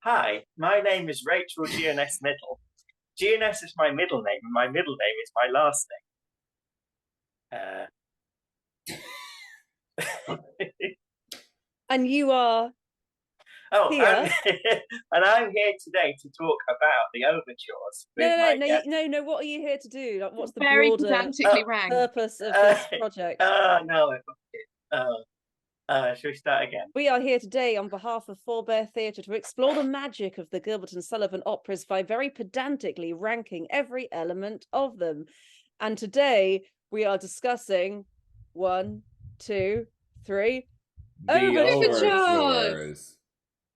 Hi, my name is Rachel GNS Middle. GNS is my middle name, and my middle name is my last name. And you are Oh, here. and I'm here today to talk about the overtures with my guest. No. What are you here to do? Like, what's the Very broader pedantically ranked. purpose of this project? No, I fucked it. Shall we start again? We are here today on behalf of Forbear Theatre to explore the magic of the Gilbert and Sullivan operas by very pedantically ranking every element of them. And today we are discussing 1, 2, 3 The overtures. overtures.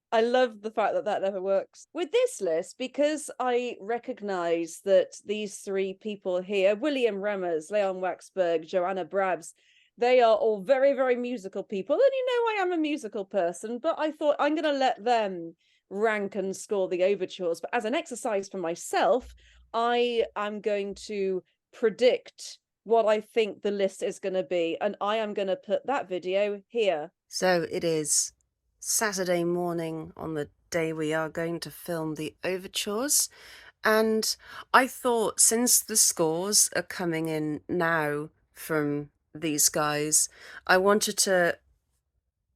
I love the fact that that never works with this list because I recognize that these three people here, William Remmers, Leon Waxberg, Joanna Brabs, they are all very, very musical people. And you know, I am a musical person, but I thought I'm going to let them rank and score the overtures. But as an exercise for myself, I am going to predict what I think the list is going to be. And I am going to put that video here. So it is Saturday morning on the day we are going to film the overtures. And I thought, since the scores are coming in now from these guys, I wanted to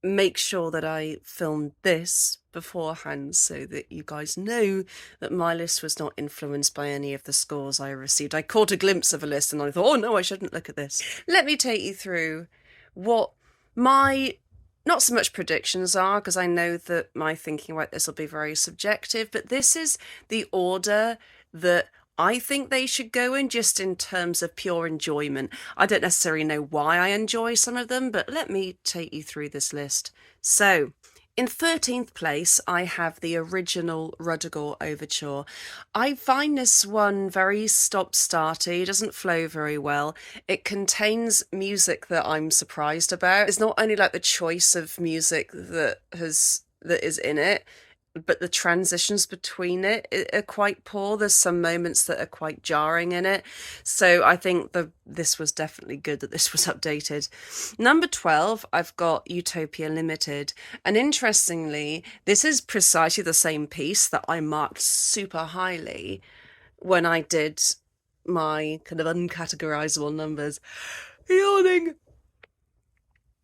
make sure that I filmed this beforehand so that you guys know that my list was not influenced by any of the scores I received. I caught a glimpse of a list and I thought, oh no, I shouldn't look at this. Let me take you through what my not so much predictions are, because I know that my thinking about this will be very subjective, but this is the order that I think they should go in, just in terms of pure enjoyment. I don't necessarily know why I enjoy some of them, but let me take you through this list. So, in 13th place, I have the original RUDDIGORE overture. I find this one very stop-starty, doesn't flow very well. It contains music that I'm surprised about. It's not only like the choice of music that is in it, but the transitions between it are quite poor. There's some moments that are quite jarring in it. So I think this was definitely good that this was updated. Number 12, I've got Utopia Limited. And interestingly, this is precisely the same piece that I marked super highly when I did my kind of uncategorizable numbers. Yawning!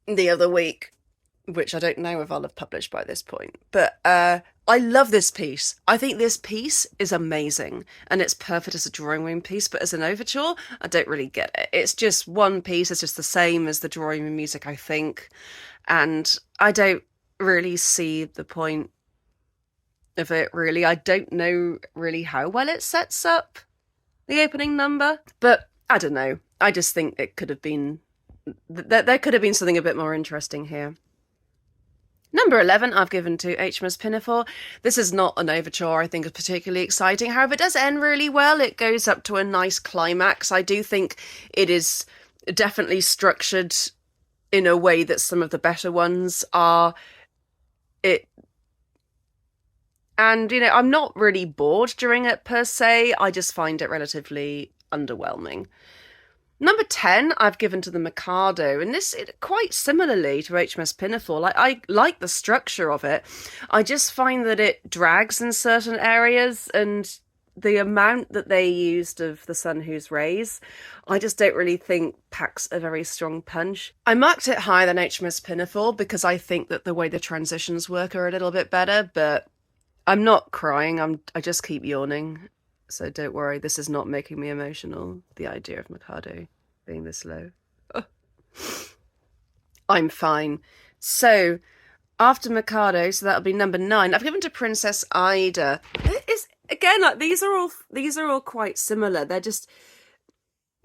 The other week, which I don't know if I'll have published by this point. But I love this piece. I think this piece is amazing, and it's perfect as a drawing room piece, but as an overture, I don't really get it. It's just one piece, it's just the same as the drawing room music, I think, and I don't really see the point of it, really. I don't know really how well it sets up the opening number, but I don't know. I just think it could have been... there could have been something a bit more interesting here. Number 11, I've given to HMS Pinafore. This is not an overture I think is particularly exciting. However, it does end really well. It goes up to a nice climax. I do think it is definitely structured in a way that some of the better ones are. And, you know, I'm not really bored during it per se. I just find it relatively underwhelming. Number 10, I've given to the MIKADO, and this quite similarly to HMS Pinafore. I like the structure of it. I just find that it drags in certain areas, and the amount that they used of The Sun Whose Rays, I just don't really think packs a very strong punch. I marked it higher than HMS Pinafore because I think that the way the transitions work are a little bit better, but I'm not crying. I just keep yawning. So don't worry, this is not making me emotional, the idea of MIKADO being this low. Oh. I'm fine. So, after MIKADO, so that'll be number 9, I've given to Princess Ida. It's, again, like, these are all quite similar. They're just...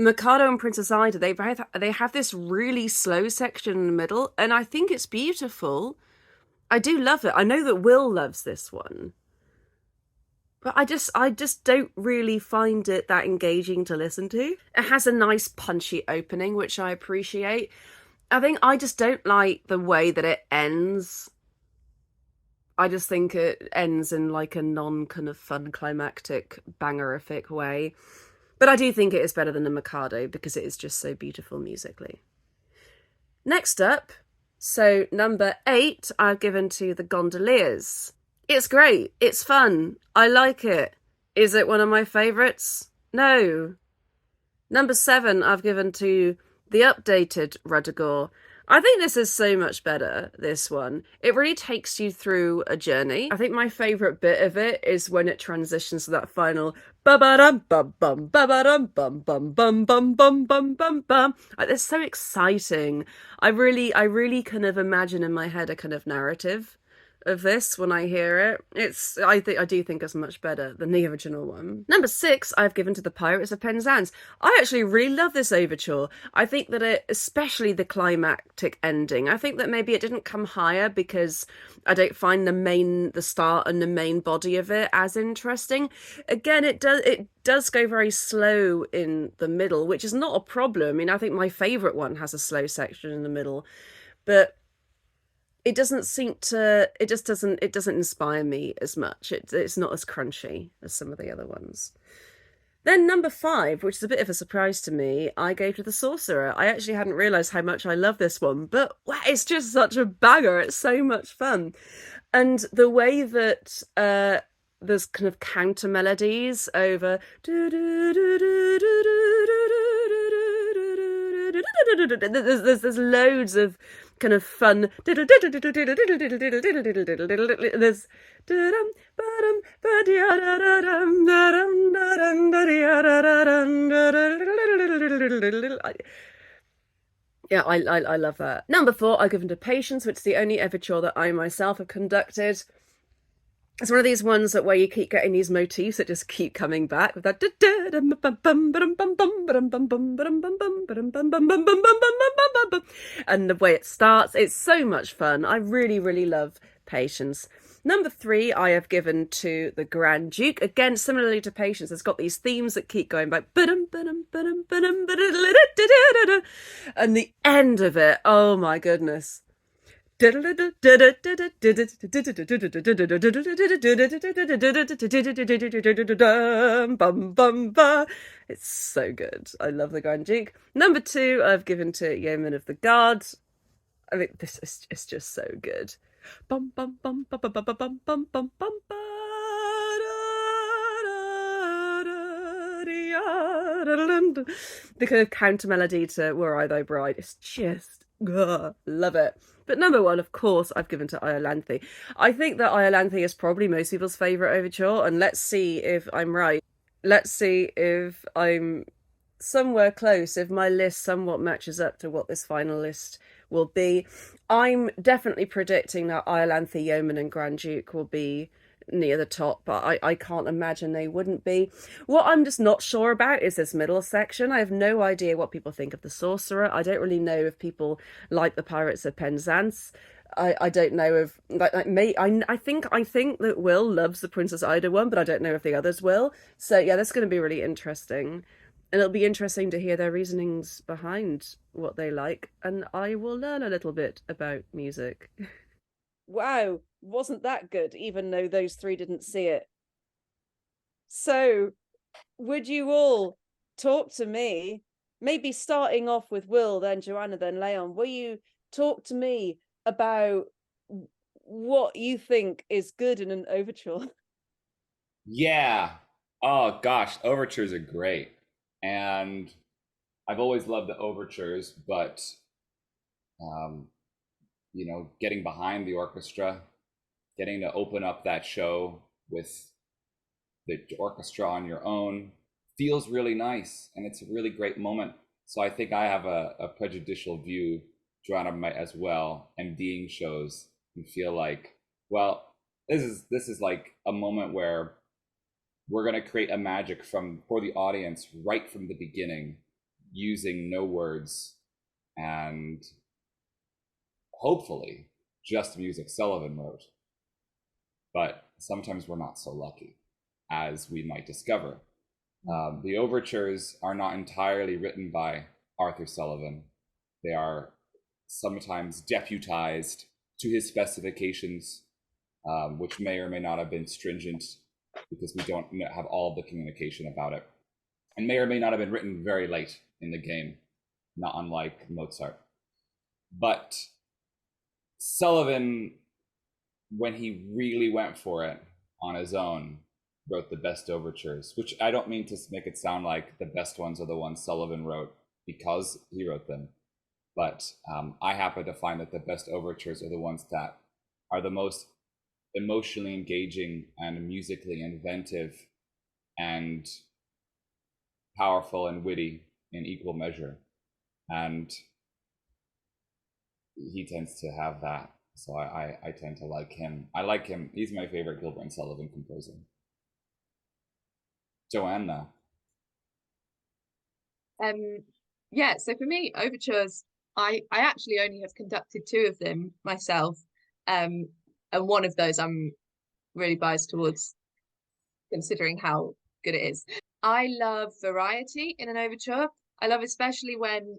MIKADO and Princess Ida, they have this really slow section in the middle, and I think it's beautiful. I do love it. I know that Will loves this one. But I just don't really find it that engaging to listen to. It has a nice punchy opening, which I appreciate. I think I just don't like the way that it ends. I just think it ends in like a non-kind of fun climactic bangerific way. But I do think it is better than the MIKADO because it is just so beautiful musically. Next up, so number 8, I've given to the Gondoliers. It's great. It's fun. I like it. Is it one of my favourites? No. Number 7, I've given to the updated RUDDIGORE. I think this is so much better, this one. It really takes you through a journey. I think my favourite bit of it is when it transitions to that final ba-ba-dum bum-bum, ba-ba-dum bum-bum, bum-bum-bum-bum-bum-bum. Like, it's so exciting. I really kind of imagine in my head a kind of narrative of this when I hear it. I do think it's much better than the original one. Number 6, I've given to the Pirates of Penzance. I actually really love this overture. I think that it, especially the climactic ending, I think that maybe it didn't come higher because I don't find the start and the main body of it as interesting. Again, it does go very slow in the middle, which is not a problem. I mean, I think my favourite one has a slow section in the middle, but it doesn't inspire me as much. It's not as crunchy as some of the other ones. Then number 5, which is a bit of a surprise to me, I gave to the Sorcerer. I actually hadn't realised how much I love this one, but wow, it's just such a banger. It's so much fun. And the way that there's kind of counter melodies over there's loads of kind of fun. There's yeah, I love that. Number 4, I give into Patience, which is the only overture that I myself have conducted. It's one of these ones that where you keep getting these motifs that just keep coming back with that. And the way it starts, it's so much fun. I really love Patience. Number 3, I have given to the Grand Duke. Again, similarly to Patience, it's got these themes that keep going back. And the end of it, oh my goodness. It's so good. I love the Grand Duke. Number 2, I've given to Yeomen of the Guard. I think this is just so good. Bum bum bum bum bum bum bum bum bum bum. The kind of counter melody to Were I Thy Bride. It's just love it. But number 1, of course, I've given to IOLANTHE. I think that IOLANTHE is probably most people's favourite overture, and let's see if I'm right. Let's see if I'm somewhere close, if my list somewhat matches up to what this final list will be. I'm definitely predicting that IOLANTHE, Yeomen and Grand Duke will be near the top, but I can't imagine they wouldn't be. What I'm just not sure about is this middle section. I have no idea what people think of the Sorcerer. I don't really know if people like the Pirates of Penzance. I don't know if I think that Will loves the Princess Ida one, but I don't know if the others will. So yeah, that's going to be really interesting. And it'll be interesting to hear their reasonings behind what they like, and I will learn a little bit about music. Wow, wasn't that good, even though those 3 didn't see it? So, would you all talk to me, maybe starting off with Will, then Joanna, then Leon, will you talk to me about what you think is good in an overture? Yeah. Oh gosh, overtures are great. And I've always loved the overtures, but getting behind the orchestra, getting to open up that show with the orchestra on your own feels really nice, and it's a really great moment. So I think I have a prejudicial view, Joanna might as well, MDing shows and feel like, well, this is like a moment where we're going to create a magic for the audience right from the beginning, using no words and hopefully just music Sullivan wrote. But sometimes we're not so lucky, as we might discover. The overtures are not entirely written by Arthur Sullivan. They are sometimes deputized to his specifications, which may or may not have been stringent because we don't have all of the communication about it, and may or may not have been written very late in the game, not unlike Mozart. But Sullivan when he really went for it on his own, wrote the best overtures, which I don't mean to make it sound like the best ones are the ones Sullivan wrote because he wrote them. But I happen to find that the best overtures are the ones that are the most emotionally engaging and musically inventive and powerful and witty in equal measure. And he tends to have that. So I tend to like him. I like him. He's my favorite Gilbert and Sullivan composer. Joanna. Yeah, so for me, overtures, I actually only have conducted 2 of them myself. And one of those I'm really biased towards, considering how good it is. I love variety in an overture. I love especially when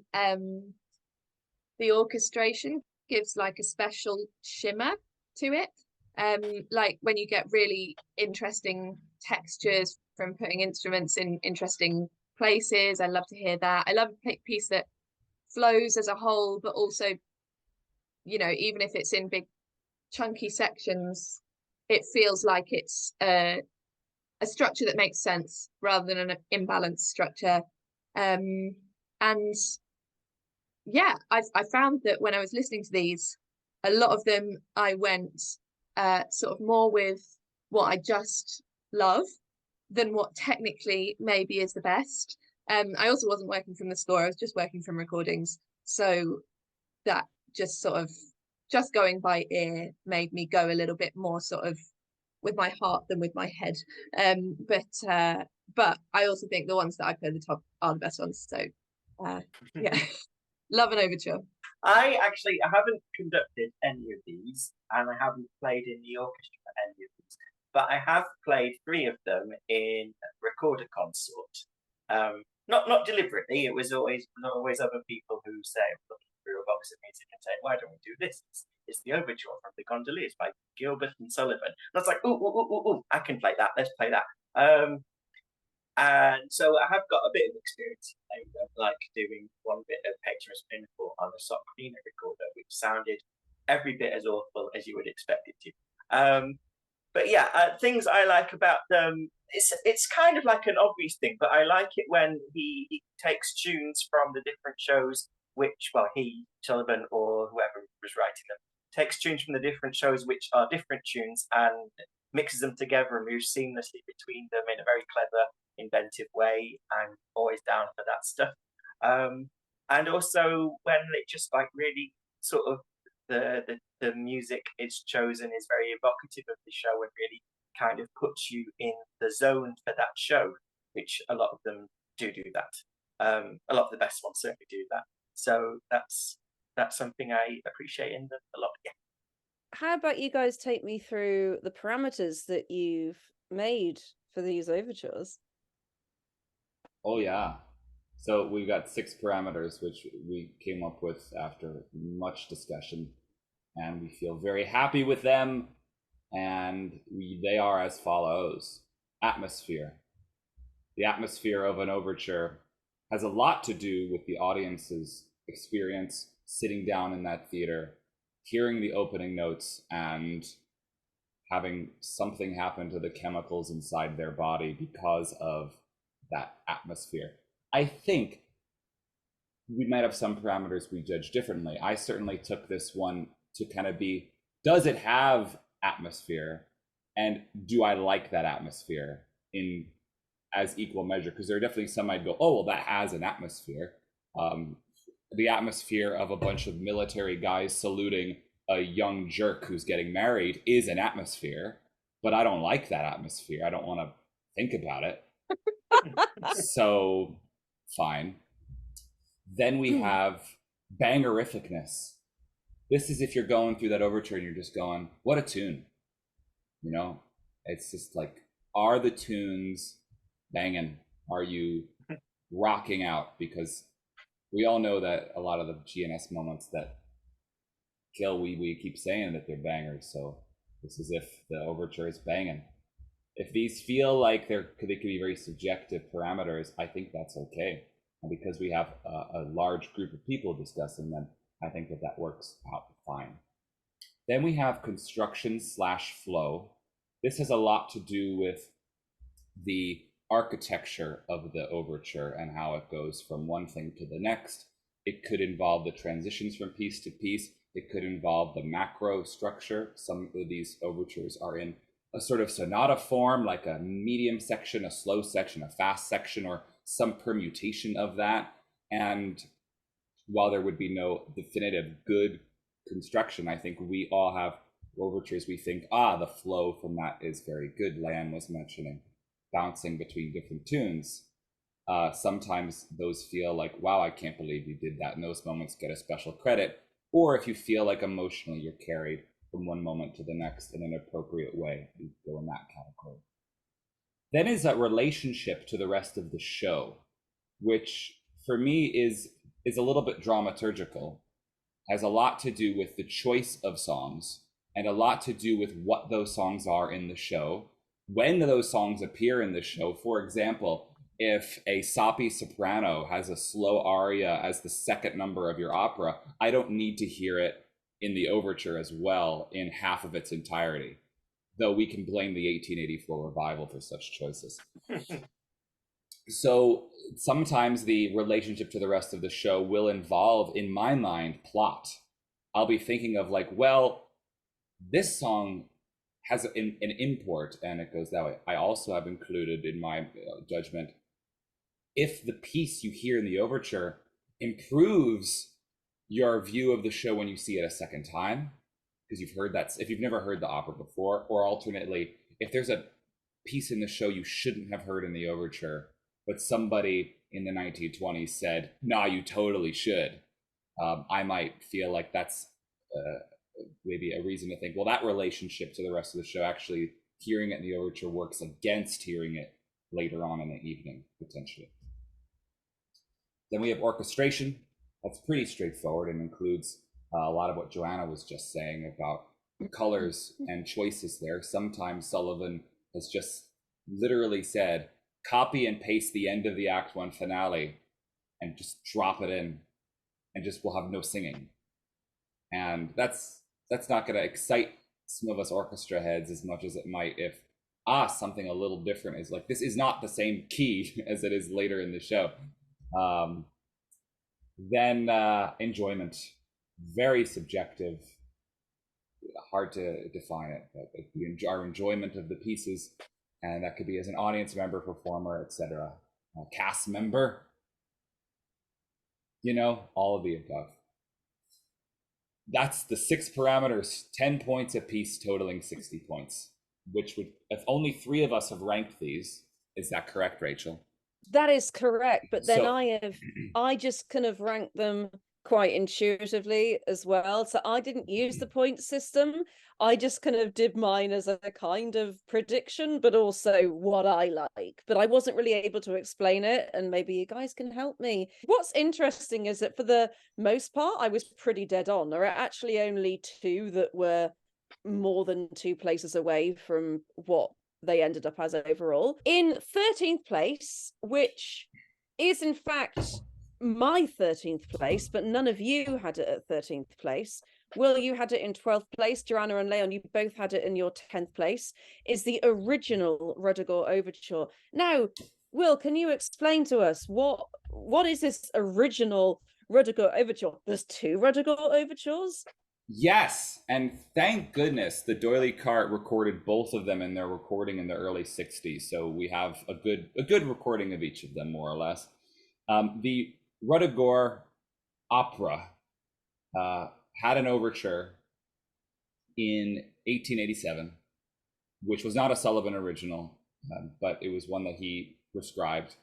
the orchestration gives like a special shimmer to it. Like when you get really interesting textures from putting instruments in interesting places. I love to hear that. I love a piece that flows as a whole, but also, you know, even if it's in big chunky sections, it feels like it's a structure that makes sense rather than an imbalanced structure. And yeah, I found that when I was listening to these, a lot of them I went sort of more with what I just love than what technically maybe is the best. I also wasn't working from the score, I was just working from recordings. So that just sort of, just going by ear made me go a little bit more sort of with my heart than with my head. But I also think the ones that I put at the top are the best ones. So yeah, love an overture. I haven't conducted any of these, and I haven't played in the orchestra for any of these, but I have played 3 of them in recorder consort. Not deliberately. It was always other people who say, looking through a box of music and say, why don't we do this? It's the overture from the Gondoliers by Gilbert and Sullivan. And I was like, ooh, I can play that. Let's play that. And so I have got a bit of experience playing them, like doing one bit of Pectorus Pinafore on a Soprano recorder, which sounded every bit as awful as you would expect it to. But yeah, things I like about them, it's kind of like an obvious thing, but I like it when he takes tunes from the different shows, which, well, he, Sullivan, or whoever was writing them, takes tunes from the different shows which are different tunes and mixes them together and moves seamlessly between them in a very clever, inventive way. I'm always down for that stuff. And also when it just like really sort of the music is chosen is very evocative of the show and really kind of puts you in the zone for that show, which a lot of them do that. A lot of the best ones certainly do that. So that's something I appreciate in them a lot. Yeah. How about you guys take me through the parameters that you've made for these overtures? Oh yeah. So we've got 6 parameters, which we came up with after much discussion, and we feel very happy with them. And they are as follows. Atmosphere. The atmosphere of an overture has a lot to do with the audience's experience sitting down in that theater, hearing the opening notes, and having something happen to the chemicals inside their body because of that atmosphere. I think we might have some parameters we judge differently. I certainly took this one to kind of be, does it have atmosphere? And do I like that atmosphere in as equal measure? Because there are definitely some I'd go, oh, well, that has an atmosphere. The atmosphere of a bunch of military guys saluting a young jerk who's getting married is an atmosphere, but I don't like that atmosphere. I don't want to think about it. So fine. Then we have bangerificness. This is if you're going through that overture and you're just going, what a tune. You know, it's just like, are the tunes banging? Are you rocking out? Because we all know that a lot of the GNS moments that kill, we keep saying that they're bangers. So this is if the overture is banging. If these feel like they could be very subjective parameters, I think that's okay. And because we have a large group of people discussing them, I think that works out fine. Then we have construction slash flow. This has a lot to do with the architecture of the overture and how it goes from one thing to the next. It could involve the transitions from piece to piece. It could involve the macro structure. Some of these overtures are in a sort of sonata form, like a medium section, a slow section, a fast section, or some permutation of that. And while there would be no definitive good construction, I think we all have overtures we think, the flow from that is very good. Lan was mentioning bouncing between different tunes. Sometimes those feel like, wow, I can't believe you did that. And those moments get a special credit. Or if you feel like emotionally you're carried from one moment to the next in an appropriate way, you go in that category. Then is a relationship to the rest of the show, which for me is a little bit dramaturgical, has a lot to do with the choice of songs and a lot to do with what those songs are in the show, when those songs appear in the show. For example, if a soppy soprano has a slow aria as the second number of your opera, I don't need to hear it in the overture as well in half of its entirety, though we can blame the 1884 revival for such choices. So sometimes the relationship to the rest of the show will involve, in my mind, plot. I'll be thinking of like, well, this song has an import and it goes that way. I also have included in my judgment, if the piece you hear in the overture improves your view of the show when you see it a second time, because you've heard that, if you've never heard the opera before, or alternately, if there's a piece in the show you shouldn't have heard in the overture, but somebody in the 1920s said, nah, you totally should, I might feel like that's maybe a reason to think, well, that relationship to the rest of the show, actually hearing it in the overture works against hearing it later on in the evening, potentially. Then we have orchestration. That's pretty straightforward and includes a lot of what Joanna was just saying about colors and choices there. Sometimes Sullivan has just literally said, copy and paste the end of the Act 1 finale and just drop it in, and just we'll have no singing. And that's not going to excite some of us orchestra heads as much as it might if something a little different is like, this is not the same key as it is later in the show. Then enjoyment, very subjective, hard to define it, but our enjoyment of the pieces, and that could be as an audience member, performer, etc., cast member, all of the above. That's the 6 parameters, 10 points apiece, totaling 60 points, which would, if only 3 of us have ranked these, is that correct, Rachel? That is correct, but then So, I just kind of ranked them quite intuitively as well. So I didn't use the point system. I just kind of did mine as a kind of prediction, but also what I like. But I wasn't really able to explain it, and maybe you guys can help me. What's interesting is that for the most part, I was pretty dead on. There are actually only 2 that were more than 2 places away from what they ended up as overall. In 13th place, which is in fact my 13th place, but none of you had it at 13th place. Will, you had it in 12th place. Joanna and Leon, you both had it in your 10th place, is the original RUDDIGORE overture. Now, Will, can you explain to us what is this original RUDDIGORE overture? There's 2 RUDDIGORE overtures? Yes, and thank goodness the Doyley Cart recorded both of them in their recording in the early 60s, so we have a good recording of each of them, more or less. The RUDDIGORE Opera had an overture in 1887, which was not a Sullivan original, but it was one that he prescribed.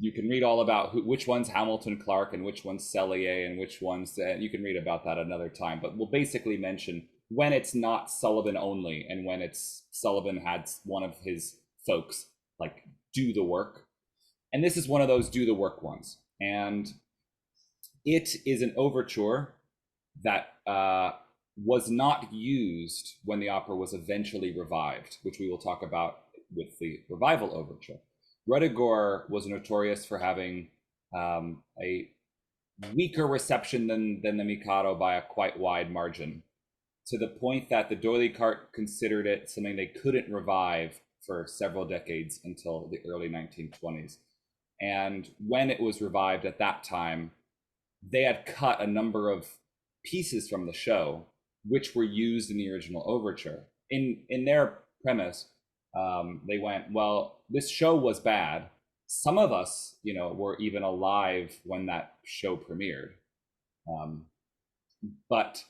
You can read all about which one's Hamilton Clark and which one's Cellier and which one's, you can read about that another time, but we'll basically mention when it's not Sullivan only and when it's Sullivan had one of his folks like do the work. And this is one of those do the work ones. And it is an overture that was not used when the opera was eventually revived, which we will talk about with the revival overture. RUDDIGORE was notorious for having a weaker reception than the Mikado by a quite wide margin. to the point that the doily cart considered it something they couldn't revive for several decades until the early 1920s. And when it was revived at that time, they had cut a number of pieces from the show which were used in the original overture. In their premise, they went, well, this show was bad. Some of us, were even alive when that show premiered. But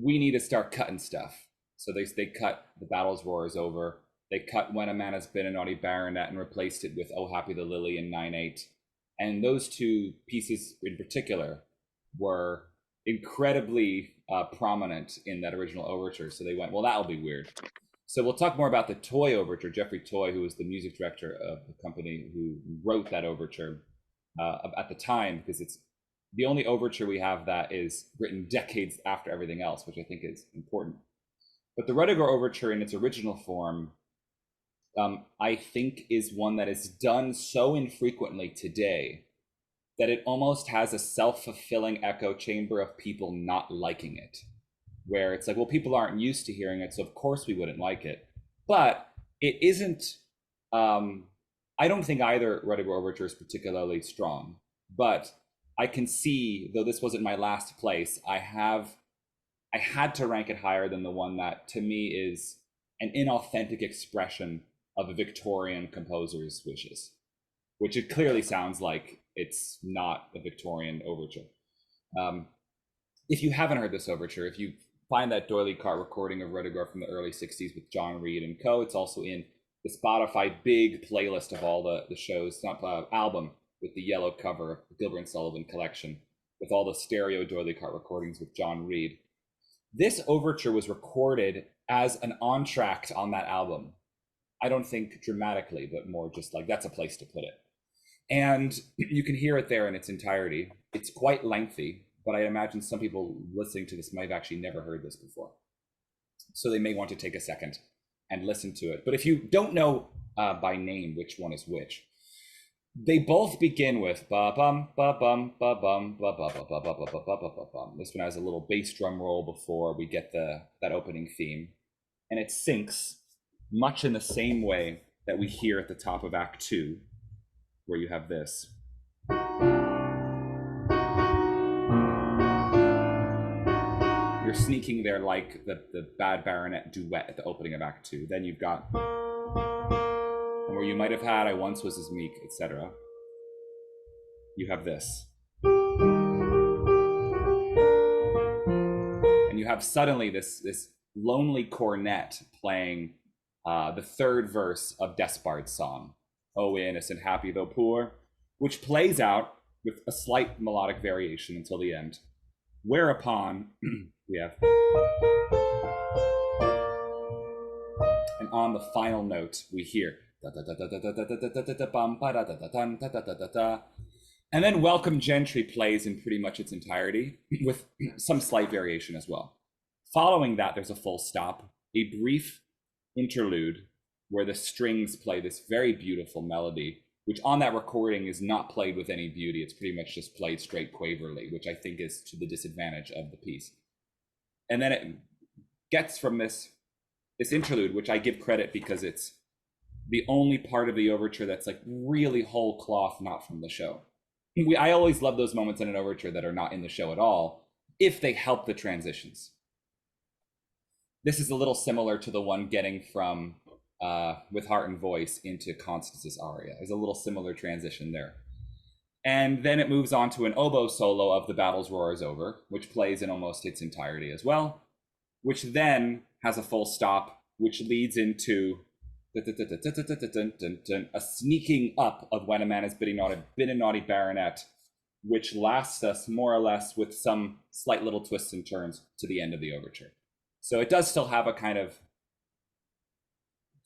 we need to start cutting stuff. So they cut The Battle's Roar is Over. They cut When a Man Has Been a Naughty Baronet and replaced it with Oh Happy the Lily in 9/8. And those two pieces in particular were incredibly prominent in that original overture. So they went, well, that'll be weird. So we'll talk more about the Toye overture. Jeffrey Toye, who was the music director of the company who wrote that overture at the time, because it's the only overture we have that is written decades after everything else, which I think is important. But the RUDDIGORE overture in its original form, I think is one that is done so infrequently today that it almost has a self-fulfilling echo chamber of people not liking it, where it's like, well, people aren't used to hearing it, so of course we wouldn't like it. But it isn't, I don't think either RUDDIGORE overture is particularly strong, but I can see, though this wasn't my last place, I had to rank it higher than the one that to me is an inauthentic expression of a Victorian composer's wishes, which it clearly sounds like it's not a Victorian overture. If you haven't heard this overture, if you find that doily cart recording of RUDDIGORE from the early 60s with John Reed and co, it's also in the Spotify big playlist of all the shows, not album with the yellow cover of the Gilbert and Sullivan collection with all the stereo doily cart recordings with John Reed. This overture was recorded as an entr'acte on that album. I don't think dramatically, but more just like that's a place to put it. And you can hear it there in its entirety. It's quite lengthy, but I imagine some people listening to this might have actually never heard this before. So they may want to take a second and listen to it. But if you don't know by name which one is which, they both begin with ba bum ba bum ba bum ba ba ba ba ba ba ba ba ba bum. This one has a little bass drum roll before we get that opening theme, and it syncs much in the same way that we hear at the top of Act 2, where you have this. You're sneaking there like the Bad Baronet duet at the opening of Act 2. Then you've got, and where you might have had I Once Was As Meek, etc. You have this. And you have suddenly this lonely cornet playing the third verse of Despard's song, Oh Innocent, Happy Though Poor, which plays out with a slight melodic variation until the end. Whereupon we have, and on the final note we hear, and then Welcome Gentry plays in pretty much its entirety with some slight variation as well. Following that, there's a full stop, a brief interlude where the strings play this very beautiful melody, which on that recording is not played with any beauty. It's pretty much just played straight quaverly, which I think is to the disadvantage of the piece. And then it gets from this interlude, which I give credit because it's the only part of the overture that's like really whole cloth, not from the show. I always love those moments in an overture that are not in the show at all, if they help the transitions. This is a little similar to the one getting from With Heart and Voice into Constance's aria. There's a little similar transition there. And then it moves on to an oboe solo of The Battle's Roar is Over, which plays in almost its entirety as well, which then has a full stop, which leads into a sneaking up of When a Man Has Been a Naughty Baronet, which lasts us more or less with some slight little twists and turns to the end of the overture. So it does still have a kind of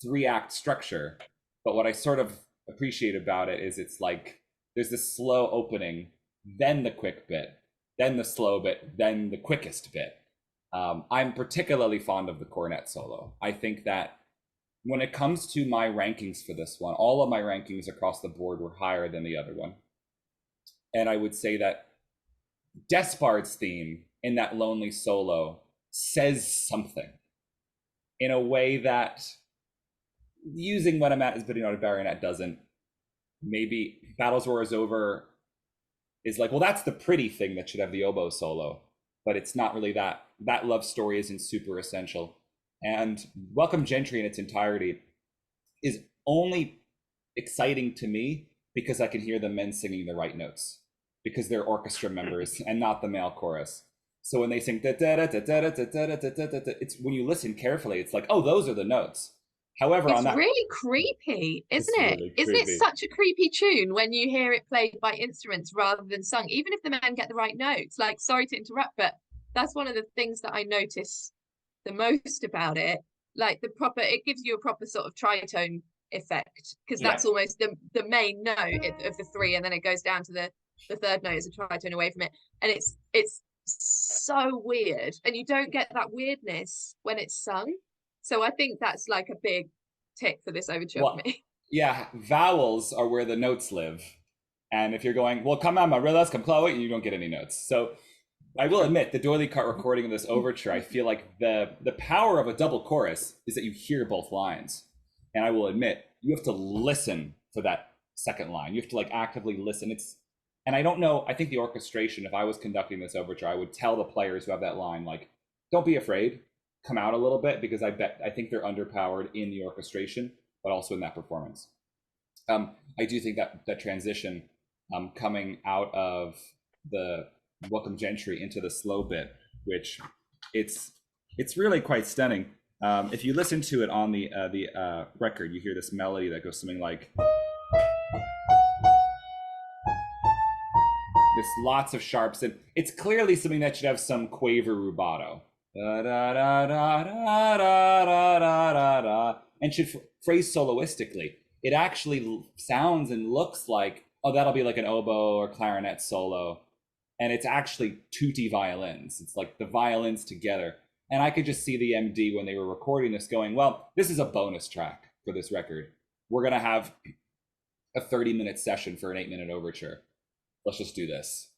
3-act structure, but what I sort of appreciate about it is it's like there's this slow opening, then the quick bit, then the slow bit, then the quickest bit. I'm particularly fond of the cornet solo. I think that when it comes to my rankings for this one, all of my rankings across the board were higher than the other one. And I would say that Despard's theme in that lonely solo says something in a way that using when I'm at is bidding on a baronet doesn't. Maybe Battles War is Over is like, well, that's the pretty thing that should have the oboe solo, but it's not really that. That love story isn't super essential. And Welcome Gentry in its entirety is only exciting to me because I can hear the men singing the right notes, because they're orchestra members and not the male chorus. So when they sing da da da da da da da da da da, it's when you listen carefully, it's like, oh, those are the notes. However, it's on that, really creepy, isn't it? Really isn't it creepy. such a creepy tune when you hear it played by instruments rather than sung, even if the men get the right notes? Like, sorry to interrupt, but that's one of the things that I notice the most about it. Like it gives you a proper sort of tritone effect, because that's almost the main note of the three, and then it goes down to the third note as a tritone away from it, and it's so weird, and you don't get that weirdness when it's sung. So I think that's like a big tick for this overture for me. Yeah, vowels are where the notes live, and if you're going, well, come on, Marillas, come Chloe, you don't get any notes. So I will admit, the doily cart recording of this overture, I feel like the power of a double chorus is that you hear both lines. And I will admit, you have to listen for that second line. You have to like actively listen. And I don't know, I think the orchestration, if I was conducting this overture, I would tell the players who have that line, like, don't be afraid, come out a little bit, because I think they're underpowered in the orchestration, but also in that performance. I do think that that transition coming out of the Welcome Gentry into the slow bit, which it's really quite stunning. If you listen to it on the record, you hear this melody that goes something like this, lots of sharps, and it's clearly something that should have some quaver rubato, da, da, da, da, da, da, da, da, da, and should phrase soloistically. It actually sounds and looks like, oh, that'll be like an oboe or clarinet solo, and it's actually tutti violins. It's like the violins together. And I could just see the MD when they were recording this going, well, this is a bonus track for this record. We're going to have a 30-minute session for an 8-minute overture. Let's just do this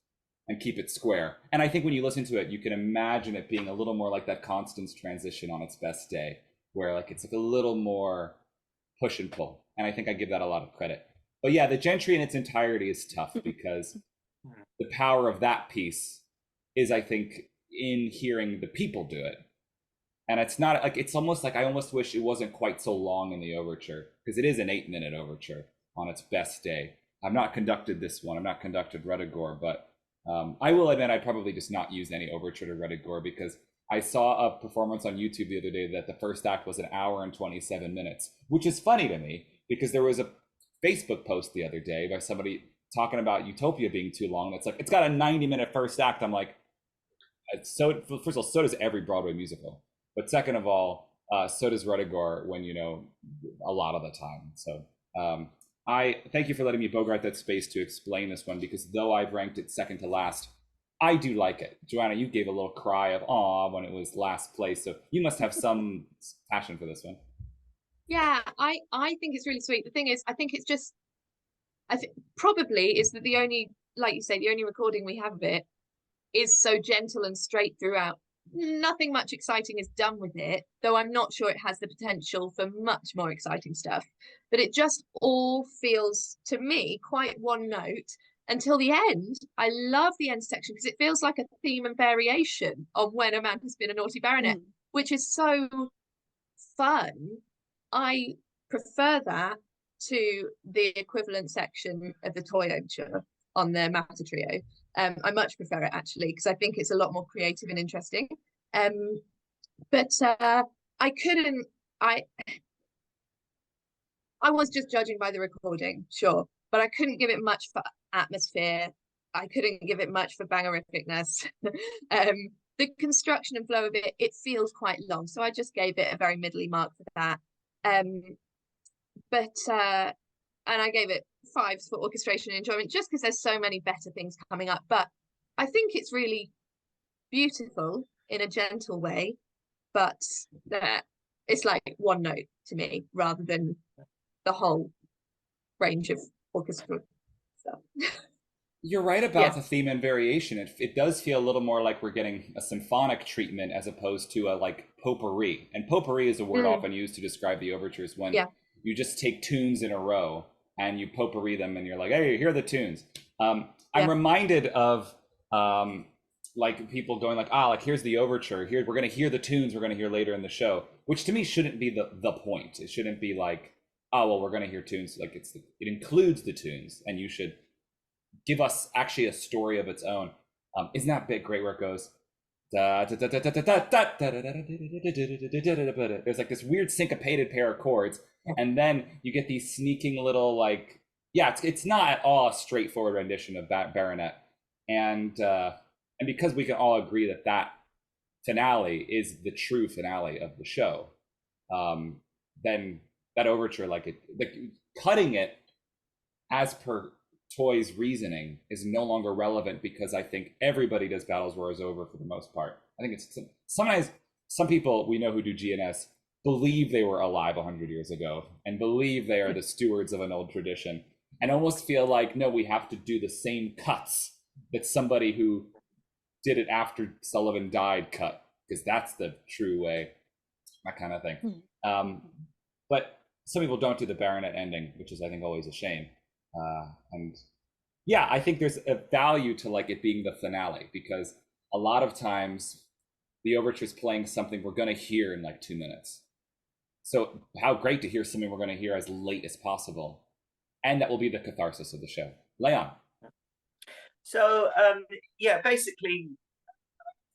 and keep it square. And I think when you listen to it, you can imagine it being a little more like that Constance transition on its best day, where like it's like a little more push and pull. And I think I give that a lot of credit. But yeah, the Gentry in its entirety is tough because the power of that piece is, I think, in hearing the people do it. And it's not like, it's almost like I almost wish it wasn't quite so long in the overture, because it is an 8-minute overture on its best day. I've not conducted this one, I've not conducted RUDDIGORE, but I will admit I'd probably just not use any overture to RUDDIGORE, because I saw a performance on YouTube the other day that the first act was 1 hour and 27 minutes, which is funny to me because there was a Facebook post the other day by somebody talking about Utopia being too long. That's like, it's got a 90-minute first act. I'm like, so first of all, so does every Broadway musical, but second of all, so does RUDDIGORE when, you know, a lot of the time. So I thank you for letting me bogart that space to explain this one, because though I've ranked it second to last, I do like it. Joanna, you gave a little cry of awe when it was last place, so you must have some passion for this one. Yeah, I think it's really sweet. The thing is, I think it's just, I think probably is that the only, like you say, the only recording we have of it is so gentle and straight throughout. Nothing much exciting is done with it, though I'm not sure it has the potential for much more exciting stuff. But it just all feels, to me, quite one note until the end. I love the end section because it feels like a theme and variation on When a Man Has Been a Naughty Baronet, which is so fun. I prefer that to the equivalent section of the Toye overture on the Matter Trio. I much prefer it, actually, because I think it's a lot more creative and interesting. But I couldn't, I was just judging by the recording, sure, but I couldn't give it much for atmosphere. I couldn't give it much for bangerificness. The construction and flow of it, it feels quite long, so I just gave it a very middly mark for that. And I gave it 5s for orchestration and enjoyment, just because there's so many better things coming up. But I think it's really beautiful in a gentle way, but it's like one note to me rather than the whole range of orchestral stuff. You're right about the theme and variation. It does feel a little more like we're getting a symphonic treatment as opposed to a like potpourri. And potpourri is a word often used to describe the overtures when you just take tunes in a row and you potpourri them and you're like, hey, here are the tunes. I'm reminded of like people going like, like here's the overture. Here we're gonna hear the tunes we're gonna hear later in the show, which to me shouldn't be the point. It shouldn't be like, oh well, we're gonna hear tunes. Like it includes the tunes, and you should give us actually a story of its own. Isn't that bit great where it goes? There's like this weird syncopated pair of chords, and then you get these sneaking little like, it's not at all a straightforward rendition of Baronet, and because we can all agree that that finale is the true finale of the show, then that overture, like cutting it as per Toye's reasoning is no longer relevant, because I think everybody does Battles War is Over for the most part. I think it's sometimes some people we know who do GNS believe they were alive 100 years ago and believe they are the stewards of an old tradition, and almost feel like, no, we have to do the same cuts that somebody who did it after Sullivan died cut, because that's the true way, that kind of thing. But some people don't do the Baronet ending, which is I think always a shame. And I think there's a value to like it being the finale, because a lot of times the overture is playing something we're going to hear in like 2 minutes. So how great to hear something we're going to hear as late as possible, and that will be the catharsis of the show. Leon. So basically,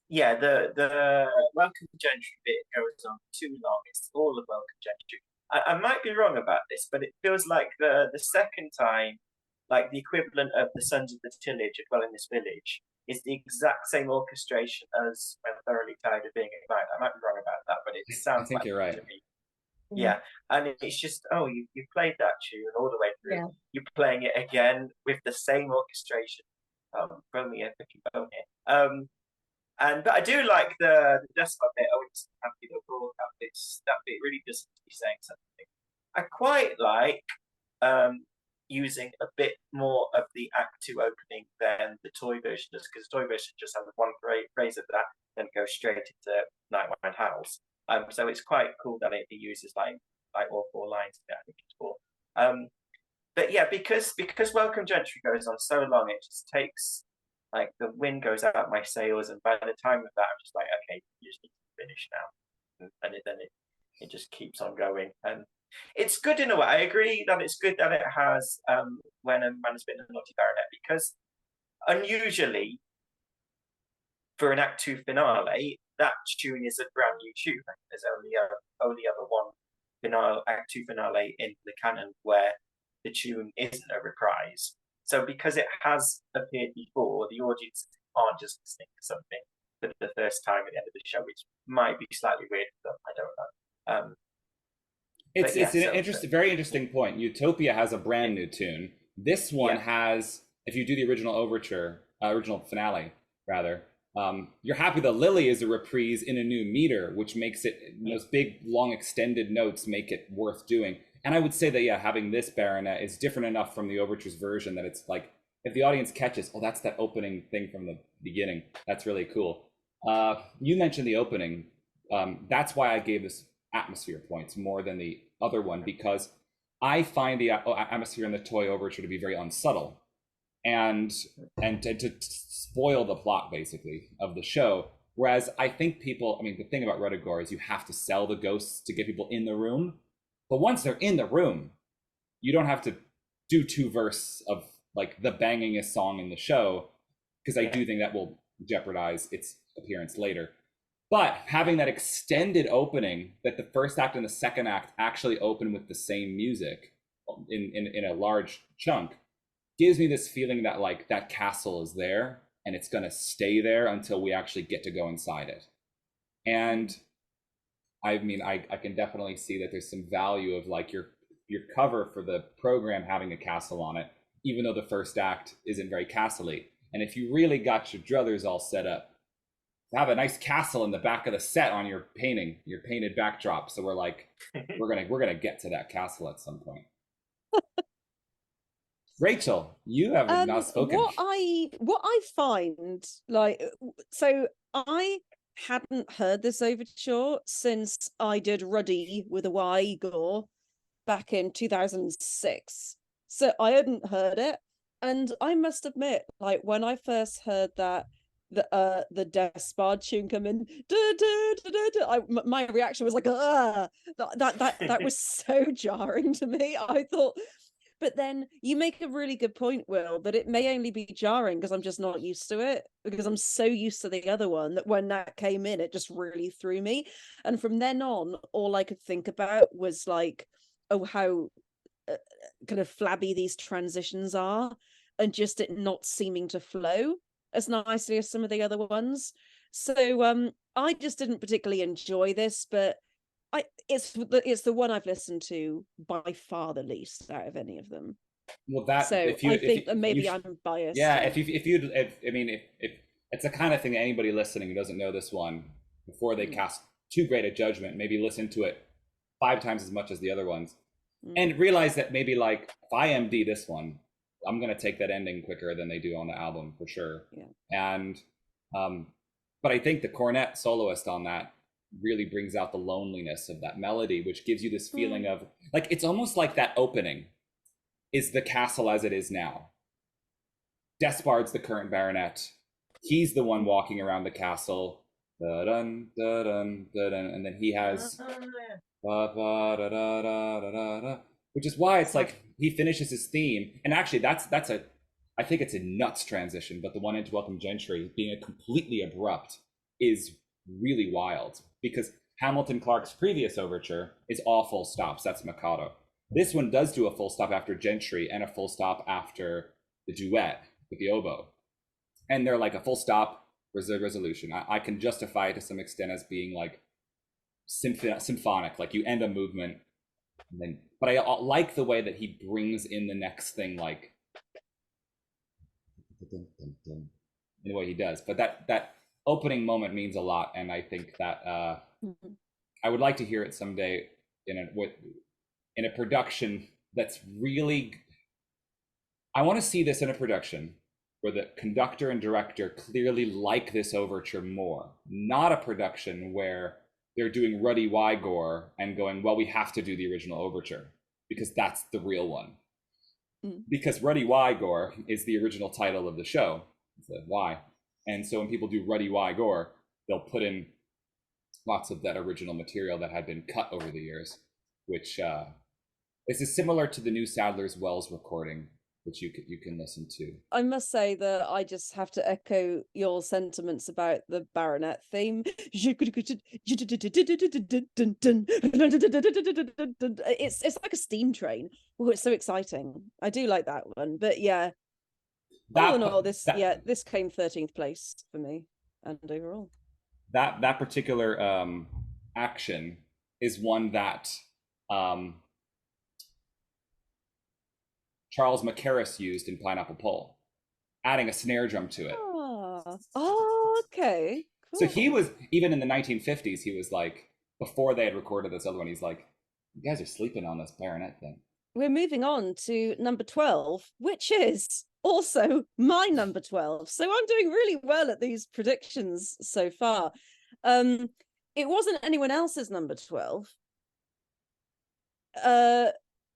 the Welcome Gentry bit goes on too long. It's all of Welcome Gentry. I might be wrong about this, but it feels like the second time, like the equivalent of the Sons of the Tillage at Dwell in This Village, is the exact same orchestration as When Thoroughly Tired of Being Ignited. I might be wrong about that, but it sounds I think like you're right. to me. Yeah, and it's just, you played that tune all the way through. Yeah. You're playing it again with the same orchestration. Romeo but I do like the desktop bit. I would happy to broadcast that bit really does be saying something. I quite like using a bit more of the Act 2 opening than the Toye version does, because the Toye version just has one phrase of that, then goes straight into Nightwind Howls. So it's quite cool that it uses like all 4 lines of it, I think it's 4. But yeah, because Welcome Gentry goes on so long, it just takes, like, the wind goes out my sails, and by the time of that, I'm just like, okay, you just need to finish now, and then it just keeps on going, and it's good in a way. I agree that it's good that it has When a Man Has Been a Naughty Baronet, because unusually for an Act 2 finale, that tune is a brand new tune. There's only ever one finale, Act 2 finale in the canon where the tune isn't a reprise. So because it has appeared before, the audience aren't just listening to something for the first time at the end of the show, which might be slightly weird for them. I don't know. It's an very interesting point. Utopia has a brand new tune. This one has, if you do the original overture, original finale rather, you're happy that Lily is a reprise in a new meter, which makes it, those big long extended notes make it worth doing. And I would say that having this Baronet is different enough from the overture's version that it's like, if the audience catches, that's that opening thing from the beginning, that's really cool. You mentioned the opening. That's why I gave this atmosphere points more than the other one, because I find the atmosphere in the Toye overture to be very unsubtle and to spoil the plot basically of the show. Whereas I think people, the thing about RUDDIGORE is you have to sell the ghosts to get people in the room. But once they're in the room, you don't have to do 2 verses of like the bangingest song in the show, because I do think that will jeopardize its appearance later. But having that extended opening, that the first act and the second act actually open with the same music in a large chunk, gives me this feeling that like that castle is there and it's going to stay there until we actually get to go inside it. And I can definitely see that there's some value of like your cover for the program having a castle on it, even though the first act isn't very castle-y. And if you really got your druthers all set up, have a nice castle in the back of the set on your painted backdrop. So we're like, we're gonna get to that castle at some point. Rachel, you have not spoken. What I find, like, so I hadn't heard this overture since I did Ruddy with a Y, Gore, back in 2006. So I hadn't heard it, and I must admit, like, when I first heard that the Despard tune come in, my reaction was like, that was so jarring to me. I thought, but then you make a really good point, Will, that it may only be jarring because I'm just not used to it, because I'm so used to the other one that when that came in, it just really threw me. And from then on, all I could think about was like, oh, how kind of flabby these transitions are, and just it not seeming to flow as nicely as some of the other ones. So I just didn't particularly enjoy this, but it's the one I've listened to by far the least out of any of them. Well, that so I think that maybe I'm biased. Yeah, if it's the kind of thing that anybody listening who doesn't know this one, before they cast too great a judgment, maybe listen to it 5 times as much as the other ones, and realize that maybe, like, if I MD this one, I'm gonna take that ending quicker than they do on the album for sure. Yeah. And but I think the cornet soloist on that really brings out the loneliness of that melody, which gives you this feeling of, like, it's almost like that opening is the castle as it is now. Despard's the current baronet. He's the one walking around the castle. Da-dun, da-dun, da-dun, and then he has which is why it's like he finishes his theme, and actually I think it's a nuts transition, but the one into Welcome Gentry being a completely abrupt is really wild, because Hamilton Clark's previous overture is all full stops. That's Mikado. This one does do a full stop after Gentry and a full stop after the duet with the oboe, and they're like a full stop resolution. I can justify it to some extent as being like symphonic, like you end a movement and then, but I like the way that he brings in the next thing, like in the way he does. But that opening moment means a lot, and I think that I would like to hear it someday in a production that's really. I want to see this in a production where the conductor and director clearly like this overture more, not a production where they're doing Ruddy YEOMEN and going, well, we have to do the original overture because that's the real one. Because Ruddy YEOMEN is the original title of the show, the Y. And so when people do Ruddy YEOMEN, they'll put in lots of that original material that had been cut over the years, which this is similar to the new Sadler's Wells recording, which you can listen to. I must say that I just have to echo your sentiments about the baronet theme. It's like a steam train. Oh, it's so exciting. I do like that one. But yeah, all in all, this came 13th place for me, and overall. That particular action is one that Charles Mackerras used in Pineapple Pole, adding a snare drum to it. Oh, okay. Cool. So he was, even in the 1950s, he was like, before they had recorded this other one, he's like, you guys are sleeping on this baronet thing. We're moving on to number 12, which is also my number 12. So I'm doing really well at these predictions so far. It wasn't anyone else's number 12.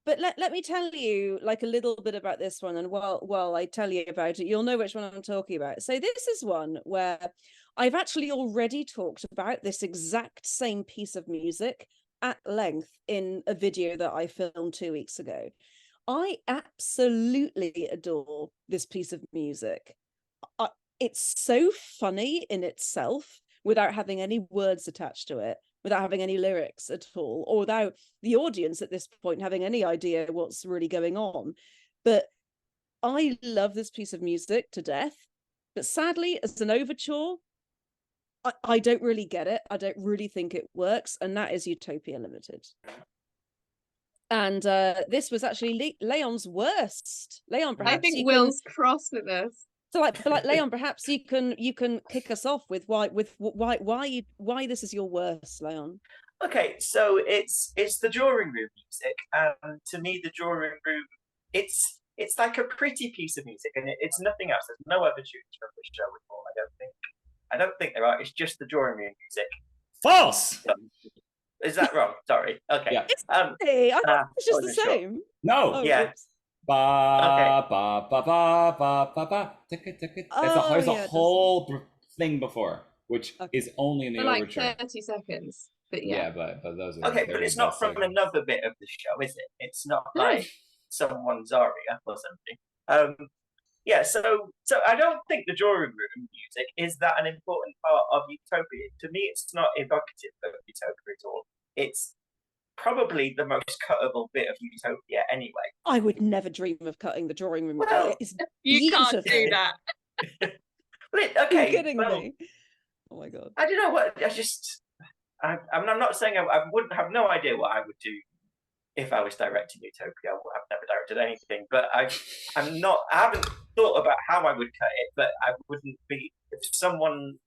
But let me tell you like a little bit about this one, and while I tell you about it, you'll know which one I'm talking about. So this is one where I've actually already talked about this exact same piece of music at length in a video that I filmed 2 weeks ago. I absolutely adore this piece of music. It's so funny in itself without having any words attached to it, without having any lyrics at all, or without the audience at this point having any idea what's really going on. But I love this piece of music to death. But sadly, as an overture, I don't really get it. I don't really think it works. And that is Utopia Limited. And this was actually Leon's worst. Leon, perhaps I think Will's cross with us. So like Leon, perhaps you can kick us off with why this is your worst, Leon. Okay, so it's the drawing room music. To me, the drawing room, it's it's like a pretty piece of music, and it's nothing else. There's no other tunes from the show at all. I don't think there are. It's just the drawing room music. False. Is that wrong? Sorry. Okay. Yeah. Hey, I thought it's just the wasn't sure. same. No. Oh, Yeah. oops. Ba ba ba ba ba ba ba. There's a whole thing before, which is only in the For like overture. 30 seconds. But Yeah, but those are Okay, but it's not from another bit of the show, is it? It's not like someone's aria or something. Yeah, so I don't think the drawing room music is that an important part of Utopia. To me, it's not evocative of Utopia at all. It's probably the most cuttable bit of Utopia anyway. I would never dream of cutting the drawing room. Well, It's you can't beautiful. do that. Okay, Are you kidding well, me? Oh my god. I don't know what. I'm not saying I wouldn't have no idea what I would do if I was directing Utopia. I've never directed anything, but I haven't thought about how I would cut it. But I wouldn't be, if someone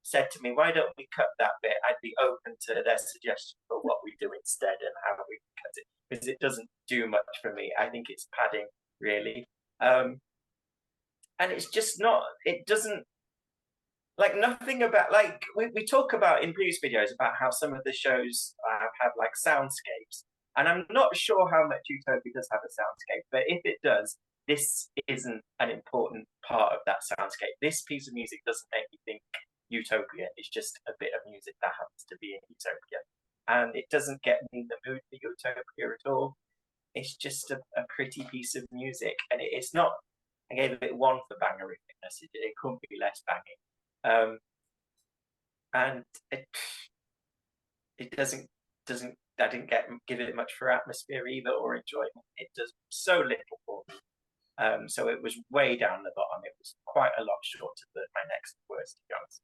said to me, "Why don't we cut that bit?" I'd be open to their suggestion for what we do instead and how we cut it, because it doesn't do much for me. I think it's padding, really, and it's just not. It doesn't. Like nothing about, like we talk about in previous videos about how some of the shows have like soundscapes, and I'm not sure how much Utopia does have a soundscape, but if it does, this isn't an important part of that soundscape. This piece of music doesn't make me think Utopia. It's just a bit of music that happens to be in Utopia, and it doesn't get me in the mood for Utopia at all. It's just a pretty piece of music, and it's not. I gave it 1 for bangeriness. It couldn't be less banging. And it doesn't I didn't give it much for atmosphere either or enjoyment. It does so little for me. So it was way down the bottom. It was quite a lot short of my next worst, to be honest.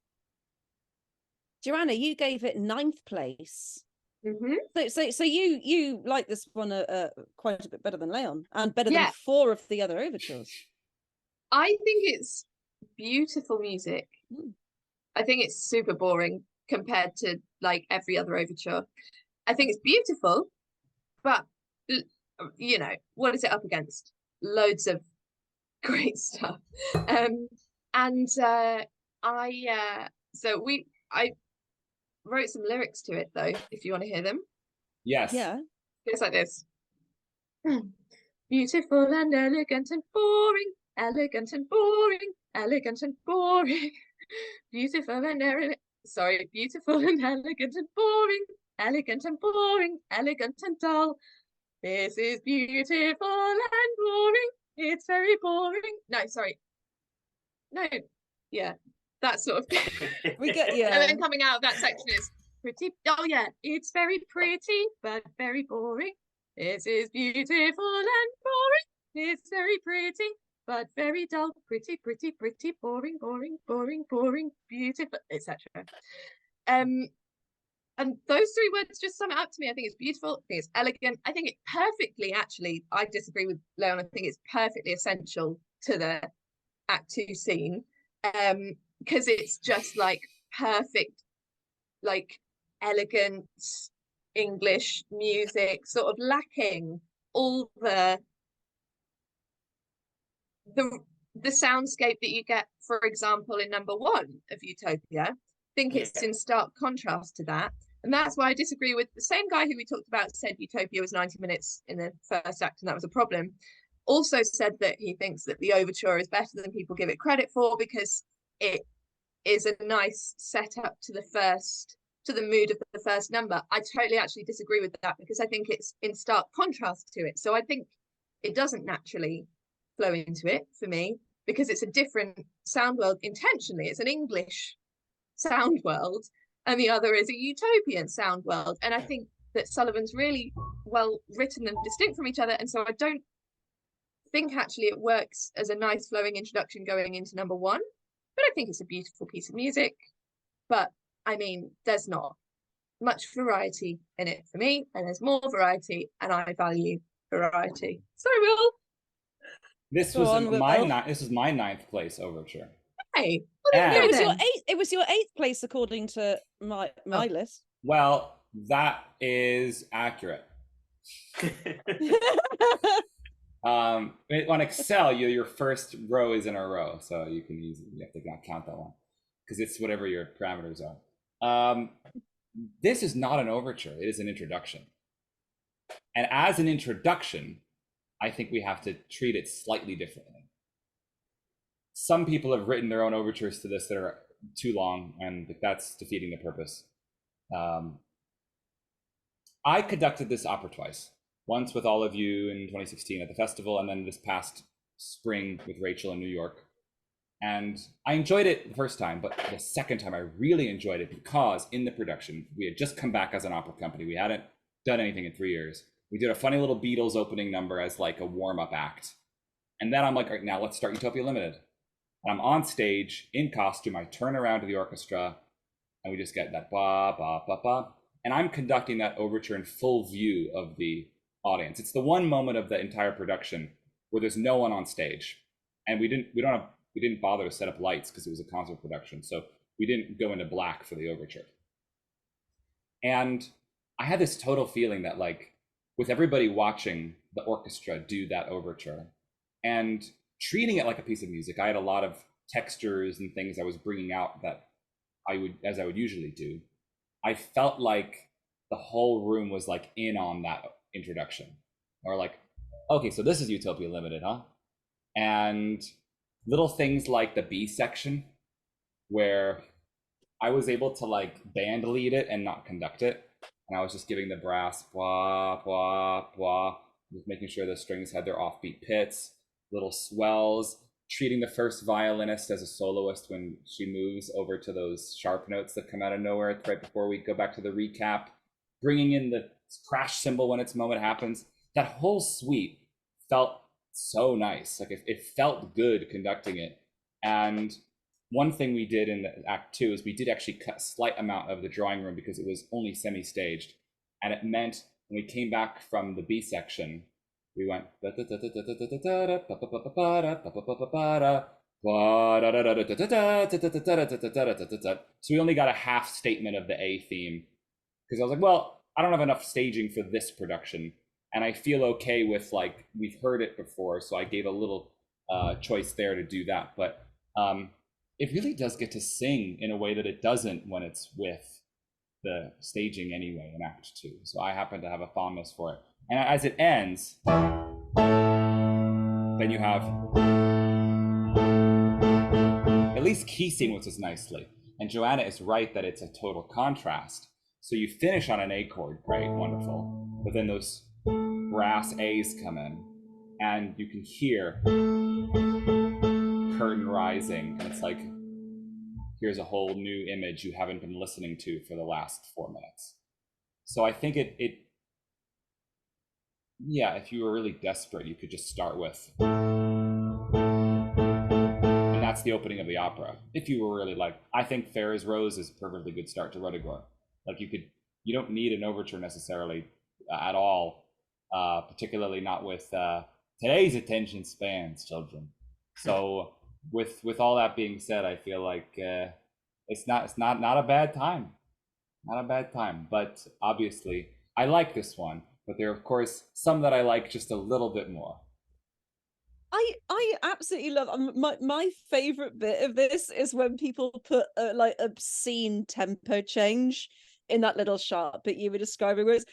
Joanna, you gave it 9th place. Mm-hmm. So you like this one quite a bit better than Leon, and better than Yeah. 4 of the other overtures. I think it's beautiful music. I think it's super boring compared to like every other overture. I think it's beautiful, but you know, what is it up against? Loads of great stuff. I wrote some lyrics to it though, if you want to hear them. Yes. Yeah. It's like this. Beautiful and elegant and boring, elegant and boring, elegant and boring. Beautiful and beautiful and elegant and boring, elegant and boring, elegant and dull. This is beautiful and boring. It's very boring. No, sorry. No, yeah, that sort of thing. We get And then coming out of that section is pretty. Oh yeah, it's very pretty but very boring. This is beautiful and boring. It's very pretty but very dull. Pretty, pretty, pretty, boring, boring, boring, boring, beautiful, etc. And those 3 words just sum it up to me. I think it's beautiful. I think it's elegant. I think it perfectly, actually, I disagree with Leon. I think it's perfectly essential to the Act 2 scene. Because it's just like perfect, like elegant English music, sort of lacking all the soundscape that you get, for example, in number 1 of Utopia. I think it's in stark contrast to that. And that's why I disagree with the same guy who we talked about said Utopia was 90 minutes in the first act and that was a problem. Also said that he thinks that the overture is better than people give it credit for because it is a nice setup to the mood of the first number. I totally actually disagree with that because I think it's in stark contrast to it. So I think it doesn't naturally flow into it for me because it's a different sound world intentionally. It's an English sound world and the other is a utopian sound world. And I think that Sullivan's really well written and distinct from each other. And so I don't think actually it works as a nice flowing introduction going into number 1. But I think it's a beautiful piece of music. But I mean, there's not much variety in it for me, and there's more variety, and I value variety. Sorry, Will. This was my 9th place overture. Hey, it was your 8th place according to my list. Well, that is accurate. On Excel, your first row is in a row, so you have to not count that one because it's whatever your parameters are. This is not an overture; it is an introduction, and as an introduction, I think we have to treat it slightly differently. Some people have written their own overtures to this that are too long, and that's defeating the purpose. I conducted this opera twice. Once with all of you in 2016 at the festival, and then this past spring with Rachel in New York. And I enjoyed it the first time, but the second time I really enjoyed it because in the production, we had just come back as an opera company. We hadn't done anything in 3 years. We did a funny little Beatles opening number as like a warm-up act. And then I'm like, all right, now let's start Utopia Limited. And I'm on stage in costume. I turn around to the orchestra and we just get that ba, ba, ba, ba. And I'm conducting that overture in full view of the audience. It's the one moment of the entire production where there's no one on stage. And we didn't bother to set up lights because it was a concert production. So we didn't go into black for the overture. And I had this total feeling that like with everybody watching the orchestra do that overture and treating it like a piece of music, I had a lot of textures and things I was bringing out that I would usually do. I felt like the whole room was like in on that introduction, or like, okay, so this is Utopia Limited, huh? And little things like the B section where I was able to like band lead it and not conduct it. And I was just giving the brass blah, blah, blah, just making sure the strings had their offbeat pits, little swells, treating the first violinist as a soloist when she moves over to those sharp notes that come out of nowhere right before we go back to the recap, bringing in the crash cymbal when its moment happens. That whole suite felt so nice. Like it felt good conducting it. And one thing we did in Act 2 is we did actually cut a slight amount of the drawing room because it was only semi-staged. And it meant when we came back from the B section, we went so we only got a half statement of the A theme because I was like, well, I don't have enough staging for this production and I feel okay with like we've heard it before, so I gave a little choice there to do that. But it really does get to sing in a way that it doesn't when it's with the staging anyway in Act 2. So I happen to have a fondness for it. And as it ends, then you have at least key sequences nicely. And Joanna is right that it's a total contrast. So you finish on an A chord, great, wonderful. But then those brass A's come in, and you can hear curtain rising, and it's like, here's a whole new image you haven't been listening to for the last 4 minutes. So I think yeah, if you were really desperate, you could just start with, and that's the opening of the opera. If you were really like, I think Fair as Rose is a perfectly good start to RUDDIGORE. Like you don't need an overture necessarily at all, particularly not with today's attention spans, children. So with all that being said, I feel like it's not a bad time, not a bad time. But obviously, I like this one. But there are, of course, some that I like just a little bit more. I absolutely love my favorite bit of this is when people put like obscene tempo change in that little sharp bit you were describing, where it's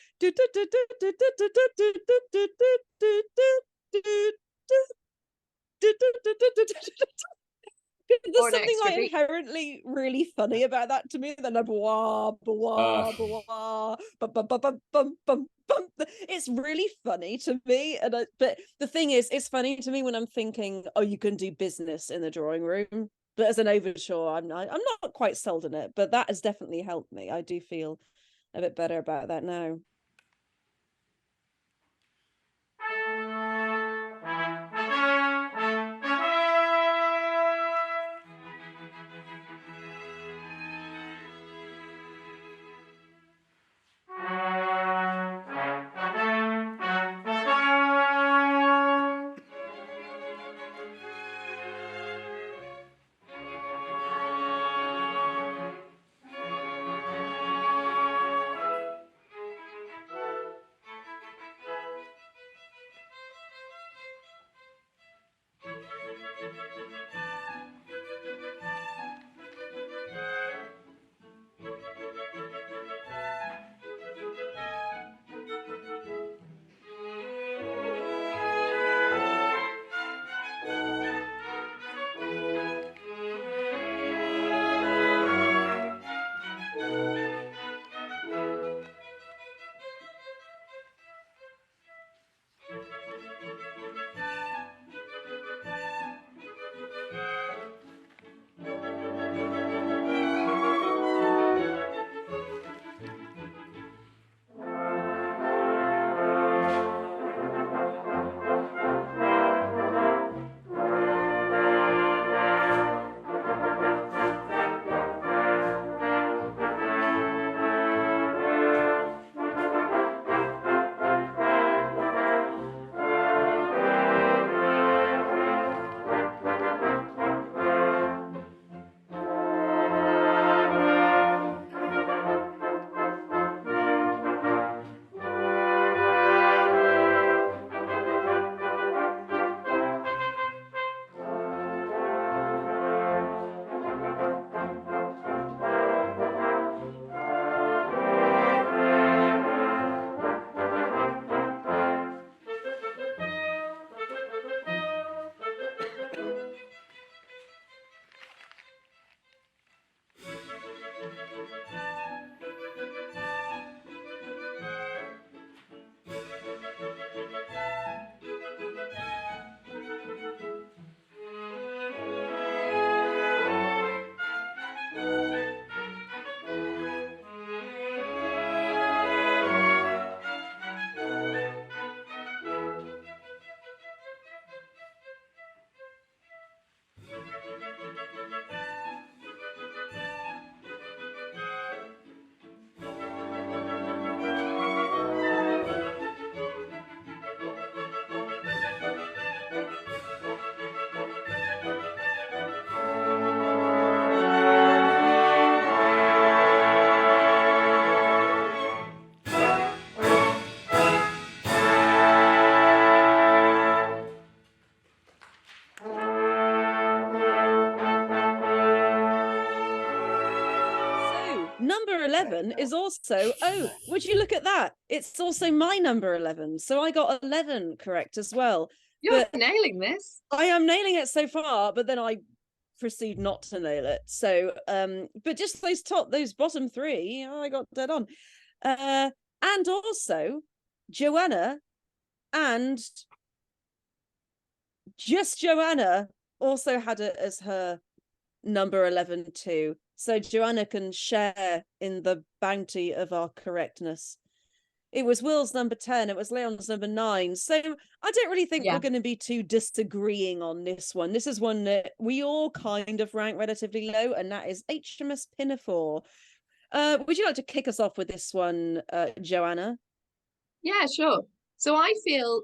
there's something like inherently really funny about that to me. Then it's really funny to me, and but the thing is, it's funny to me when I'm thinking, oh, you can do business in the drawing room, but as an overture, I'm not quite sold on it. But that has definitely helped me. I do feel a bit better about that now. 11 is also, oh, would you look at that? It's also my number 11. So I got 11 correct as well. You're But nailing this. I am nailing it so far, but then I proceed not to nail it. So, but just those bottom three, I got dead on. And also, Joanna and just Joanna also had it as her number 11 too. So Joanna can share in the bounty of our correctness. It was Will's number 10. It was Leon's number 9. So I don't really think we're going to be too disagreeing on this one. This is one that we all kind of rank relatively low, and that is HMS Pinafore. Would you like to kick us off with this one, Joanna? Yeah, sure. So I feel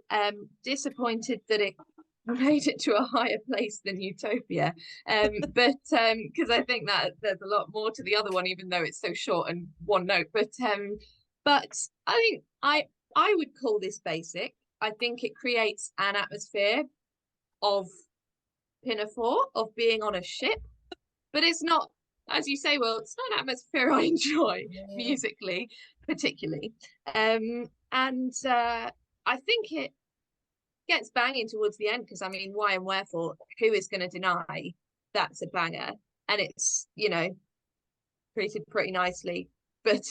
disappointed that it made it to a higher place than Utopia, but because I think that there's a lot more to the other one, even though it's so short and one note. But I think I would call this basic. I think it creates an atmosphere of Pinafore, of being on a ship, but it's not, as you say, well, it's not an atmosphere I enjoy musically, particularly. And I think it gets banging towards the end, because I mean, why and wherefore, who is going to deny that's a banger? And it's, you know, treated pretty nicely. But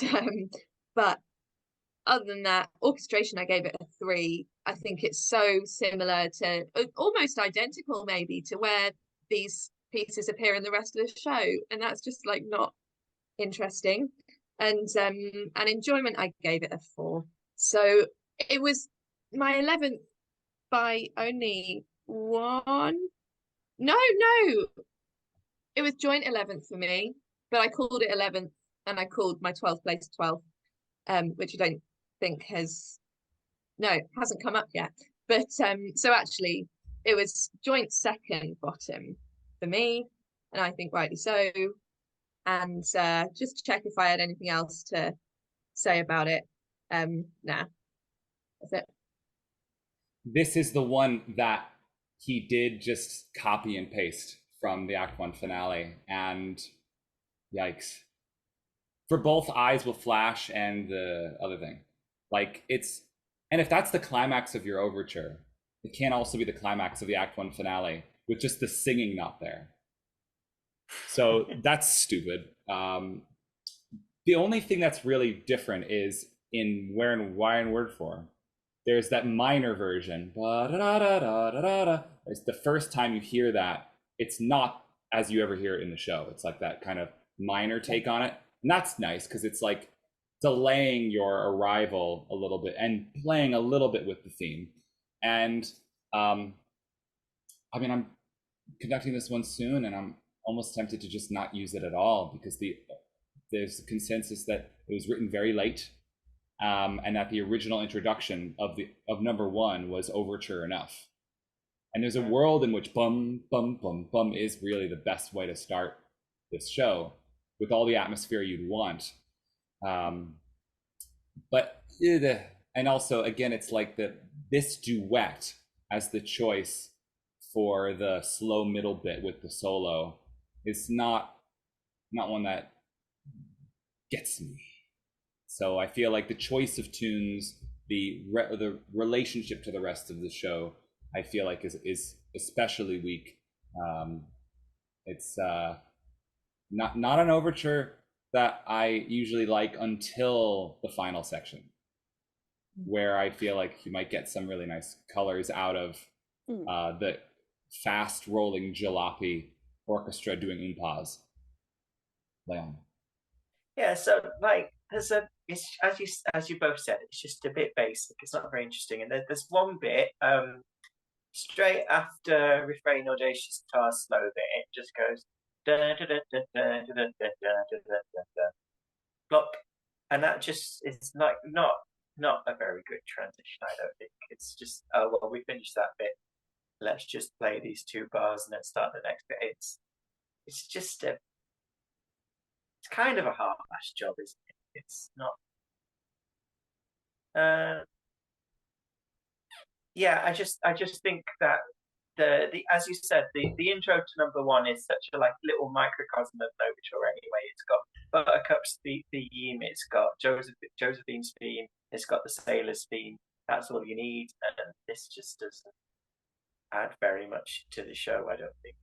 other than that, orchestration, I gave it a 3. I think it's so similar to, almost identical maybe, to where these pieces appear in the rest of the show, and that's just like not interesting. And enjoyment, I gave it a 4. So it was my 11th by only 1. No, it was joint 11th for me, but I called it 11th, and I called my 12th place 12th, which I don't think hasn't come up yet. But so actually it was joint second bottom for me, and I think rightly so. And just to check if I had anything else to say about it. Nah, that's it. This is the one that he did just copy and paste from the Act 1 finale, and yikes. For both Eyes Will Flash and the other thing. Like, it's, and if that's the climax of your overture, it can't also be the climax of the Act 1 finale with just the singing not there. So that's stupid. The only thing that's really different is in where and why in word form. There's that minor version. It's the first time you hear that, it's not as you ever hear it in the show. It's like that kind of minor take on it. And that's nice, because it's like delaying your arrival a little bit and playing a little bit with the theme. And I mean, I'm conducting this one soon, and I'm almost tempted to just not use it at all, because there's a consensus that it was written very late, and that the original introduction of number 1 was overture enough. And there's a world in which bum bum bum bum is really the best way to start this show, with all the atmosphere you'd want. But and also, again, it's like this duet as the choice for the slow middle bit with the solo is not one that gets me. So I feel like the choice of tunes, the relationship to the rest of the show, I feel like is especially weak. It's not an overture that I usually like until the final section, where I feel like you might get some really nice colors out of the fast rolling jalopy orchestra doing umpas. Leon. Yeah, so like it's as you both said, it's just a bit basic. It's not very interesting. And there's one bit straight after refrain audacious guitar slow bit, it just goes block, and that just is like not a very good transition. I don't think it's just, oh well, we finished that bit, let's just play these 2 bars and then start the next bit. It's just it's kind of a half-assed job, isn't it? It's not. Yeah, I just think that the as you said, the intro to number one is such a like little microcosm of the overture anyway. It's got Buttercup's theme, it's got Josephine's theme, it's got the Sailor's theme. That's all you need, and this just doesn't add very much to the show, I don't think.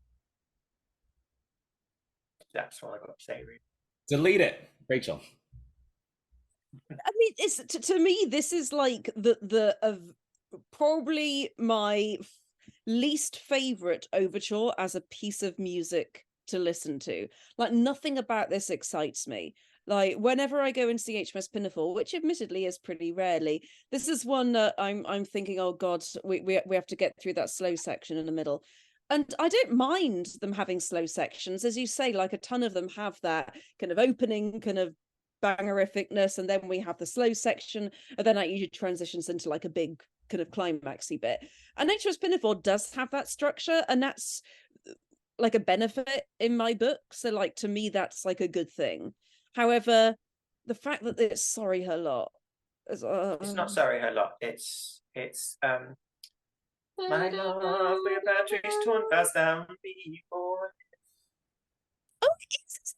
That's all I got to say, really. Delete it, Rachel. I mean, it's to me, this is like the probably my least favorite overture as a piece of music to listen to. Like, nothing about this excites me. Like, whenever I go and see HMS Pinafore, which admittedly is pretty rarely, this is one that I'm thinking, oh god, we have to get through that slow section in the middle. And I don't mind them having slow sections, as you say, like a ton of them have that kind of opening kind of bangerificness, and then we have the slow section, and then that usually transitions into like a big kind of climaxy bit. And HMS Pinafore does have that structure, and that's like a benefit in my book. So like, to me, that's like a good thing. However, the fact that it's Sorry Her Lot is, it's not Sorry Her Lot, it's my love, we have batteries torn fast down before. Oh,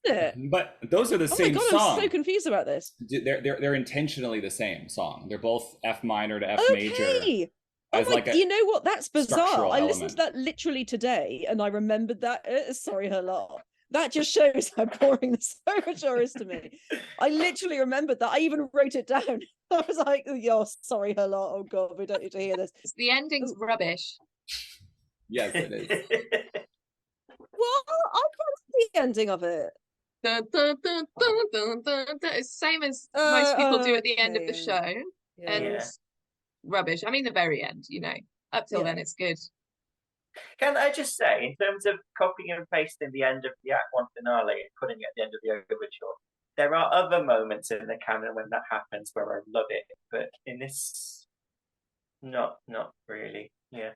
isn't it? But those are the same my god, song. I'm so confused about this. They're intentionally the same song. They're both F minor to F major. Oh my, like you know what? That's bizarre. I listened to element. that literally today, and I remembered that. Sorry Her Lot. That just shows how boring this overture is to me. I literally remembered that. I even wrote it down. I was like, "Yo, Sorry Her Lot. Oh god, we don't need to hear this." The ending's rubbish. Yes, it is. Well, I can't see the ending of it. Dun, dun, dun, dun, dun, dun, dun. It's the same as most people do at the end of the show. Yeah. And rubbish. I mean, the very end, you know. Up till then, it's good. Can I just say, in terms of copying and pasting the end of the Act 1 finale and putting it at the end of the overture, there are other moments in the canon when that happens where I love it, but in this, not really. Yeah.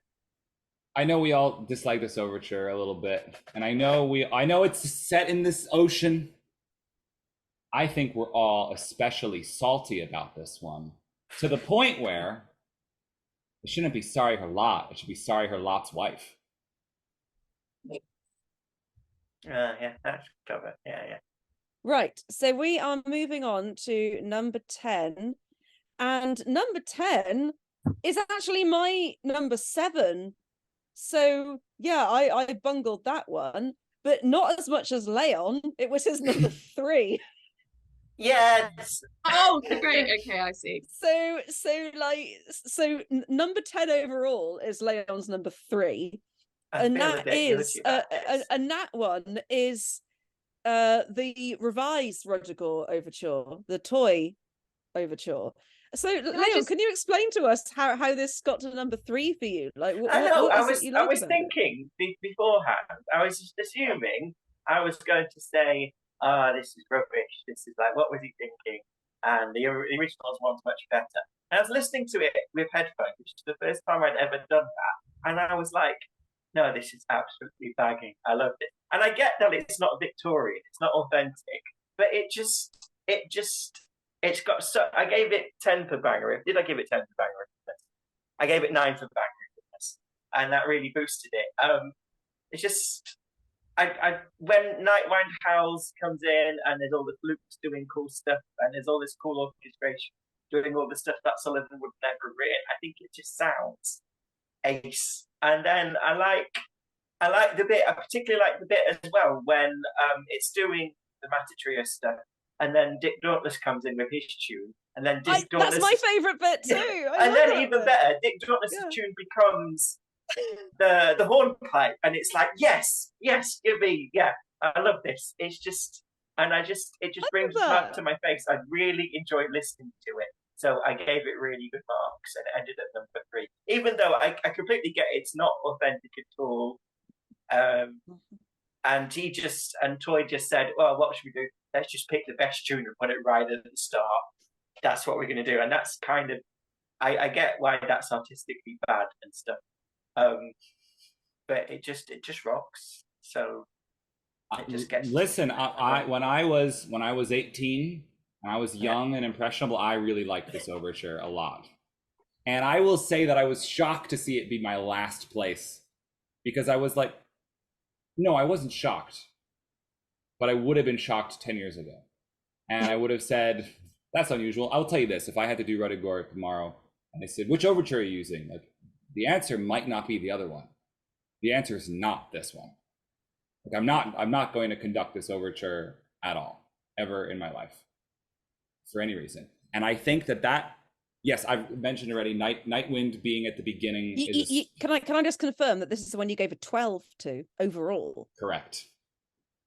I know we all dislike this overture a little bit, and I know it's set in this ocean. I think we're all especially salty about this one, to the point where it shouldn't be Sorry Her Lot. It should be Sorry Her Lot's wife. Yeah, that's covered. Yeah. Right. So we are moving on to number 10. And number 10 is actually my number 7. So yeah, I bungled that one, but not as much as Leon. It was his number 3. Yes. Oh, great. Okay, I see. So number 10 overall is Leon's number 3. And that one is the revised RUDDIGORE overture, the Toye overture. So Leon, can you explain to us how this got to number 3 for you? Like, I know. I was thinking beforehand. I was just assuming I was going to say, this is rubbish. This is like, what was he thinking? And the original one's much better. And I was listening to it with headphones, which is the first time I'd ever done that. And I was like, no, this is absolutely bagging. I love it. And I get that it's not Victorian, it's not authentic, but it's got so. I gave it 10 for banger. Did I give it 10 for banger? I gave it 9 for banger, and that really boosted it. It's just, when Nightwind Howls comes in and there's all the flutes doing cool stuff and there's all this cool orchestration doing all the stuff that Sullivan would never written, I think it just sounds ace. And then I like the bit. I particularly like the bit as well when it's doing the Matatria stuff, and then Dick Dauntless comes in with his tune, and then Dick Dauntless. That's my favourite bit too. And then even better, Dick Dauntless's tune becomes the hornpipe, and it's like yes, give me, yeah. I love this. It's just, and it just brings a smile to my face. I really enjoyed listening to it. So I gave it really good marks, and it ended at number 3. Even though I completely get it's not authentic at all. And Toye just said, well, what should we do? Let's just pick the best tune and put it right at the start. That's what we're going to do. And that's kind of, I get why that's artistically bad and stuff. But it just rocks. So it just gets. Listen, when I was 18, and I was young and impressionable, I really liked this overture a lot. And I will say that I was shocked to see it be my last place because I was like, no, I wasn't shocked, but I would have been shocked 10 years ago. And I would have said, that's unusual. I'll tell you this, if I had to do RUDDIGORE tomorrow and they said, which overture are you using? Like, the answer might not be the other one. The answer is not this one. Like, I'm not going to conduct this overture at all, ever in my life, for any reason. And I think that yes, I've mentioned already, Night Wind being at the beginning. Can I just confirm that this is the one you gave a 12 to overall? Correct.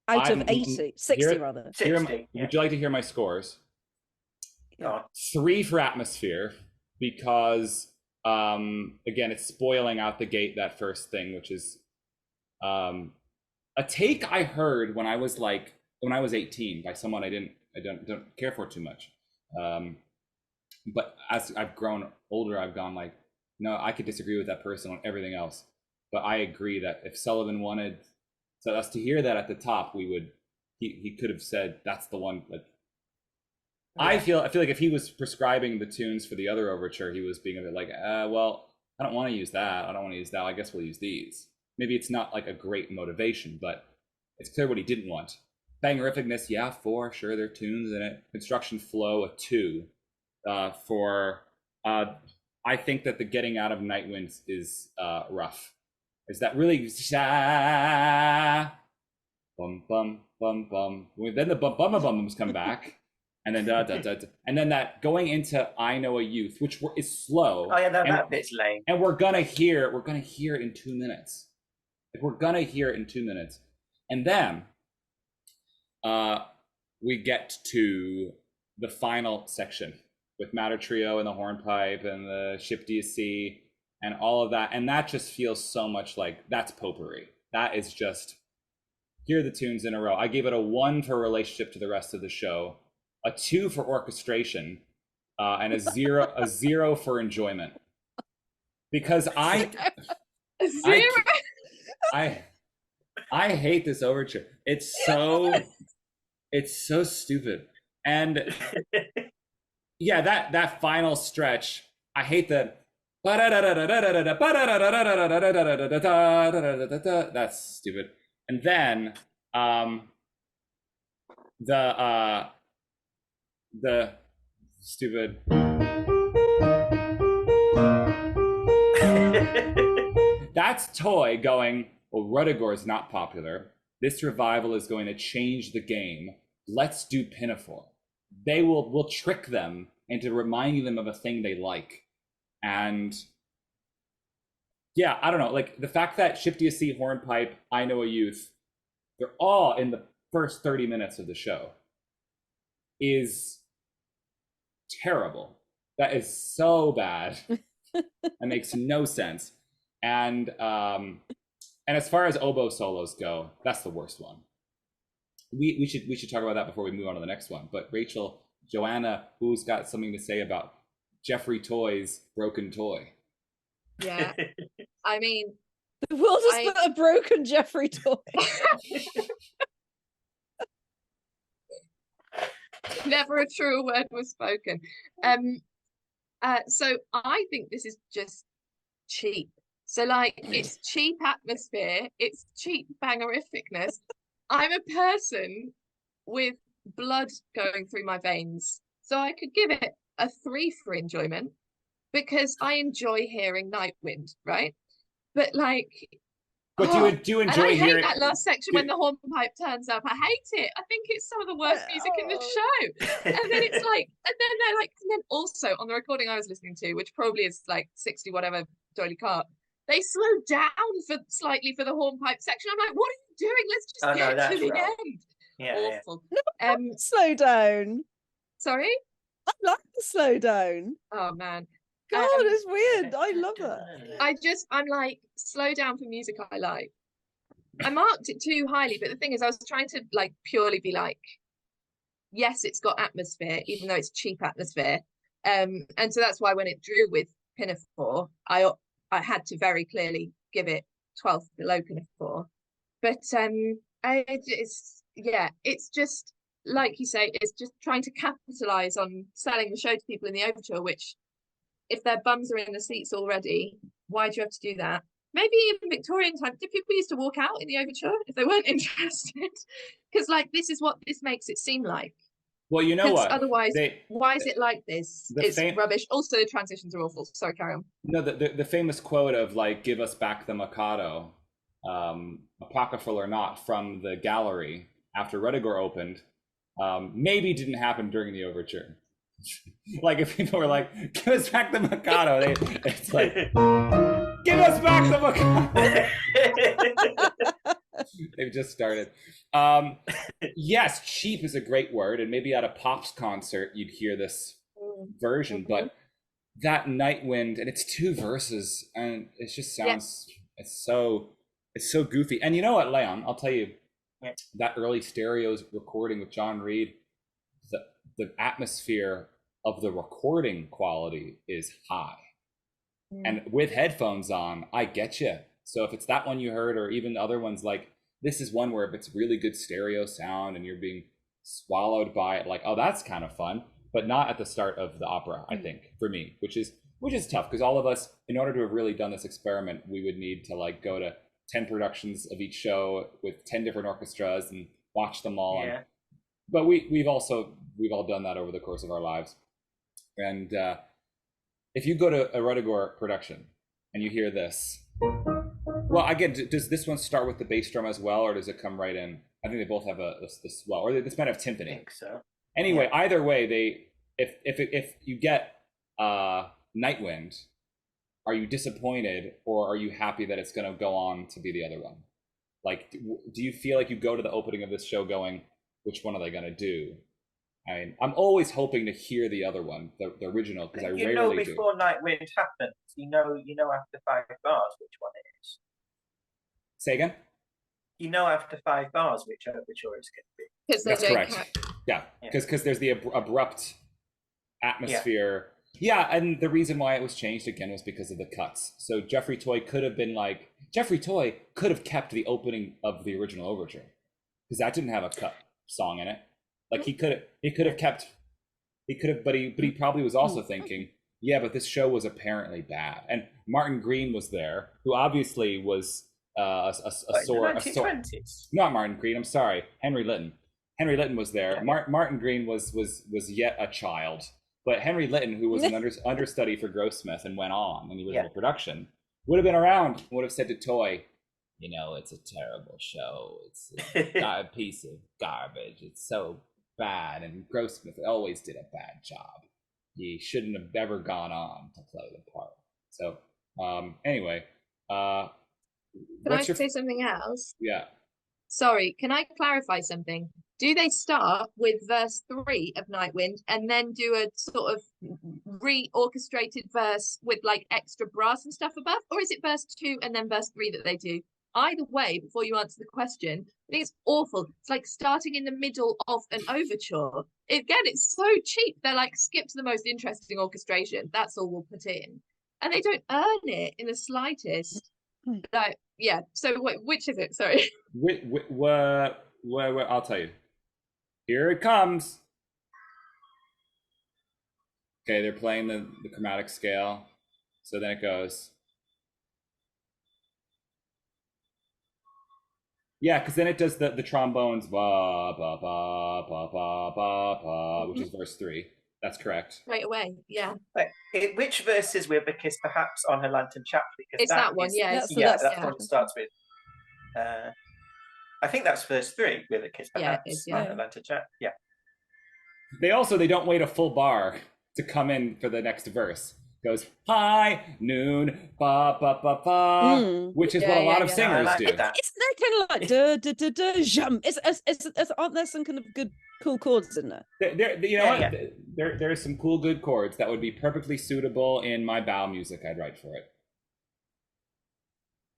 Out of 60 rather. 60, Would you like to hear my scores? Yeah. 3 for atmosphere, because again, it's spoiling out the gate, that first thing, which is a take I heard when I was 18 by someone I don't care for too much. But as I've grown older, I've gone like, no, I could disagree with that person on everything else. But I agree that if Sullivan wanted us to hear that at the top, he could have said that's the one. Like, I feel like if he was prescribing the tunes for the other overture, he was being a bit like, well, I don't want to use that. I don't want to use that. I guess we'll use these. Maybe it's not like a great motivation, but it's clear what he didn't want. Bangerificness, yeah, 4, sure, there are tunes in it. Construction flow, a 2. I think that the getting out of Night Winds is rough. Is that really bum bum bum bum? Then the bum bum bums come back, and then and then that going into I Know a Youth, which is slow. Oh yeah, that bit's lame. And we're gonna hear it in 2 minutes. Like, we're gonna hear it in 2 minutes, and then we get to the final section with Matter Trio and the hornpipe and the Shifty C and all of that. And that just feels so much like that's potpourri. That is just, here are the tunes in a row. I gave it a 1 for relationship to the rest of the show, a 2 for orchestration, and a 0 for enjoyment. Because I hate this overture. It's so stupid. And yeah, that final stretch, I hate that. That's stupid. And then the stupid that's Toye going, well, RUDDIGORE is not popular. This revival is going to change the game. Let's do PINAFORE. We'll trick them into reminding them of a thing they like. And yeah, I don't know, like the fact that Shifty C, hornpipe, I Know a Youth, they're all in the first 30 minutes of the show is terrible. That is so bad. That makes no sense. And as far as oboe solos go, that's the worst one. We should talk about that before we move on to the next one. But Rachel, Joanna, who's got something to say about Jeffrey Toye's Broken Toy? Yeah, I mean, We'll just put a broken Jeffrey Toye. Never a true word was spoken. So I think this is just cheap. So like, it's cheap atmosphere, it's cheap bangerificness. I'm a person with blood going through my veins, so I could give it a 3 for enjoyment because I enjoy hearing Night Wind, right? But like, but do you enjoy and I hearing hate that last section when the hornpipe turns up. I hate it. I think it's some of the worst music in the show. And then it's like, and then also on the recording I was listening to, which probably is like 60 whatever Dolly Cart, they slow down slightly for the hornpipe section. I'm like, what are you doing? Let's just get to the end. Yeah, awful. No, slow down. Sorry? I like the slow down. Oh man. God, it's weird. I love it. I'm like, slow down for music I like. I marked it too highly, but the thing is, I was trying to like purely be like, yes, it's got atmosphere, even though it's cheap atmosphere. And so that's why when it drew with PINAFORE, I had to very clearly give it 12 below PINAFORE. But it's just like you say, it's just trying to capitalize on selling the show to people in the overture, which if their bums are in the seats already, why do you have to do that? maybe in Victorian times, did people used to walk out in the overture if they weren't interested? Because like this is what this makes it seem like. Well, you know Because what? otherwise, why is it like this? It's rubbish. Also, the transitions are awful. Sorry, carry on. No, the famous quote of like, "Give us back the Mikado," apocryphal or not, from the gallery after RUDDIGORE opened, maybe didn't happen during the overture. Like if people were like, "Give us back the Mikado," it's like, "Give us back the Mikado." They've just started. Yes, cheap is a great word, and maybe at a Pops concert you'd hear this version, but that Night Wind, and it's 2 verses, and it just sounds it's so goofy. And you know what, Leon, I'll tell you, that early stereos recording with John Reed, the atmosphere of the recording quality is high. And with headphones on, I get you. So if it's that one you heard, or even other ones, like this is one where if it's really good stereo sound and you're being swallowed by it, like, oh, that's kind of fun, but not at the start of the opera, I think, for me, which is tough, because all of us, in order to have really done this experiment, we would need to like go to 10 productions of each show with 10 different orchestras and watch them all. Yeah. But we've all done that over the course of our lives. And if you go to a RUDDIGORE production and you hear this, well, again, does this one start with the bass drum as well, or does it come right in? I think they both have a swell, or this might have timpani. I think so. Anyway, either way, if you get Night Wind, are you disappointed, or are you happy that it's going to go on to be the other one? Like, do you feel like you go to the opening of this show going, which one are they going to do? I mean, I'm always hoping to hear the other one, the original, because I rarely do. Before Night Wind happens, you know after 5 bars which one it is. Say again? You know after 5 bars which overture is going to be. Because that's correct. Yeah, because there's the abrupt atmosphere. Yeah, and the reason why it was changed again was because of the cuts. So Jeffrey Toye could have kept the opening of the original overture, because that didn't have a cut song in it. Like he could have, but he probably was also thinking, yeah, but this show was apparently bad. And Martin Green was there, who obviously was not Martin Green, I'm sorry, Henry Lytton. Henry Lytton was there. Martin Green was yet a child, but Henry Lytton, who was an understudy for Grossmith and went on in the original production, would have been around, would have said to Toye, you know, it's a terrible show. It's a piece of garbage. It's so bad, and Grossmith always did a bad job. He shouldn't have ever gone on to play the part. So anyway, can I say something else? Yeah. Sorry, can I clarify something? Do they start with verse 3 of Night Wind and then do a sort of re-orchestrated verse with like extra brass and stuff above? Or is it verse 2 and then verse 3 that they do? Either way, before you answer the question, I think it's awful. It's like starting in the middle of an overture. Again, it's so cheap. They're like, skip to the most interesting orchestration. That's all we'll put in. And they don't earn it in the slightest. Like, yeah. So which is it? Sorry. Where, I'll tell you. Here it comes. Okay, they're playing the chromatic scale. So then it goes. Yeah, because then it does the trombones, ba ba ba ba ba ba ba, which is verse 3. That's correct. Right away, yeah. But which verse is with? Because perhaps on her Lantern Chapel, because it's that one, yeah. That's one it starts with. I think that's verse 3 with a kiss, perhaps on her Lantern Chapel. Yeah. They don't wait a full bar to come in for the next verse. Goes high noon ba ba ba ba, which is what a lot of singers do. Isn't that kind of like da da da da jump? Aren't there some kind of good cool chords in there? There are some cool good chords that would be perfectly suitable in my bow music. I'd write for it.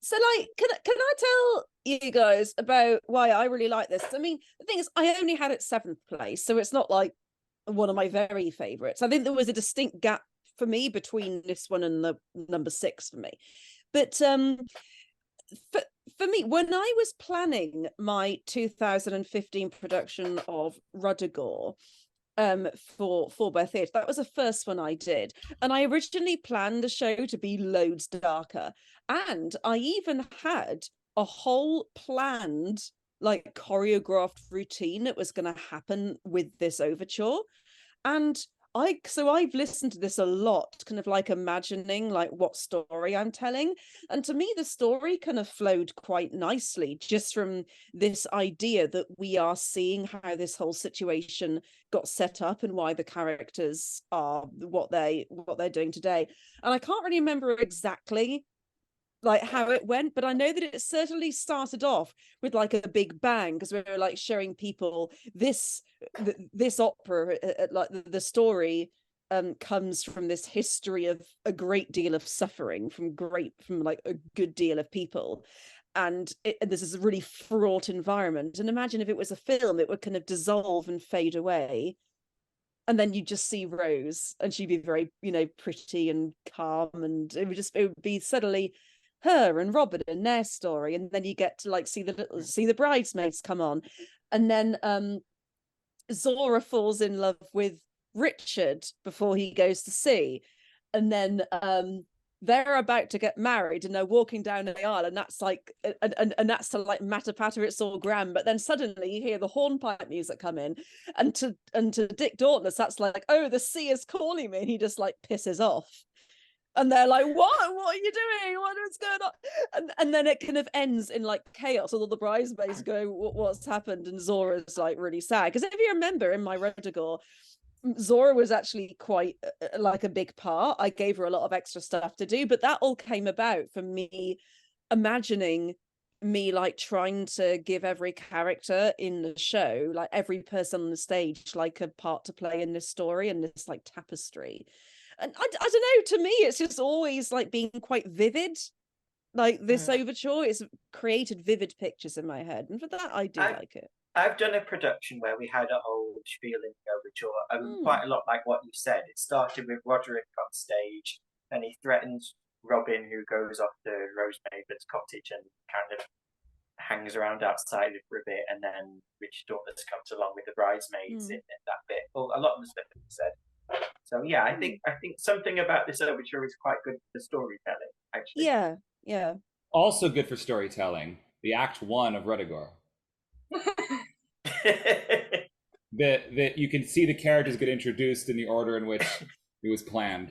So, like, can I tell you guys about why I really like this? I mean, the thing is, I only had it 7th place, so it's not like one of my very favorites. I think there was a distinct gap for me between this one and the number 6 for me. But for me, when I was planning my 2015 production of RUDDIGORE for 4 Theatre, that was the first one I did, and I originally planned the show to be loads darker, And I even had a whole planned, like, choreographed routine that was going to happen with this overture. And I've listened to this a lot, kind of like imagining like what story I'm telling. And to me, the story kind of flowed quite nicely just from this idea that we are seeing how this whole situation got set up and why the characters are what they're doing today. And I can't really remember exactly like how it went, but I know that it certainly started off with like a big bang, because we were like showing people this opera, like the story comes from this history of a great deal of suffering from like a good deal of people, and this is a really fraught environment. And imagine if it was a film, it would kind of dissolve and fade away, and then you just see Rose, and she'd be very, pretty and calm, and it would be suddenly her and Robert and their story, and then you get to like see the bridesmaids come on, and then Zora falls in love with Richard before he goes to sea, and then they're about to get married and they're walking down the aisle, and that's like and that's to like Matter Patter, it's all grand, but then suddenly you hear the hornpipe music come in, and to Dick Dauntless that's like, oh, the sea is calling me, and he just like pisses off. And they're like, what are you doing? What is going on? And then it kind of ends in like chaos, with all the bridesmaids going, what's happened? And Zora's like really sad. Because if you remember in my RUDDIGORE, Zora was actually quite like a big part. I gave her a lot of extra stuff to do, but that all came about from me imagining me like trying to give every character in the show, like every person on the stage, like a part to play in this story and this like tapestry. And I don't know, to me it's just always like being quite vivid. Like this overture is created vivid pictures in my head, and for that I do like it. I've done a production where we had a whole spiel in the overture, quite a lot like what you said. It started with Roderick on stage, and he threatens Robin, who goes off to Rosemary's cottage and kind of hangs around outside for a bit, and then Richard Dauntless comes along with the bridesmaids in that bit. Well, a lot of the stuff that you said. So yeah, I think something about this overture is quite good for storytelling, actually. Yeah. Also good for storytelling, the Act 1 of RUDDIGORE. that you can see the characters get introduced in the order in which it was planned.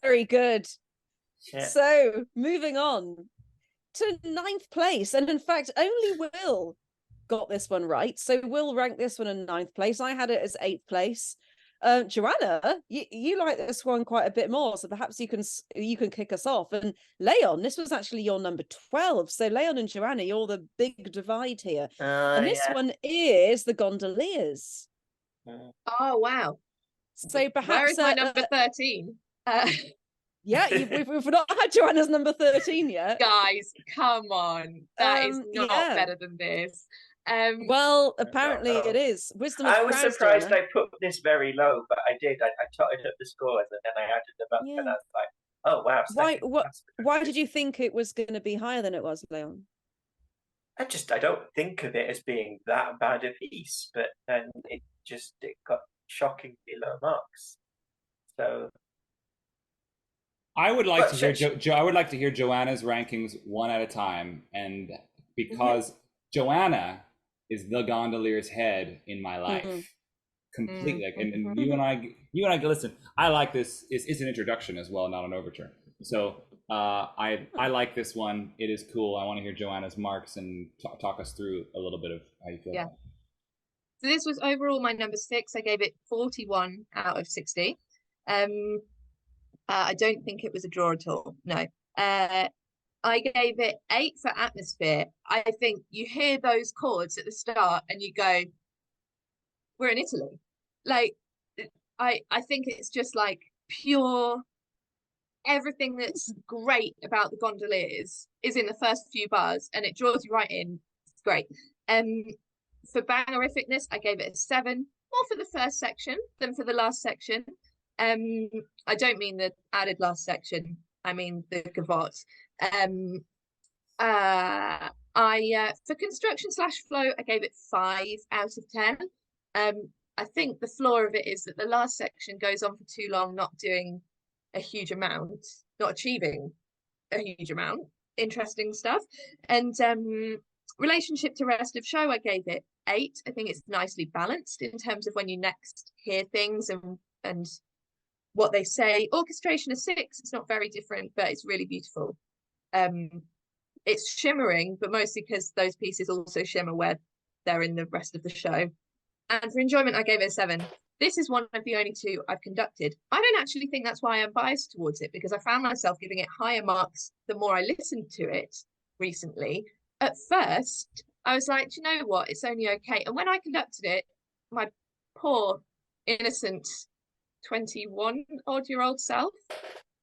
Very good. Yeah. So moving on to 9th place, and in fact only Will got this one right, so Will ranked this one in 9th place. I had it as 8th place. Joanna, you like this one quite a bit more, so perhaps you can kick us off. And Leon, this was actually your number 12, so Leon and Joanna, you're the big divide here. And this one is the Gondoliers. Oh wow. So perhaps where is my number 13? Yeah, we've not had Joanna's number 13 yet. Guys, come on. That is not better than this. Well, apparently it is. Wisdom of I was Crowds, surprised Joanna. I put this very low, but I did. I totted up the scores and then I added them up, and I was like, oh wow. Why did you think it was going to be higher than it was, Leon? I don't think of it as being that bad a piece, but then it got shockingly low marks. So I would like to hear Joanna's rankings one at a time, and because Joanna is the Gondolier's head in my life completely. And you and I listen. I like this. It's an introduction as well, not an overture. So I like this one. It is cool. I want to hear Joanna's marks and talk us through a little bit of how you feel. Yeah. So this was overall my number 6. I gave it 41 out of 60. I don't think it was a draw at all. No. I gave it 8 for atmosphere. I think you hear those chords at the start and you go, we're in Italy. Like, I think it's just like pure, everything that's great about the Gondoliers is in the first few bars and it draws you right in. It's great. For bangerificness, I gave it a 7, more for the first section than for the last section. I don't mean the added last section, I mean the gavotte. For construction / flow, I gave it 5 out of 10. I think the flaw of it is that the last section goes on for too long, not doing a huge amount, not achieving a huge amount. Interesting stuff. And relationship to rest of show, I gave it 8. I think it's nicely balanced in terms of when you next hear things and what they say. Orchestration is 6. It's not very different, but it's really beautiful. It's shimmering, but mostly because those pieces also shimmer where they're in the rest of the show. And for enjoyment, I gave it a 7. This is one of the only 2 I've conducted. I don't actually think that's why I'm biased towards it, because I found myself giving it higher marks the more I listened to it recently. At first, I was like, do you know what? It's only okay. And when I conducted it, my poor, innocent 21-odd-year-old self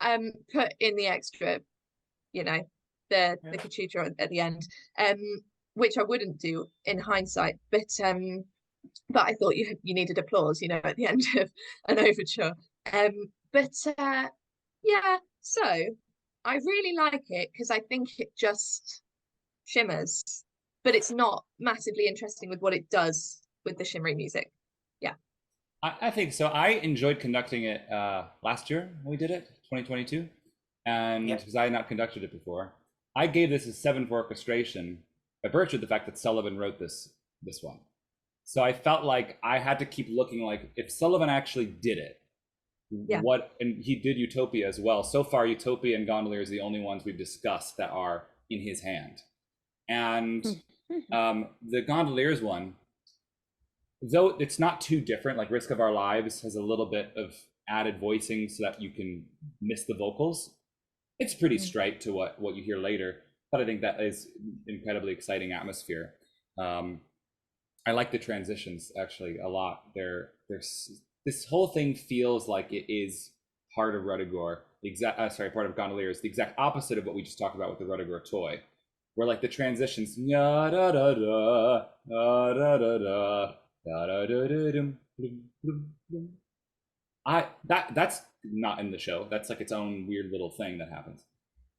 put in the extra, you know, the cachucha at the end, which I wouldn't do in hindsight, but I thought you needed applause, you know, at the end of an overture. Yeah, so I really like it because I think it just shimmers, but it's not massively interesting with what it does with the shimmery music. Yeah. I think so. I enjoyed conducting it last year when we did it, 2022, and because I had not conducted it before. I gave this a 7 for orchestration by virtue of the fact that Sullivan wrote this one. So I felt like I had to keep looking, like, if Sullivan actually did it, what, and he did Utopia as well. So far, Utopia and Gondoliers are the only ones we've discussed that are in his hand. And the Gondoliers one, though it's not too different, like Risk of Our Lives has a little bit of added voicing so that you can miss the vocals. It's pretty straight to what you hear later, but I think that is incredibly exciting atmosphere. I like the transitions actually a lot. There's this whole thing feels like it is part of RUDDIGORE, part of Gondoliers, the exact opposite of what we just talked about with the RUDDIGORE Toye, where like the transitions, da da da da da da da da da. That's not in the show. That's like its own weird little thing that happens.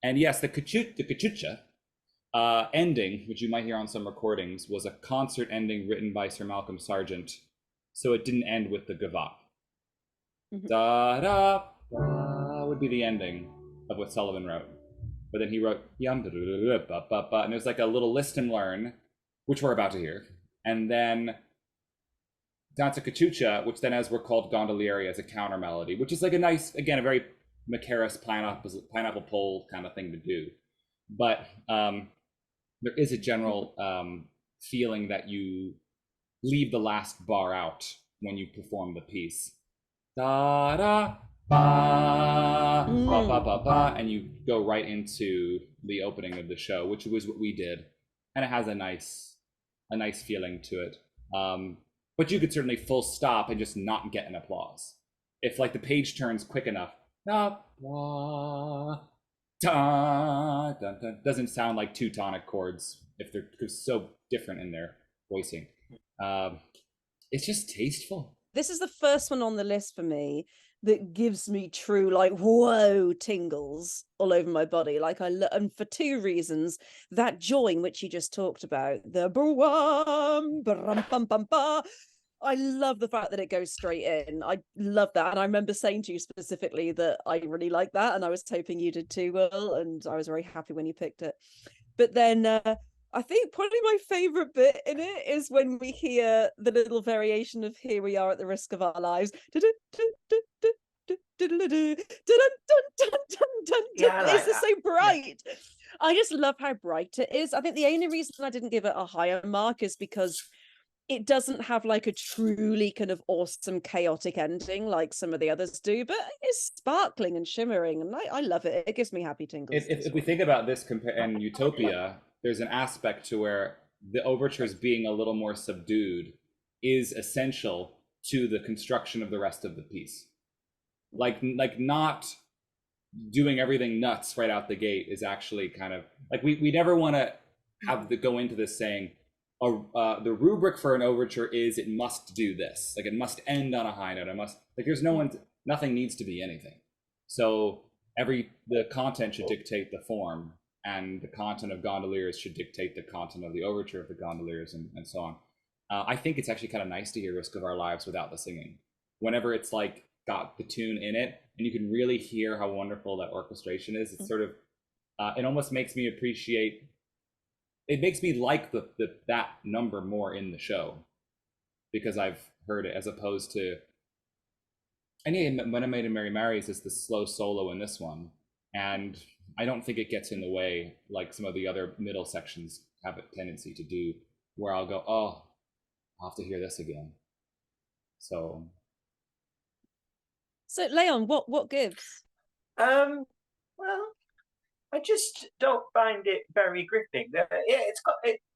And yes, the cachucha ending, which you might hear on some recordings, was a concert ending written by Sir Malcolm Sargent, so it didn't end with the gavotte. Da da da would be the ending of what Sullivan wrote, but then he wrote yum da da da ba ba ba, and there's like a little list and learn, which we're about to hear, and then Danza Cachucha, which then as we're called Gondolieri as a counter melody, which is like a nice, again, a very Macaris pineapple pole kind of thing to do, but there is a general feeling that you leave the last bar out when you perform the piece. Da da ba ba ba ba ba, and you go right into the opening of the show, which was what we did, and it has a nice feeling to it. But you could certainly full stop and just not get an applause if like the page turns quick enough. Da da da da, doesn't sound like 2 tonic chords if they're so different in their voicing. It's just tasteful. This is the first one on the list for me that gives me true like whoa tingles all over my body. Like and for 2 reasons: that joy in which you just talked about, the bum bum bum ba. I love the fact that it goes straight in. I love that, and I remember saying to you specifically that I really like that, and I was hoping you did too, Will, and I was very happy when you picked it. But then I think probably my favorite bit in it is when we hear the little variation of Here We Are at the Risk of Our Lives. It's just so bright. I just love how bright it is. I think the only reason I didn't give it a higher mark is because it doesn't have like a truly kind of awesome chaotic ending like some of the others do, but it's sparkling and shimmering, and I love it. It gives me happy tingles. If we think about this and Utopia, there's an aspect to where the overtures being a little more subdued is essential to the construction of the rest of the piece. Like not doing everything nuts right out the gate is actually kind of like we never want to have go into this saying the rubric for an overture is it must do this, like it must end on a high note, there's nothing needs to be anything. So the content should dictate the form, and the content of Gondoliers should dictate the content of the overture of the Gondoliers, and so on. I think it's actually kind of nice to hear Risk of Our Lives without the singing. Whenever it's like got the tune in it, and you can really hear how wonderful that orchestration is. It's sort of it almost makes me appreciate, it makes me like that number more in the show because I've heard it, as opposed to When a Maiden Marries is the slow solo in this one, and I don't think it gets in the way like some of the other middle sections have a tendency to do, where I'll go, oh, I'll have to hear this again. So Leon, what gives? Well, I just don't find it very gripping. Yeah,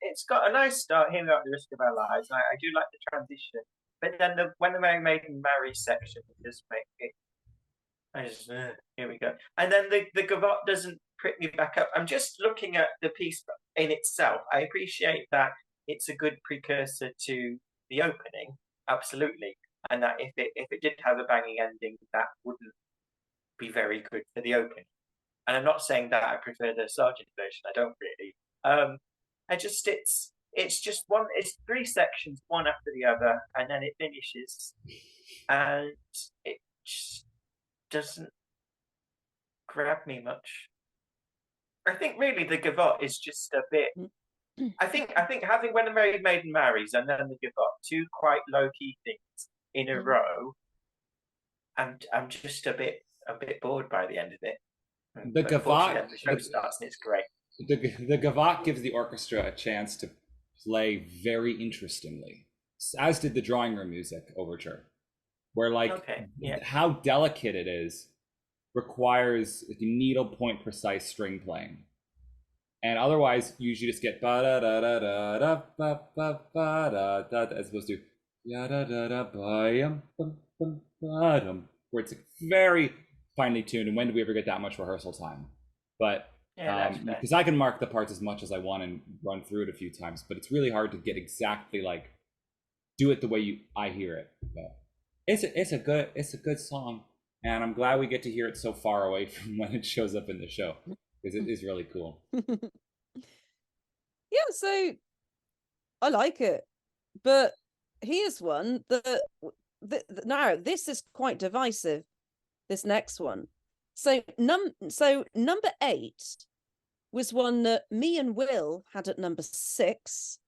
it's got a nice start here at the risk of our lives. I do like the transition, but then when the Merry Maiden marries section just make it. I just here we go, and then the gavotte doesn't prick me back up. I'm just looking at the piece in itself. I appreciate that it's a good precursor to the opening, absolutely, and that if it did have a banging ending, that wouldn't be very good for the opening. And I'm not saying that I prefer the Sargent version. I don't really. It's just one. It's three sections, one after the other, and then it finishes, and it just doesn't grab me much. I think really the gavotte is just a bit. I think having When a Merry Maiden Marries and then the gavotte, two quite low key things in a row, and I'm just a bit bored by the end of it. The gavotte, the show starts and it's great. The gavotte gives the orchestra a chance to play very interestingly, as did the drawing room music overture, where how delicate it is requires needlepoint precise string playing, and otherwise you usually just get ba da da da da da ba ba ba da da as opposed to ya da da da ba yum bum bum ba dum, where it's very finely tuned. And when do we ever get that much rehearsal time? But because I can mark the parts as much as I want and run through it a few times, but it's really hard to get exactly like do it the way I hear it. But it's a good song, and I'm glad we get to hear it so far away from when it shows up in the show, because it is really cool. Yeah, so I like it, but here's one that now this is quite divisive. This next one, so number 8 was one that me and Will had at number 6,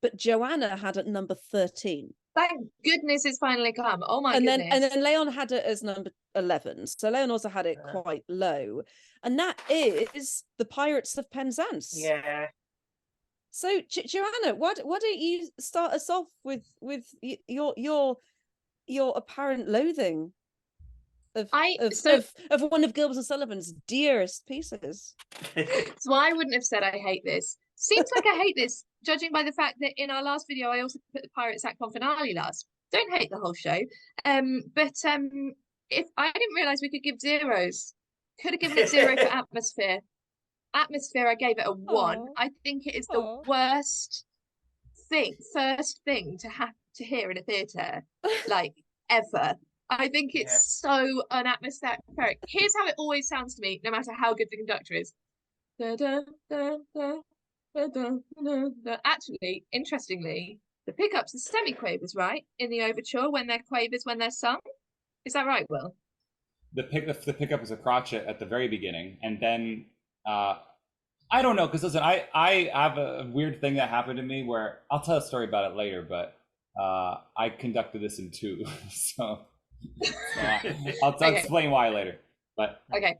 but Joanna had at number 13. Thank goodness it's finally come. Oh my goodness. And then Leon had it as number 11. So Leon also had it quite low, and that is The Pirates of Penzance. Yeah. So Joanna, why don't you start us off with your apparent loathing of one of Gilbert and Sullivan's dearest pieces? So I wouldn't have said I hate this. Seems like I hate this, judging by the fact that in our last video I also put the Pirates Act on finale last. Don't hate the whole show. But if I didn't realise we could give zeros, could have given it 0 for atmosphere. Atmosphere, I gave it a 1. Aww. I think it is the worst first thing to have to hear in a theatre, like ever. I think it's so unatmospheric. Here's how it always sounds to me, no matter how good the conductor is. Da, da, da, da, da, da, da, da. Actually, interestingly, the pickups are semi-quavers, right? In the overture, when they're quavers, when they're sung. Is that right, Will? The pickup is a crotchet at the very beginning, and then I don't know, because listen, I have a weird thing that happened to me where I'll tell a story about it later, but I conducted this in 2, so. I'll explain why later. But okay.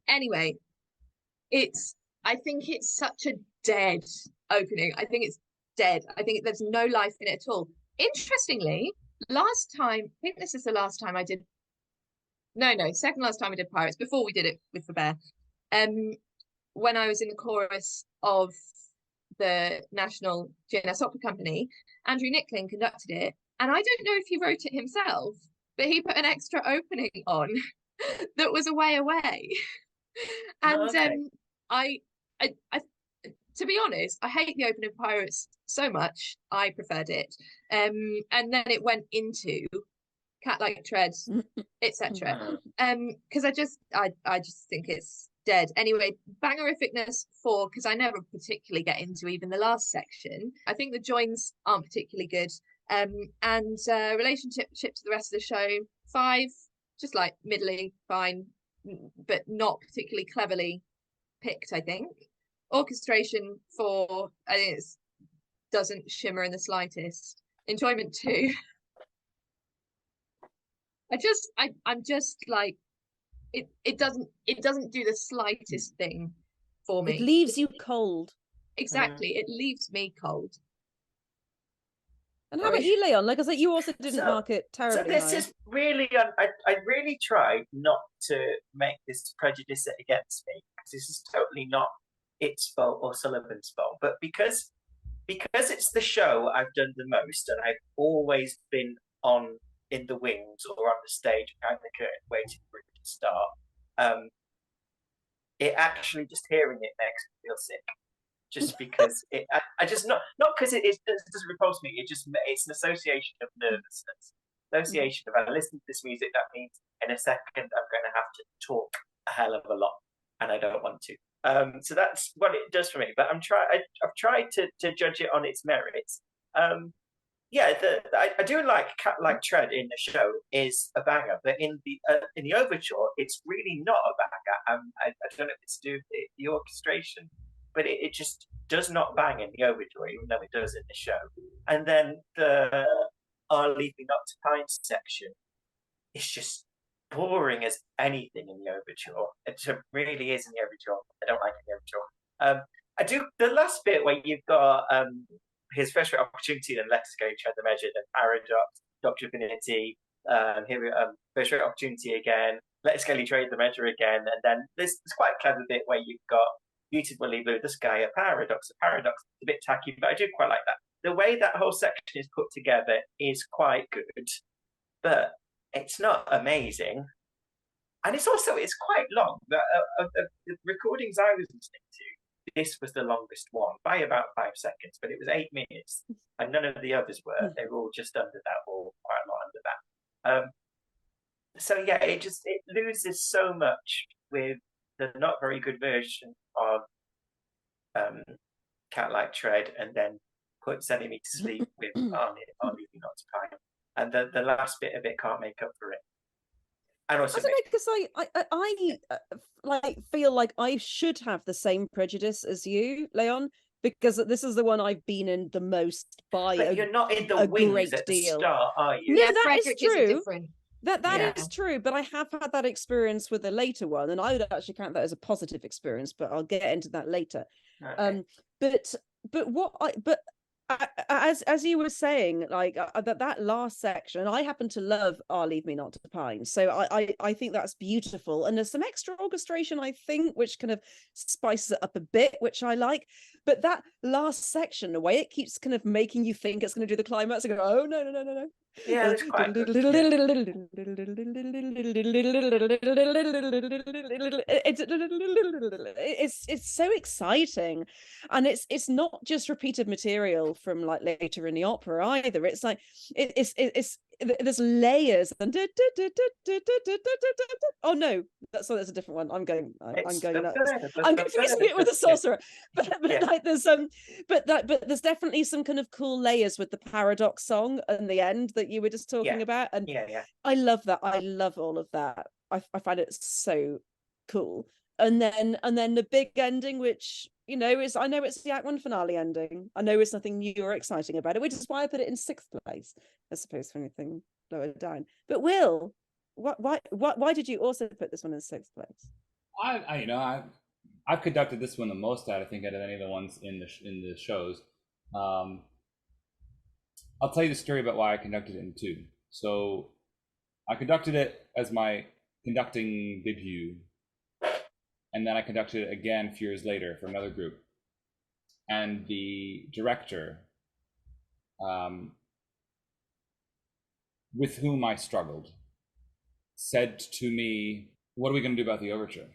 Anyway, I think it's such a dead opening. I think it's dead. I think there's no life in it at all. Interestingly, last time, I think this is the last time I did. No, second last time I did Pirates, before we did it with the Bear. When I was in the chorus of the National GNS Opera Company, Andrew Nickling conducted it, and I don't know if he wrote it himself, but he put an extra opening on that was a way away. And I to be honest, I hate the opening of Pirates so much. I preferred it. And then it went into Cat Like Treads, etc. Because I just think it's dead. Anyway, bangerificness 4, because I never particularly get into even the last section. I think the joins aren't particularly good. And relationship to the rest of the show 5, just like middling, fine, but not particularly cleverly picked, I think. Orchestration 4, I think it doesn't shimmer in the slightest. Enjoyment 2. I'm just like, it doesn't do the slightest thing for me. It leaves you cold. Exactly, it leaves me cold. And how about you, Leon? Like I said, you also didn't mark it So terribly this high. is really, I really tried not to make this prejudice against me, because this is totally not its fault or Sullivan's fault. But because it's the show I've done the most, and I've always been in the wings or on the stage behind the curtain waiting for it to start, it actually, just hearing it makes me feel sick. Just because I just not because it doesn't repulse me. It's an association of nervousness. Association of, I listen to this music, that means in a second I'm going to have to talk a hell of a lot, and I don't want to. So that's what it does for me. But I've tried to judge it on its merits. I do like Cat Like Tread in the show is a banger, but in the overture, it's really not a banger. I don't know if it's to do with the orchestration, but it just does not bang in the overture, even though it does in the show. And then the Leave Me Not to Pine section is just boring as anything in the overture. It really is in the overture. I don't like it in the overture. I do the last bit where you've got his first rate opportunity, then Let's Go Tread the Measure, then Paradox, Doctor Divinity, here we first rate opportunity again, Let's Go Trade the Measure again, and then there's quite a clever bit where you've got Beautifully Blue, the Sky, a Paradox. A Paradox is a bit tacky, but I do quite like that. The way that whole section is put together is quite good, but it's not amazing. And it's quite long. The recordings I was listening to, this was the longest one by about 5 seconds, but it was 8 minutes, and none of the others were. They were all just under that, or quite a lot under that. So yeah, it loses so much with the not very good version of Cat Like Tread, and then sending me to sleep with Leave Me Not to Pine, and the last bit of it can't make up for it. And also, I don't know, because I like feel like I should have the same prejudice as you, Leon, because this is the one I've been in the most by. But you're not in the wings at the start, are you? No, Yeah, that is true. different. That is true, but I have had that experience with a later one, and I would actually count that as a positive experience, but I'll get into that later. Okay. But as you were saying, like that last section, I happen to love Leave Me Not to Pine, so I think that's beautiful, and there's some extra orchestration, I think, which kind of spices it up a bit, which I like. But that last section, the way it keeps kind of making you think it's going to do the climax, and go, oh no. Yeah, that's quite good. It's so exciting, and it's not just repeated material from like later in the opera either. It's like it's there's layers and oh no, that's a different one. I'm going nuts. I'm confusing it with the sorcerer, but like there's but there's definitely some kind of cool layers with the Paradox song and the end that you were just talking about, and I love that. I love all of that. I find it so cool. And then the big ending, which is, I know it's the Act 1 finale ending. I know it's nothing new or exciting about it, which is why I put it in 6th place as opposed to anything lower down. But Will, why did you also put this one in 6th place? I've conducted this one the most out of any of the ones in the shows. I'll tell you the story about why I conducted it in 2. So I conducted it as my conducting debut, and then I conducted it again a few years later for another group. And the director, with whom I struggled, said to me, "What are we going to do about the overture?"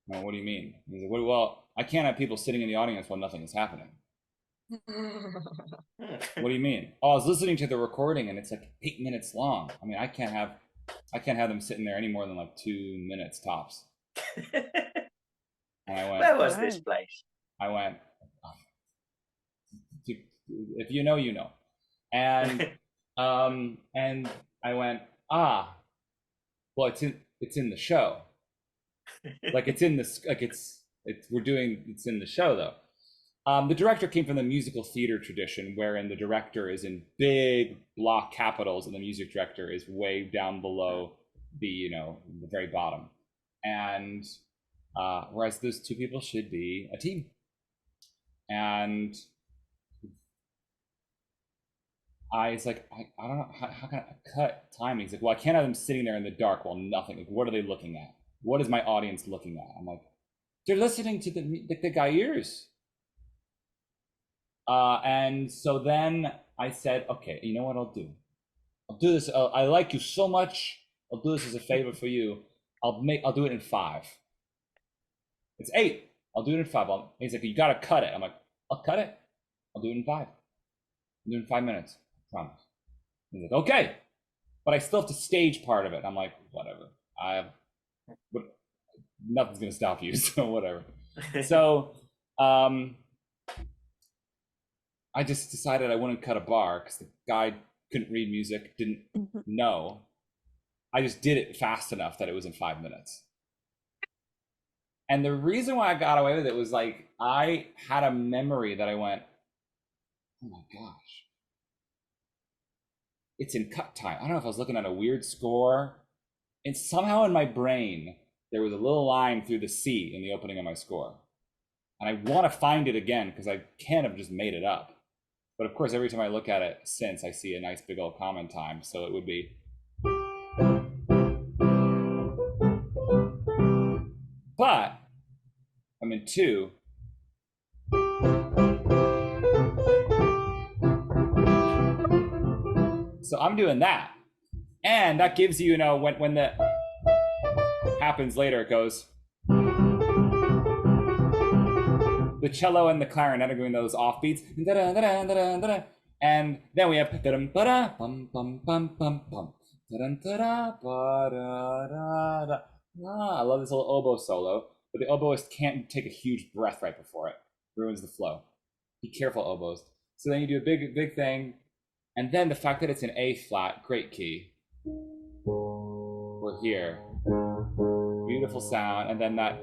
Well, what do you mean? He's like, well, I can't have people sitting in the audience while nothing is happening. What do you mean? Oh, I was listening to the recording and it's like 8 minutes long. I mean, I can't have them sitting there any more than like 2 minutes tops. And I went, where was this place? I went, if you know, you know. And and I went, well, it's in the show. Like it's in this, like it's in the show though. The director came from the musical theater tradition, wherein the director is in big block capitals and the music director is way down below the the very bottom. And whereas those two people should be a team. And I was like, I don't know, how can I cut timing? He's like, well, I can't have them sitting there in the dark while nothing. Like, what are they looking at? What is my audience looking at? I'm like, they're listening to the guy ears. And so then I said, okay, you know what I'll do? I'll do this. I like you so much. I'll do this as a favor for you. I'll do it in 5. It's 8. I'll do it in 5. He's like, you got to cut it. I'm like, I'll cut it. I'll do it in 5. I'll do it in 5 minutes. I promise. He's like, okay. But I still have to stage part of it. I'm like, whatever. But nothing's going to stop you. So whatever. So, I just decided I wouldn't cut a bar because the guy couldn't read music, didn't know. I just did it fast enough that it was in 5 minutes. And the reason why I got away with it was like, I had a memory that I went, oh my gosh, it's in cut time. I don't know if I was looking at a weird score. And somehow in my brain, there was a little line through the C in the opening of my score. And I want to find it again because I can't have just made it up. But of course, every time I look at it since, I see a nice big old comment time. So it would be. But I'm in 2. So I'm doing that. And that gives you, when the happens later, it goes. The cello and the clarinet are doing those offbeats. And then we have. I love this little oboe solo, but the oboist can't take a huge breath right before it. Ruins the flow. Be careful, oboes. So then you do a big thing. And then the fact that it's an A flat, great key. We're here. Beautiful sound. And then that.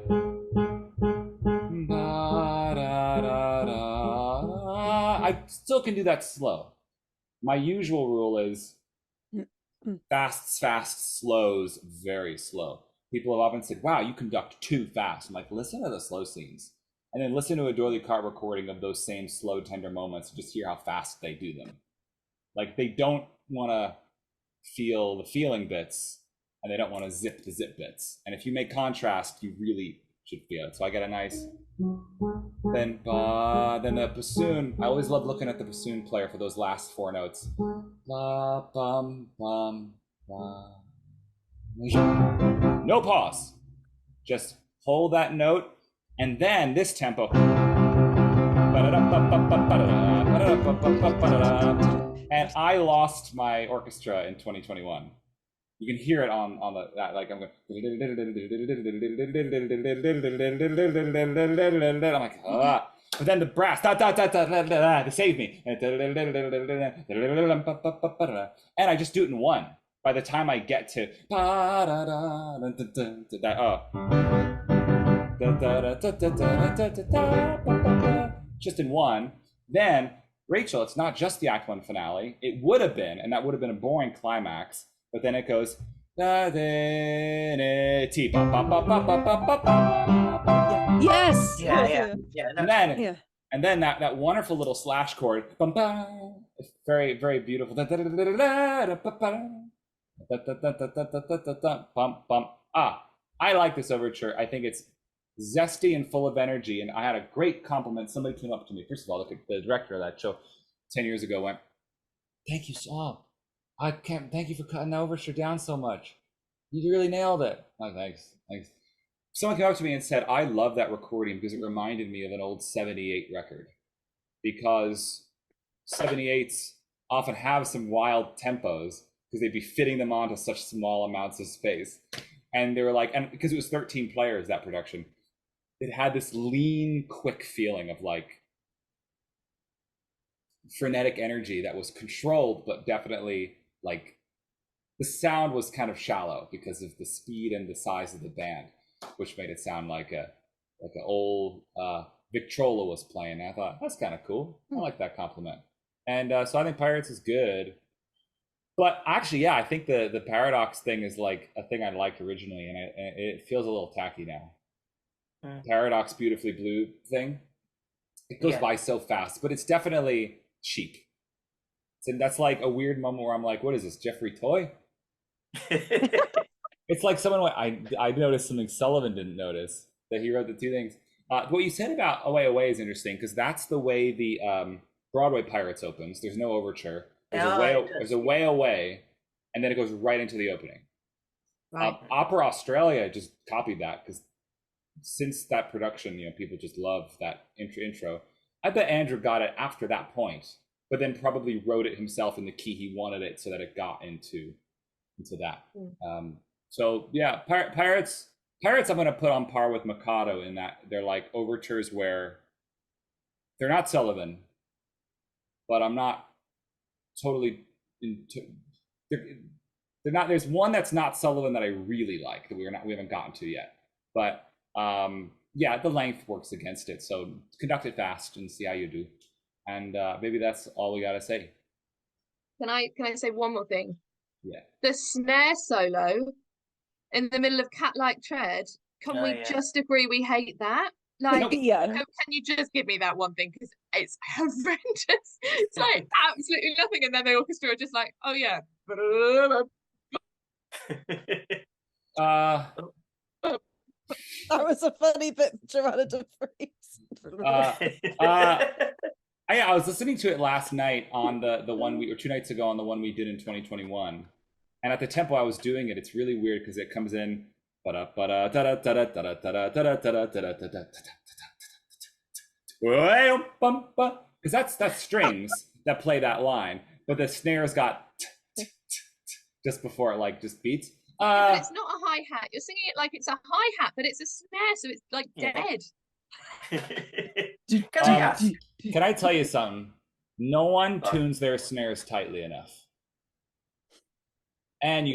I still can do that slow. My usual rule is fast, slows, very slow. People have often said, wow, you conduct too fast. I'm like, listen to the slow scenes. And then listen to a D'Oyly Carte recording of those same slow, tender moments. Just hear how fast they do them. Like, they don't want to feel the feeling bits, and they don't want to zip the zip bits. And if you make contrast, you really should feel it. So I get a nice. Then the bassoon. I always love looking at the bassoon player for those last 4 notes. La, bum, bum, bum. No pause. Just hold that note, and then this tempo. And I lost my orchestra in 2021. You can hear it on that, like I'm going. I'm like, ah. But then the brass, they saved me. And I just do it in 1. By the time I get to just in 1, then Rachel, it's not just the Act 1 finale. It would have been, and that would have been a boring climax. But then it goes. Yes. Yeah. And then that wonderful little slash chord. It's very, very beautiful. I like this overture. I think it's zesty and full of energy. And I had a great compliment. Somebody came up to me. First of all, the director of that show 10 years ago went, "Thank you so. Thank you for cutting the overture down so much. You really nailed it." Oh, thanks. Someone came up to me and said, "I love that recording because it reminded me of an old 78 record, because 78s often have some wild tempos because they'd be fitting them onto such small amounts of space." And they were like, and because it was 13 players, that production, it had this lean, quick feeling of like frenetic energy that was controlled, but definitely like the sound was kind of shallow because of the speed and the size of the band, which made it sound like an old Victrola was playing. And I thought that's kind of cool. I like that compliment. And so I think Pirates is good. But actually, yeah, I think the paradox thing is like a thing I liked originally, and it feels a little tacky now. Paradox Beautifully Blue thing, it goes by so fast, but it's definitely cheap. And that's like a weird moment where I'm like, what is this, Jeffrey Toye? It's like someone, I noticed something Sullivan didn't notice, that he wrote the two things. What you said about Away Away is interesting, because that's the way the Broadway Pirates opens. There's no overture. There's a way away, and then it goes right into the opening. Right. Opera Australia just copied that, because since that production, people just love that intro. I bet Andrew got it after that point, but then probably wrote it himself in the key he wanted it, so that it got into that. So yeah, Pirates I'm going to put on par with Mikado in that they're like overtures where they're not Sullivan, but I'm not totally they're not. There's one that's not Sullivan that I really like that we haven't gotten to yet, but yeah, the length works against it, so conduct it fast and see how you do. And maybe that's all we gotta say. Can I say one more thing? Yeah. The snare solo in the middle of Cat-Like Tread. Can we just agree we hate that? Like, can you just give me that one thing, because it's horrendous. It's like absolutely nothing, and then the orchestra are just like, oh yeah. That was a funny bit, Joanna de Vries. I was listening to it last night on the one or 2 nights ago on the one we did in 2021, and at the tempo I was doing it, it's really weird because it comes in because that's strings that play that line, but the snare's got just before it like just beats. But it's not a hi-hat. You're singing it like it's a hi-hat, but it's a snare, so it's like dead. Can I tell you something? No one tunes their snares tightly enough. And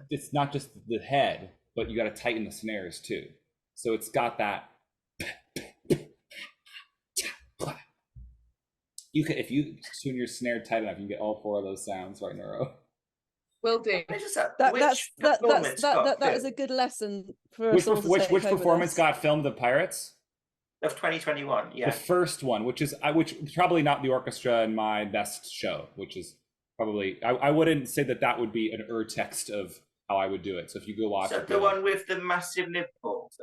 it's not just the head, but you gotta tighten the snares too. So it's got that. If you tune your snare tight enough, you can get all 4 of those sounds right in a row. Will do. That is a good lesson for us all to take which home performance with us. got filmed of Pirates? Of 2021, yeah. The first one, which is probably not the orchestra in my best show, which is probably I wouldn't say that would be an text of how I would do it. So if you go watch it, the one with the massive lip balls.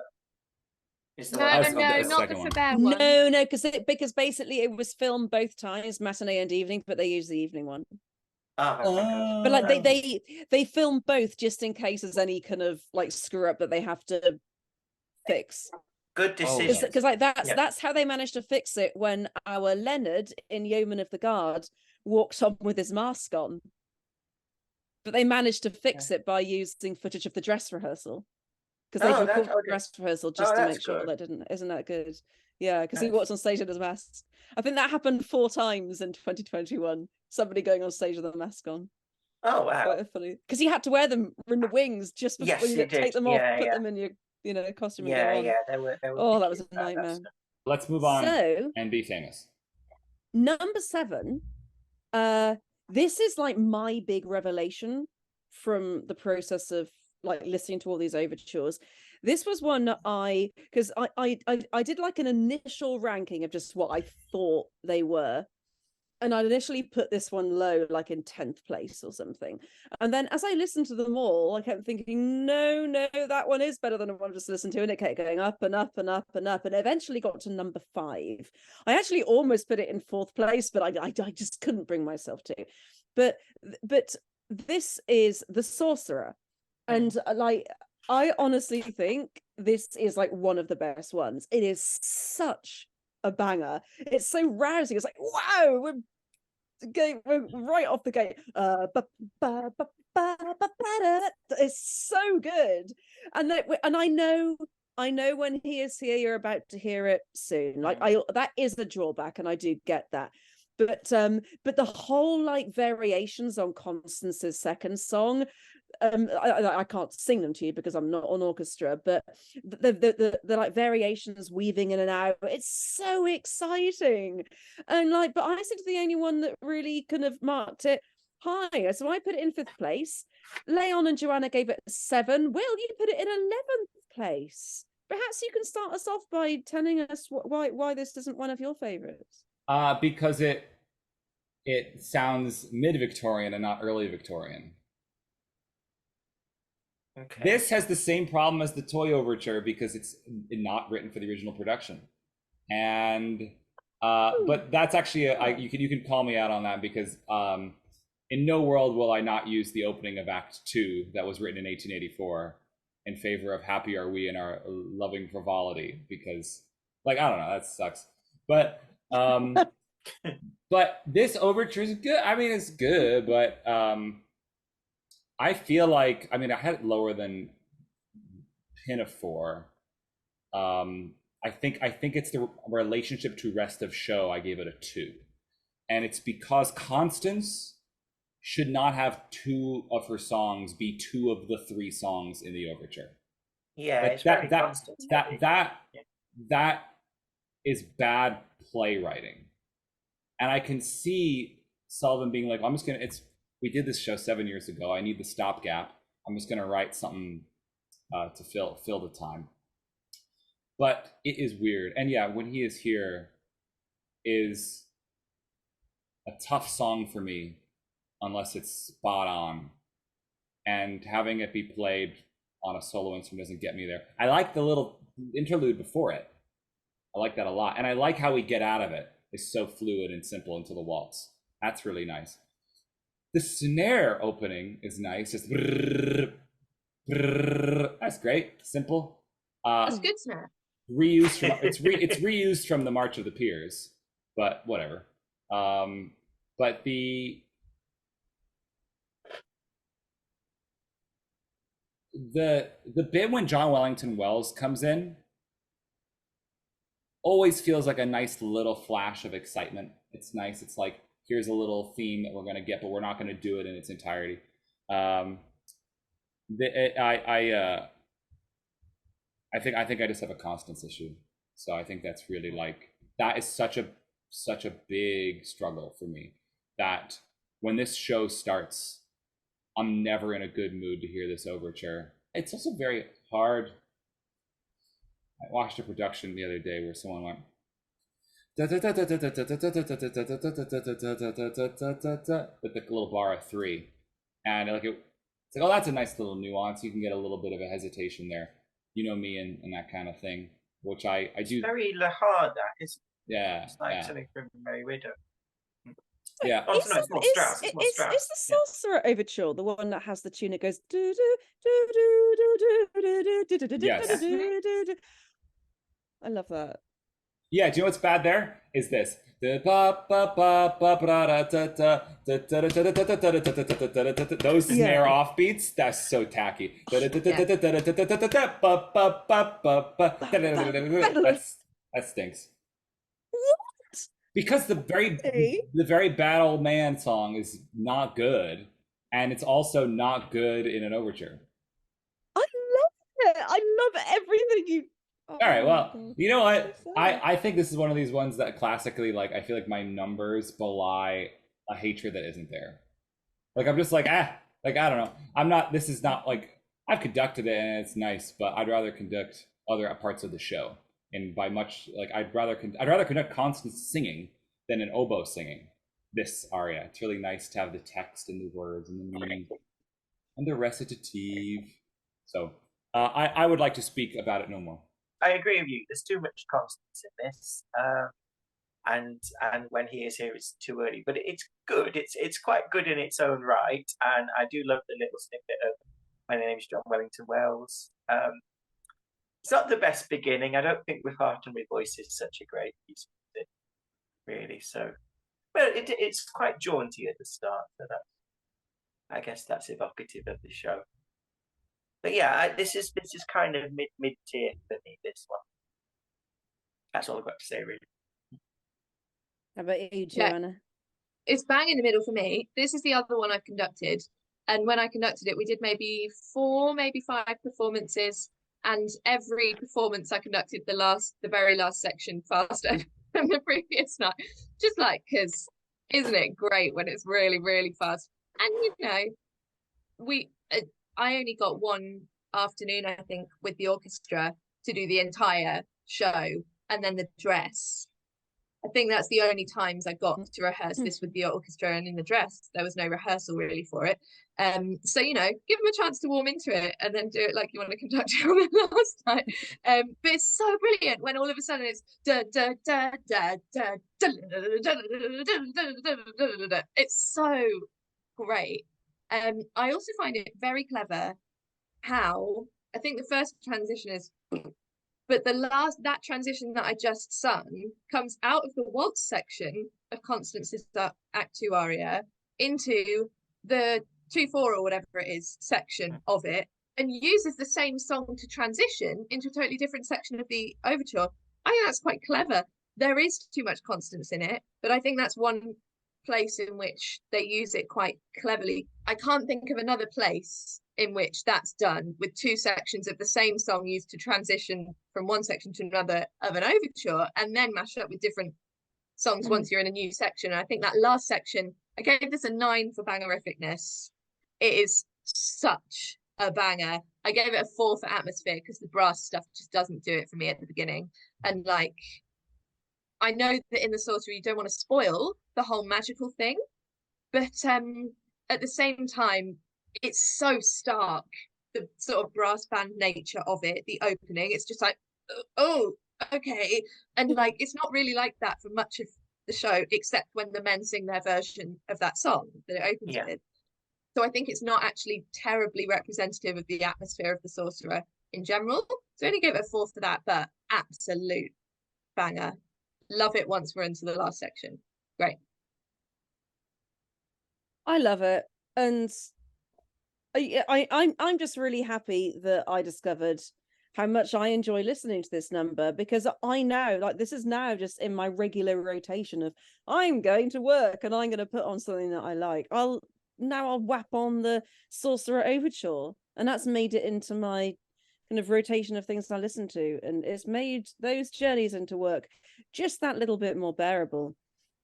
No, not the Faber one. No, because basically it was filmed both times, matinee and evening, but they used the evening one. But like they film both just in case there's any kind of like screw up that they have to fix. Good decision. Because like that's how they managed to fix it when our Leonard in Yeomen of the Guard walked on with his mask on. But they managed to fix it by using footage of the dress rehearsal. Because they recorded the dress rehearsal just to make sure that isn't that good? Yeah, because he walked on stage with his mask. I think that happened 4 times in 2021. Somebody going on stage with a mask on. Oh wow! Quite funny, because you had to wear them in the wings just before you take them off, put them in your costume. And go on. They were oh, that was a nightmare. Let's move on and be famous. Number 7. This is like my big revelation from the process of like listening to all these overtures. This was one because I did like an initial ranking of just what I thought they were, and I'd initially put this one low, like in 10th place or something. And then as I listened to them all, I kept thinking, no, that one is better than the one I just listened to, and it kept going up and up and up and up, and eventually got to number 5. I actually almost put it in 4th place, but I just couldn't bring myself to. But this is The Sorcerer. And like, I honestly think this is like one of the best ones. It is such a banger. It's so rousing. It's like, wow, we're right off the gate. It's so good. And I know when he is here, you're about to hear it soon. Like that is a drawback, and I do get that. But the whole like variations on Constance's second song, I can't sing them to you because I'm not on orchestra, but the like variations weaving in and out, it's so exciting. And like, but I seem to be the only one that really kind of marked it higher. So I put it in 5th place. Leon and Joanna gave it a 7. Will, you put it in 11th place. Perhaps you can start us off by telling us why this isn't one of your favorites. Because it sounds mid-Victorian and not early Victorian. Okay. This has the same problem as the Toye overture because it's not written for the original production, and but that's actually you can call me out on that because in no world will I not use the opening of Act 2 that was written in 1884 in favor of Happy Are We and Our Loving Frivolity, because like I don't know, that sucks, but but this overture is good. I mean, it's good, but I feel like, I mean, I had it lower than PINAFORE. I think it's the relationship to rest of show. I gave it a 2, and it's because Constance should not have 2 of her songs be 2 of the 3 songs in the overture. Yeah, it's very constant. That is bad playwriting, and I can see Sullivan being like, I'm just gonna. We did this show 7 years ago. I need the stopgap. I'm just gonna write something to fill the time. But it is weird, and yeah, When He Is Here is a tough song for me unless it's spot on, and having it be played on a solo instrument doesn't get me there. I like the little interlude before it. I like that a lot, and I like how we get out of it. It's so fluid and simple into the waltz. That's really nice. The snare opening is nice. Just brrr, brrr. That's great. Simple. That's good snare. Reused from it's reused from the March of the Peers, but whatever. But the bit when John Wellington Wells comes in always feels like a nice little flash of excitement. It's nice. It's like, here's a little theme that we're going to get, but we're not going to do it in its entirety. I think I just have a Constance issue. So I think that's really like, that is such a big struggle for me, that when this show starts, I'm never in a good mood to hear this overture. It's also very hard. I watched a production the other day where someone went with the little bar of 3, and like it's like, oh, that's a nice little nuance. You can get a little bit of a hesitation there, you know me, and that kind of thing, which I do. It's very Lahar, that isn't it? Yeah, it's like something from Merry Widow. Yeah. Oh, no, it's more Strauss. It's more Strauss. Is the Sorcerer overture the one that has the tune that goes do do do do do do do do do Yes. do? I love that. Yeah, do you know what's bad there? Is this. Those snare offbeats, that's so tacky. That stinks. What? Because the very Bad Old Man song is not good, and it's also not good in an overture. I love it. I love everything you. All right, well, you know what? I think this is one of these ones that classically, like, I feel like my numbers belie a hatred that isn't there. Like, I'm just like, like, I don't know. I'm not, this is not like, I've conducted it and it's nice, but I'd rather conduct other parts of the show. And by much, like, I'd rather conduct Constance singing than an oboe singing this aria. It's really nice to have the text and the words and the meaning and the recitative. So I would like to speak about it no more. I agree with you. There's too much Constance in this, and When He Is Here, it's too early. But it's good. It's quite good in its own right, and I do love the little snippet of My Name's John Wellington Wells. It's not the best beginning. I don't think With Heart and With Voice is such a great piece of music, really. So, well, it's quite jaunty at the start. So I guess that's evocative of the show. But yeah, this is kind of mid tier for me. This one. That's all I've got to say, really. How about you, Joanna? It's bang in the middle for me. This is the other one I've conducted. And when I conducted it, we did maybe 4, maybe 5 performances, and every performance I conducted the very last section faster than the previous night. Just like, because isn't it great when it's really, really fast? And I only got one afternoon, I think, with the orchestra to do the entire show, and then the dress. I think that's the only times I got to rehearse this with the orchestra, and in the dress there was no rehearsal really for it. So give them a chance to warm into it and then do it like you want to conduct it on the last night. But it's so brilliant when all of a sudden it's da da da da da da. It's so great. I also find it very clever how I think the first transition is, but that transition that I just sung comes out of the waltz section of Constance's Act 2 aria into the 2/4 or whatever it is section of it, and uses the same song to transition into a totally different section of the overture. I think that's quite clever. There is too much Constance in it, but I think that's one place in which they use it quite cleverly. I can't think of another place in which that's done, with 2 sections of the same song used to transition from one section to another of an overture, and then mash up with different songs once you're in a new section. And I think that last section, I gave this a 9 for bangerificness. It is such a banger. I gave it a 4 for atmosphere, because the brass stuff just doesn't do it for me at the beginning. And I know that in the Sorcerer you don't want to spoil the whole magical thing, but at the same time, it's so stark, the sort of brass band nature of it, the opening. It's just like, oh, okay. And it's not really like that for much of the show, except when the men sing their version of that song that it opens with. So I think it's not actually terribly representative of the atmosphere of the Sorcerer in general. So I only gave it a 4 for that, but absolute banger. Love it once we're into the last section. Great. I love it. And I'm just really happy that I discovered how much I enjoy listening to this number, because I know this is now just in my regular rotation of, I'm going to work and I'm going to put on something that I like. I'll whap on the Sorcerer Overture, and that's made it into my kind of rotation of things I listen to, and it's made those journeys into work just that little bit more bearable.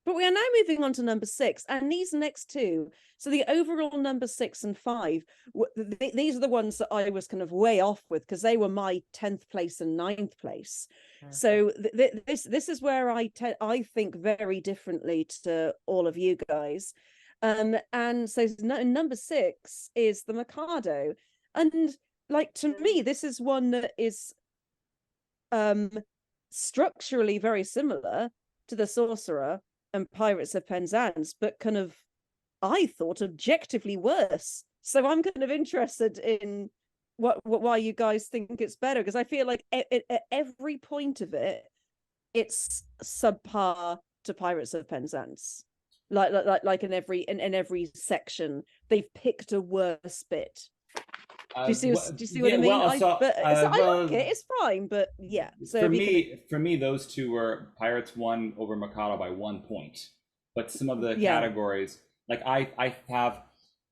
But we are now moving on to number 6, and these next 2, so the overall number 6 and 5, these are the ones that I was kind of way off with, because they were my 10th place and 9th place. So this is where I think very differently to all of you guys. And so number 6 is the Mikado, and to me, this is one that is structurally very similar to the Sorcerer and Pirates of Penzance, but kind of, I thought, objectively worse. So I'm kind of interested in why you guys think it's better, because I feel like at every point of it, it's subpar to Pirates of Penzance. Like in every section, they've picked a worse bit. Do you see what I mean? Well, I like it. It's fine, but yeah. So for me, those 2 were Pirates won over Mikado by 1 point. But some of the categories, I have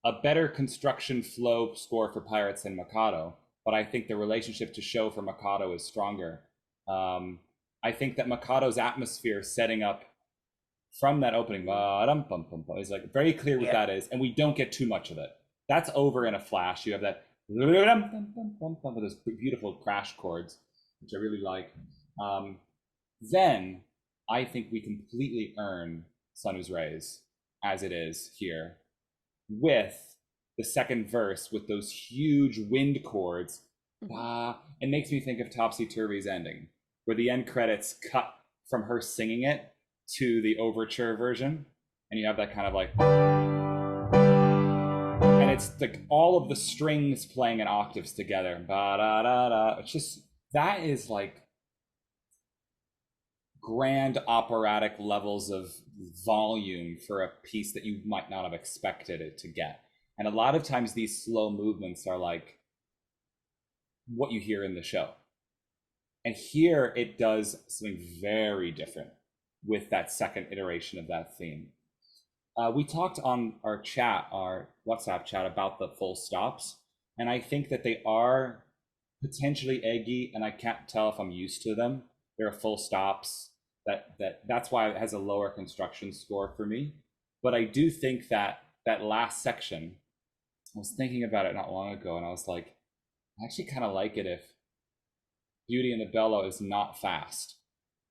a better construction flow score for Pirates than Mikado, but I think the relationship to show for Mikado is stronger. I think that Mikado's atmosphere setting up from that opening is very clear what that is, and we don't get too much of it. That's over in a flash. You have that with those beautiful crash chords, which I really like. Then I think we completely earn Sanu's Rays as it is here, with the second verse with those huge wind chords. It makes me think of Topsy Turvy's ending, where the end credits cut from her singing it to the overture version, and you have that kind of and it's all of the strings playing in octaves together. It's just, that is grand operatic levels of volume for a piece that you might not have expected it to get. And a lot of times these slow movements are what you hear in the show. And here it does something very different with that second iteration of that theme. we talked on our chat, our WhatsApp chat, about the full stops, and I think that they are potentially eggy, and I can't tell if I'm used to them. There are full stops that's why it has a lower construction score for me. But I do think that that last section, I was thinking about it not long ago, and I was like, I actually kind of like it if Beauty and the Bellow is not fast.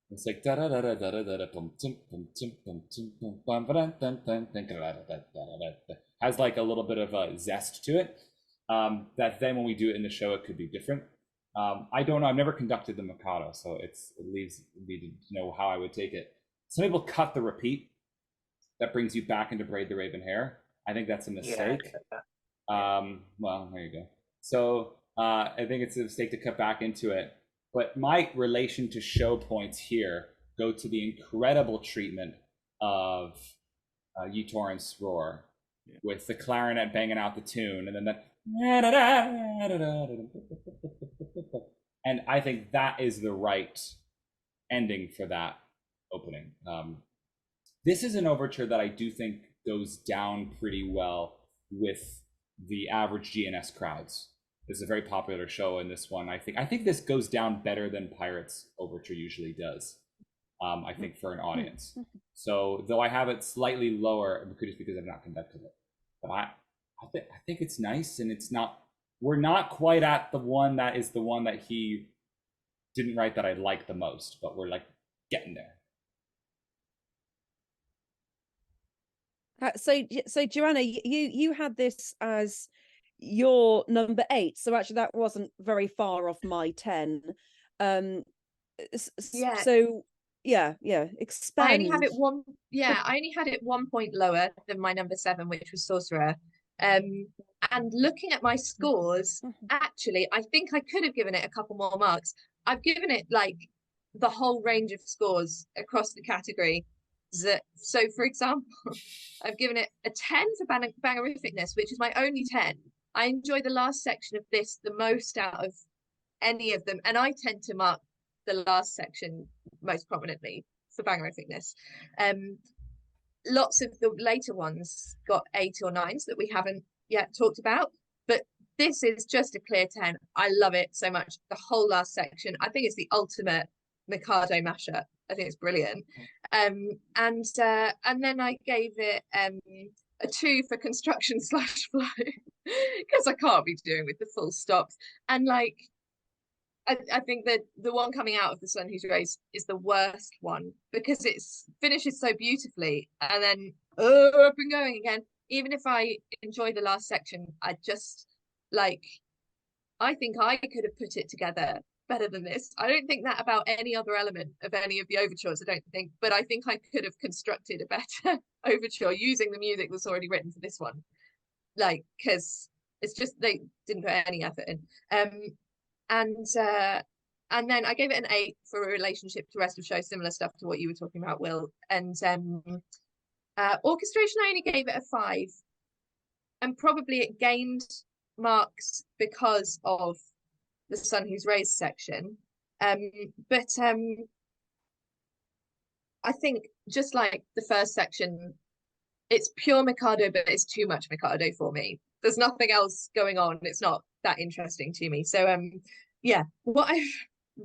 It's like da da da da da da da bum tum bum tum bum tum bum bum ba dun dun dun dun. Has like a little bit of a zest to it. That then when we do it in the show, it could be different. I don't know. I've never conducted the Mikado, so it leaves me to know how I would take it. Some people cut the repeat. That brings you back into Braid the Raven Hair. I think that's a mistake. Well, there you go. So I think it's a mistake to cut back into it. But my relation to show points here go to the incredible treatment of Utoran's Roar, with the clarinet banging out the tune, and then the and I think that is the right ending for that opening. This is an overture that I do think goes down pretty well with the average GNS crowds. This is a very popular show in this one. I think this goes down better than Pirates Overture usually does. I think for an audience. So though I have it slightly lower, just because I've not conducted it, but I think it's nice, and it's not. We're not quite at the one that is the one that he didn't write that I like the most, but we're like getting there. So Joanna, you had this as your number 8, so actually that wasn't very far off my 10. Yeah. So yeah, expand. I only had it 1 point lower than my number 7, which was Sorcerer. And looking at my scores, actually, I think I could have given it a couple more marks. I've given it like the whole range of scores across the category. So, for example, I've given it a 10 for bangerificness, which is my only 10. I enjoy the last section of this the most out of any of them, and I tend to mark the last section most prominently for bangerificness. Lots of the later ones got 8 or 9s that we haven't yet talked about, but this is just a clear 10. I love it so much. The whole last section, I think it's the ultimate Mikado mashup. I think it's brilliant. And then I gave it a 2 for construction / flow, because I can't be doing with the full stops. And like, I think that the one coming out of The Sun Whose Race is the worst one, because it finishes so beautifully and then up and going again. Even if I enjoy the last section, I just like, I think I could have put it together better than this. I don't think that about any other element of any of the overtures, I don't think, but I think I could have constructed a better overture using the music that's already written for this one. Like, because it's just, they didn't put any effort in. And then I gave it an 8 for a relationship to rest of show, similar stuff to what you were talking about, Will. And orchestration, I only gave it a 5, and probably it gained marks because of the Sun Whose Raised section. But I think just like the first section, it's pure Mikado, but it's too much Mikado for me. There's nothing else going on. It's not that interesting to me. So yeah,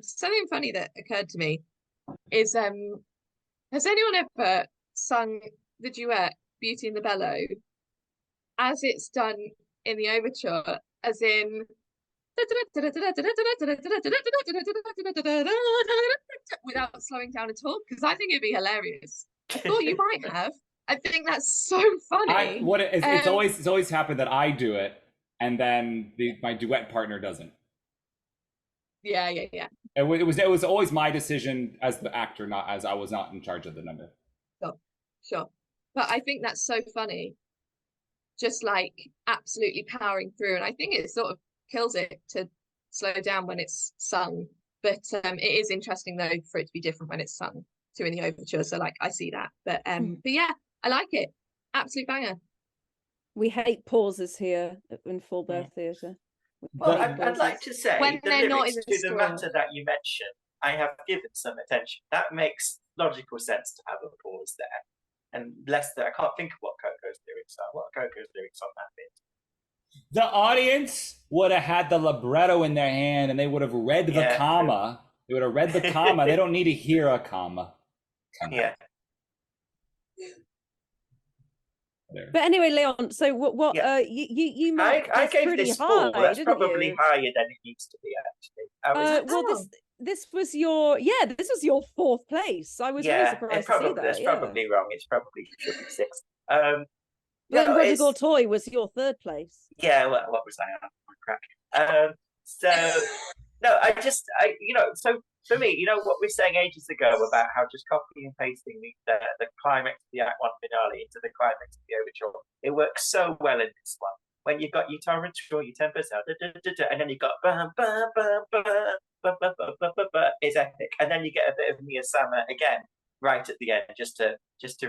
something funny that occurred to me is has anyone ever sung the duet Beauty and the Bellow as it's done in the overture, as in without slowing down at all? Because I think it'd be hilarious. I thought you might have. I think that's so funny. It's always happened that I do it, and then my duet partner doesn't. Yeah. It was always my decision as the actor, not as I was not in charge of the number. Sure. But I think that's so funny. Just like absolutely powering through, and I think it sort of kills it to slow down when it's sung. But it is interesting though for it to be different when it's sung to in the overture. So like I see that. But yeah, I like it. Absolute banger. We hate pauses here in Full Birth Theatre. Well, I'd like to say when the they're not lyrics in the to the matter that you mentioned, I have given some attention. That makes logical sense to have a pause there. And less that I can't think of what lyrics are, what are Coco's lyrics on that bit. The audience would have had the libretto in their hand and they would have read the Yeah, comma. They would have read the comma. They don't need to hear a comma. Come on. Yeah. There. But anyway, Leon, so what Yeah. you marked I this gave pretty this high, 4. That's didn't probably you? higher than it needs to be, actually. I was, Well, this was your this was your 4th place. I was really surprised to see that. That's probably wrong. It's probably should be 6. Then no, RUDDIGORE Toye was your 3rd place. Yeah, well, what was I on? Crack. So no, so for me, what we were saying ages ago about how just copying and pasting the climax of the Act 1 finale into the climax of the overture, it works so well in this one. When you've got your torrential, your tempers out, and then you've got bam, bam, bam, bam, bam, bam, bam, bam, bam, bam, it's epic. And then you get a bit of Mia Sama again right at the end, just to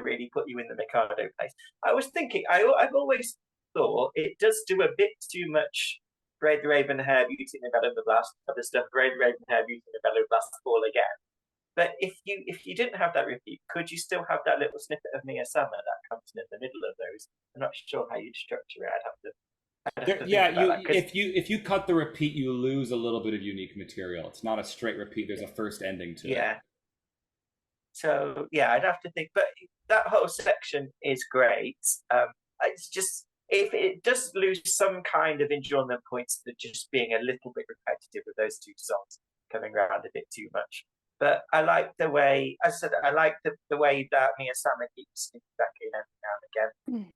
really put you in the Mikado place. I was thinking, I've always thought it does do a bit too much Braid the Raven Hair, Beauty and the Bellow the Blast, other stuff, Braid the Raven Hair, Beauty and the Bellow Blast all again. But if you didn't have that repeat, could you still have that little snippet of Mia Sama that comes in the middle of those? I'm not sure how you'd structure it. I'd have to if you cut the repeat, you lose a little bit of unique material. It's not a straight repeat. There's a first ending to it. Yeah. So yeah, I'd have to think. But that whole section is great. It's just if it does lose some kind of enjoyment points for just being a little bit repetitive with those 2 songs coming around a bit too much. But I like the way, as I said, I like the way that Mia Sama keeps sneaking back in every now and again.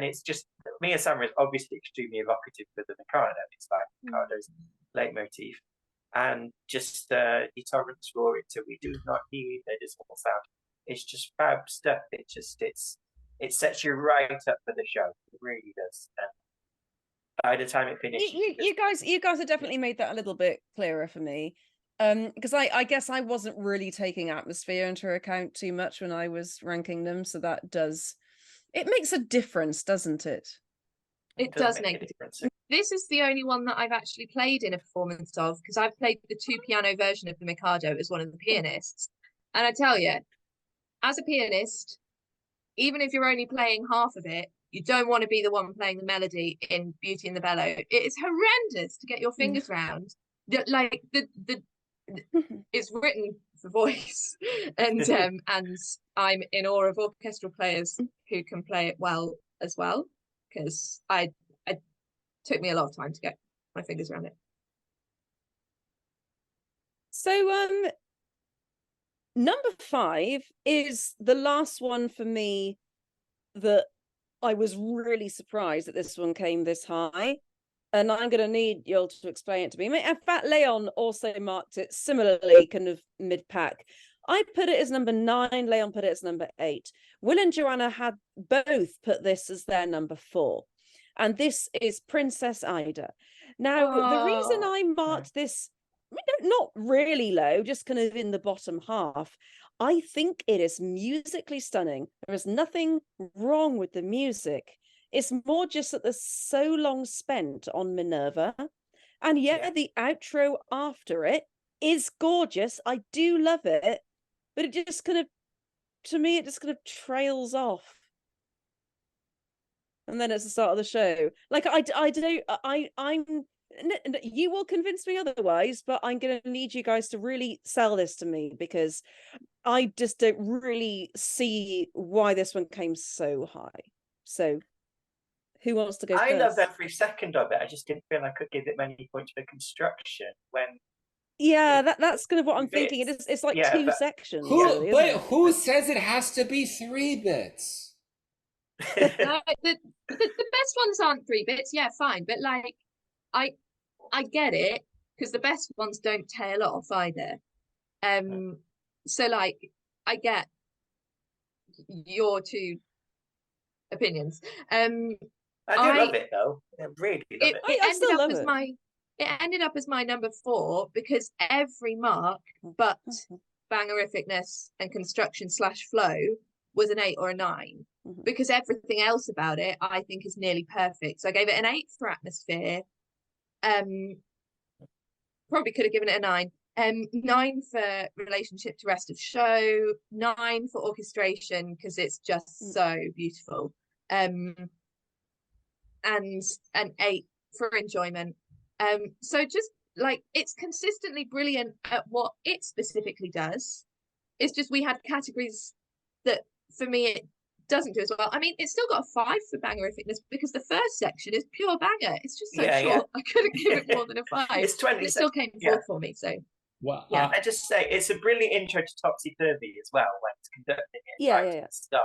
It's just Mia Sama is obviously extremely evocative for the Mikado. It's like Mikado's leitmotif, and just the torrents roar into "We do not heed their dismal sound." It's just fab stuff. It sets you right up for the show. It really does. And by the time it finishes, you guys have definitely made that a little bit clearer for me. Because I guess I wasn't really taking atmosphere into account too much when I was ranking them, so it makes a difference, doesn't it? It does make a difference. This is the only one that I've actually played in a performance of, because I've played the 2-piano version of the Mikado as one of the pianists. And I tell you, as a pianist, even if you're only playing half of it, you don't want to be the one playing the melody in Beauty and the Bellow. It is horrendous to get your fingers round. Like it's written for voice, and I'm in awe of orchestral players who can play it well as well, because it took me a lot of time to get my fingers around it. So number 5 is the last one for me that I was really surprised that this one came this high. And I'm going to need you all to explain it to me. In fact, Leon also marked it similarly, kind of mid-pack. I put it as number 9. Leon put it as number 8. Will and Joanna had both put this as their number 4. And this is Princess Ida. Now, the reason I marked this, not really low, just kind of in the bottom half, I think it is musically stunning. There is nothing wrong with the music. It's more just that there's so long spent on Minerva. And yet the outro after it is gorgeous. I do love it. But it just kind of, to me, it just kind of trails off. And then it's the start of the show. Like, I'm, you will convince me otherwise, but I'm going to need you guys to really sell this to me, because I just don't really see why this one came so high. So who wants to go first? I love every second of it. I just didn't feel I could give it many points for construction when. Yeah, that's kind of what I'm thinking. It's like 2 sections. Who says it has to be 3 bits? The best ones aren't 3 bits. Yeah, fine, but like, I get it, because the best ones don't tail off either. So like, I get your 2 opinions. I love it though. I really love it. I still love it. It ended up as my number 4 because every mark but bangerificness and construction / flow was an 8 or a 9, because everything else about it I think is nearly perfect. So I gave it an 8 for atmosphere. Probably could have given it a 9. 9 for relationship to rest of show, 9 for orchestration because it's just so beautiful. and an 8 for enjoyment. So just like, it's consistently brilliant at what it specifically does. It's just we had categories that for me it doesn't do as well. I mean, it's still got a 5 for bangerificness because the first section is pure banger. It's just so short. I couldn't give it more than a 5. It's 20 it still came forth for me. So well, I just say it's a brilliant intro to Topsy Turvy as well when it's conducting it at the start,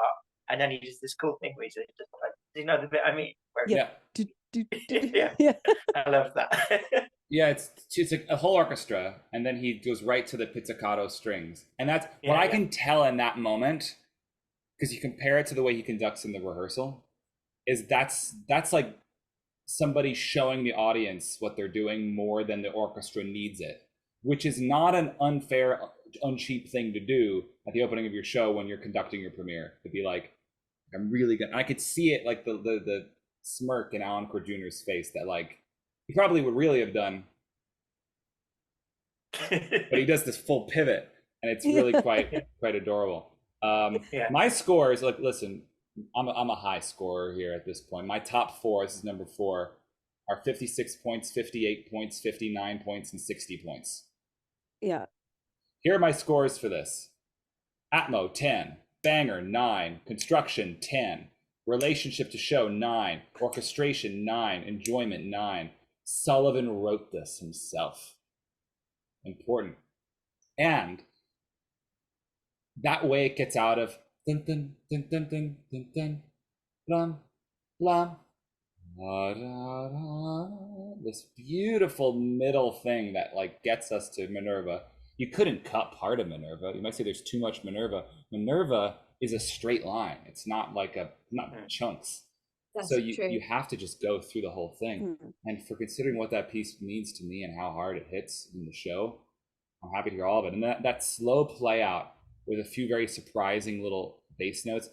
and then he does this cool thing where he's just like, do you know the bit I mean? Where I love that. Yeah, it's a whole orchestra, and then he goes right to the pizzicato strings, and that's what I can tell in that moment, because you compare it to the way he conducts in the rehearsal, is that's like somebody showing the audience what they're doing more than the orchestra needs it, which is not an unfair, uncheap thing to do at the opening of your show when you're conducting your premiere, to be like, I'm really good. And I could see it, like the smirk in Alan Cord Jr.'s face, that like he probably would really have done, but he does this full pivot, and it's really quite adorable. My scores, like, listen, I'm a high scorer here at this point. My top 4, this is number 4, are 56 points, 58 points, 59 points, and 60 points. Yeah. Here are my scores for this. Atmo 10, banger 9, construction 10, relationship to show 9, orchestration 9, enjoyment 9. Sullivan wrote this himself. Important. And that way it gets out of dun dun dun dun dun dun dun blam blam da, da, da, this beautiful middle thing that like gets us to Minerva. You couldn't cut part of Minerva. You might say there's too much Minerva. Minerva is a straight line. It's not like not chunks. That's so true. You have to just go through the whole thing. And for considering what that piece means to me and how hard it hits in the show, I'm happy to hear all of it. And that slow play out with a few very surprising little bass notes,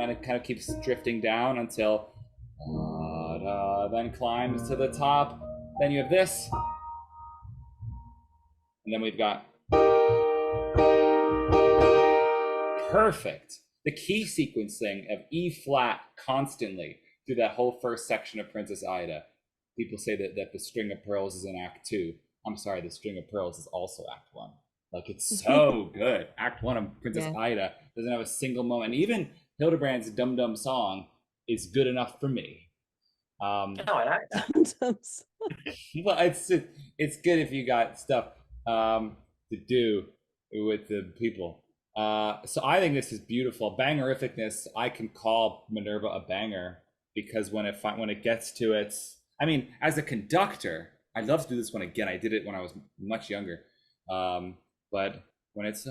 and it kind of keeps drifting down until then climbs to the top. Then you have this, and then we've got perfect, the key sequencing of E flat constantly through that whole first section of Princess Ida. People say that the String of Pearls is in Act 2. I'm sorry, the String of Pearls is also Act 1. Like, it's so good. Act 1 of Princess Ida doesn't have a single moment. Even Hildebrand's Dum Dum Song is good enough for me. I like that. Well, it's good if you got stuff to do with the people. So I think this is beautiful. Bangerificness, I can call Minerva a banger, because when it gets to its, I mean, as a conductor, I'd love to do this one again. I did it when I was much younger. But when it's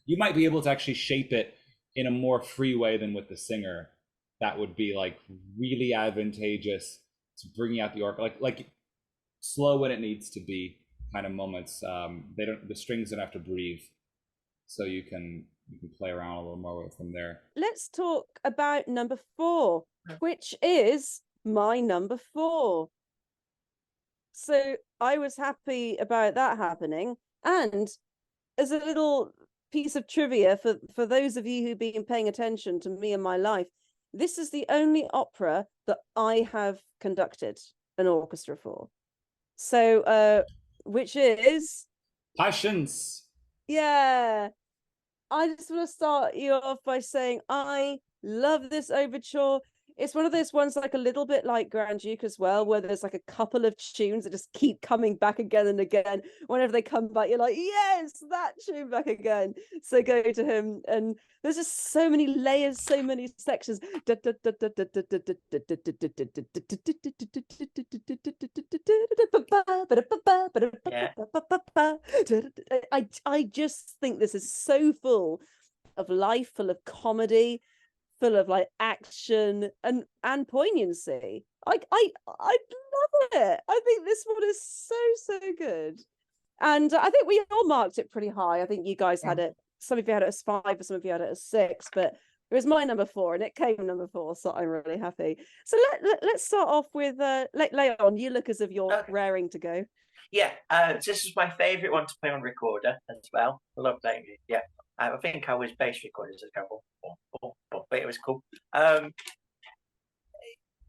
you might be able to actually shape it in a more free way than with the singer. That would be like really advantageous to bringing out the like slow when it needs to be kind of moments. The strings don't have to breathe, so you can play around a little more with them there. Let's talk about number 4, which is my number 4. So I was happy about that happening. And as a little piece of trivia for those of you who've been paying attention to me and my life, this is the only opera that I have conducted an orchestra for. So, which is Passions. Yeah. I just want to start you off by saying I love this overture. It's one of those ones like a little bit like Grand Duke as well, where there's like a couple of tunes that just keep coming back again and again. Whenever they come back, you're like, yes, that tune back again. So go to him. And there's just so many layers, so many sections. I just think this is so full of life, full of comedy, full of like action and poignancy. I love it. I think this one is so good, and I think we all marked it pretty high. I think you guys had it. Some of you had it as 5, or some of you had it as 6, but it was my number 4, and it came number 4, so I'm really happy. So let's start off with Leon. You look as if you're raring to go. Yeah, this is my favourite one to play on recorder as well. I love playing it. Yeah, I think I was bass recorders as well, but it was cool.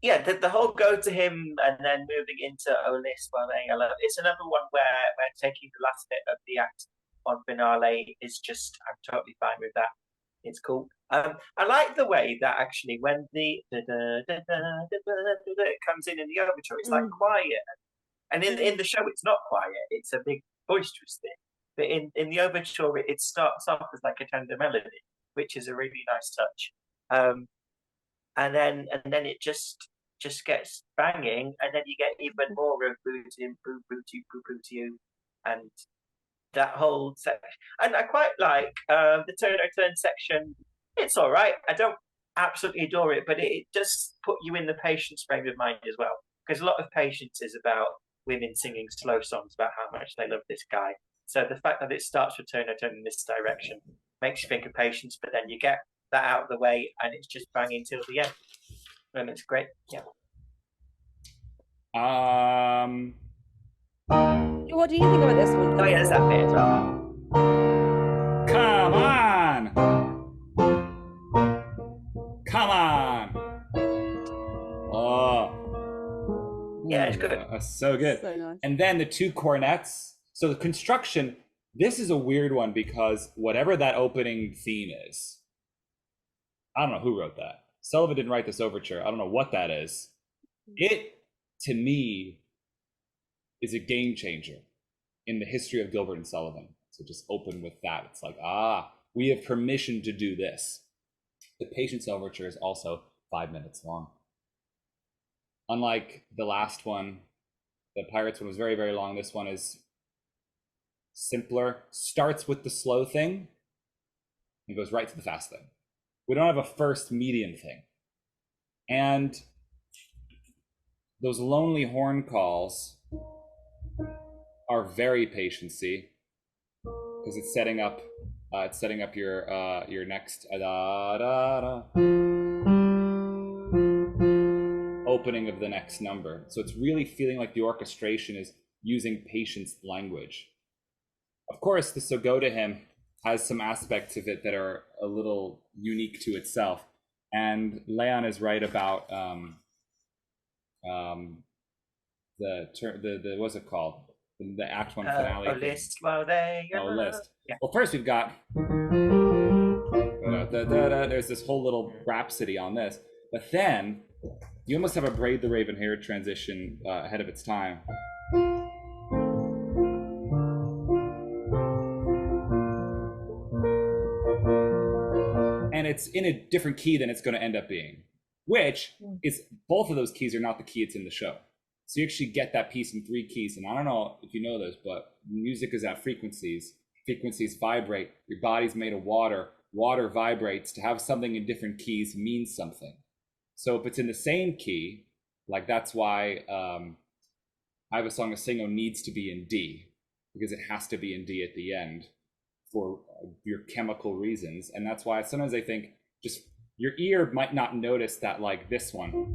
Yeah, the whole go to him and then moving into Olis while they it's another one where taking the last bit of the act on finale is just, I'm totally fine with that. It's cool. I like the way that actually when it comes in the overture, it's like quiet, and in the show it's not quiet. It's a big boisterous thing. But in the overture, it starts off as like a tender melody, which is a really nice touch. And then it just gets banging, and then you get even more of boo to you, and that whole section. And I quite like the turn section. It's all right. I don't absolutely adore it, but it does put you in the patience frame of mind as well, because a lot of patience is about women singing slow songs about how much they love this guy. So the fact that it starts with turn in this direction makes you think of patience, but then you get that out of the way, and it's just banging till the end, and it's great. Yeah. What do you think about this one? Oh yeah, there's that bit as well. Come on! Come on! Oh. Yeah, it's good. So good. So nice. And then the two cornets. So the construction, this is a weird one because whatever that opening theme is, I don't know who wrote that. Sullivan didn't write this overture. I don't know what that is. It, to me, is a game changer in the history of Gilbert and Sullivan. So just open with that. It's like, we have permission to do this. The Patience overture is also 5 minutes long. Unlike the last one, the Pirates one was very, very long. This one is simpler, starts with the slow thing and goes right to the fast thing. We don't have a first medium thing. And those lonely horn calls are very patiency because it's setting up your next opening of the next number. So it's really feeling like the orchestration is using patience language. Of course, the So Go to Him has some aspects of it that are a little unique to itself. And Leon is right about the what's it called? The Act One finale. List while they list. Yeah. Well, first we've got there's this whole little rhapsody on this, but then you almost have a Braid the Raven hair transition ahead of its time. And it's in a different key than it's going to end up being, which is, both of those keys are not the key it's in the show. So you actually get that piece in 3 keys. And I don't know if you know this, but music is at frequencies. Frequencies vibrate. Your body's made of water. Water vibrates. To have something in different keys means something. So if it's in the same key, like that's why I Have a Song to Sing needs to be in D, because it has to be in D at the end for your chemical reasons. And that's why sometimes I think just your ear might not notice that, like, this one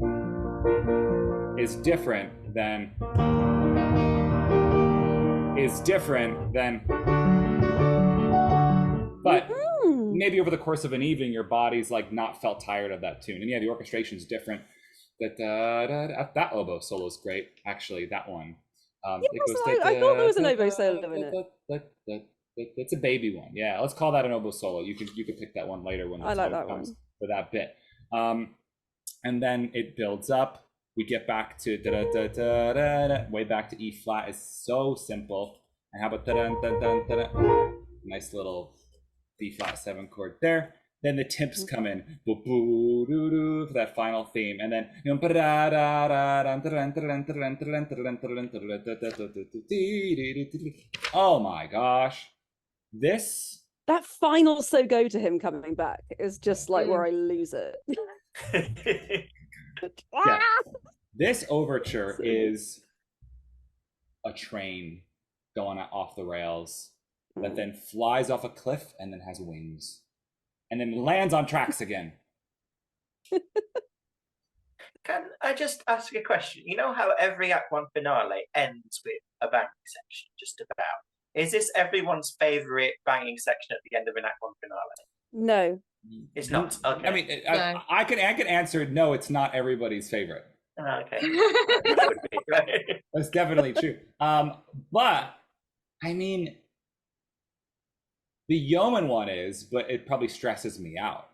is different than but maybe over the course of an evening your body's like not felt tired of that tune. And yeah, the orchestration's different. That oboe solo is great, actually. That one. I thought there was an oboe solo in it. It's a baby one. Yeah, let's call that an oboe solo. You can pick that one later when the time comes for that bit. And then it builds up. We get back to way back to E flat. Is so simple. And how about nice little B flat 7 chord there. Then the timps come in for that final theme, and then oh my gosh, that final So Go to Him coming back is just like where I lose it. Yeah. This overture is a train going off the rails that then flies off a cliff and then has wings and then lands on tracks again. Can I just ask a question? You know how every Act 1 finale ends with a banging section, just about. Is this everyone's favourite banging section at the end of an Act 1 finale? No. It's not. Okay. I mean, No. I can answer no. It's not everybody's favorite. Okay. That would be right. That's definitely true. But I mean, the Yeoman one is, but it probably stresses me out.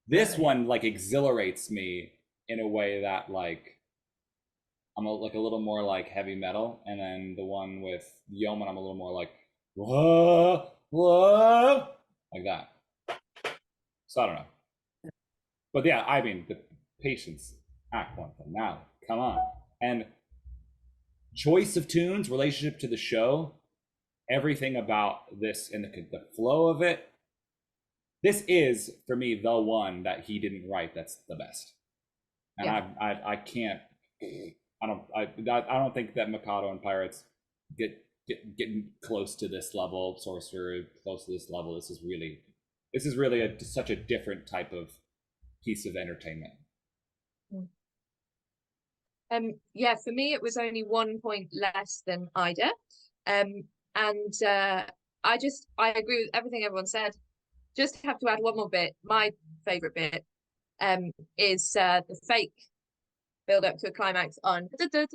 This one like exhilarates me in a way that like I'm like a little more like heavy metal, and then the one with Yeoman I'm a little more like whoa, whoa, like that. So I don't know, but yeah, I mean the Patience Act 1 finale, come on, and choice of tunes, relationship to the show, everything about this and the flow of it. This is for me the one that he didn't write that's the best, and Yeah. I can't. I don't think that Mikado and Pirates getting close to this level. Sorcerer close to this level. This is really such a different type of piece of entertainment. Yeah, for me it was only 1 point less than Ida. And I agree with everything everyone said. Just have to add one more bit. My favorite bit is the fake build up to a climax on so good.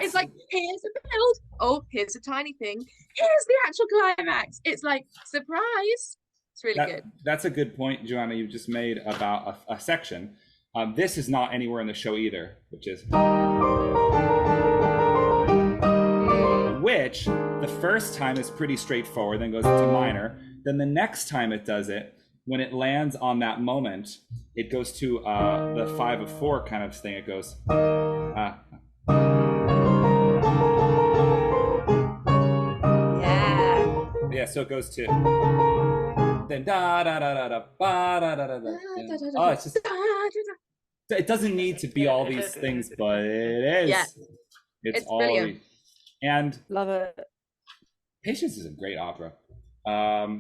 It's like, here's a build, oh, here's a tiny thing, here's the actual climax. It's like, surprise. It's really good. That's a good point, Joanna, you just made about a section. This is not anywhere in the show either, which the first time is pretty straightforward, then goes into minor. Then the next time it does it, when it lands on that moment, it goes to the 5 of 4 kind of thing. It goes yeah, so it goes to then da da da da da ba da da da da. Oh, it's just, it doesn't need to be all these things, but it is. Yeah. It's all brilliant. And Love it. Patience is a great opera.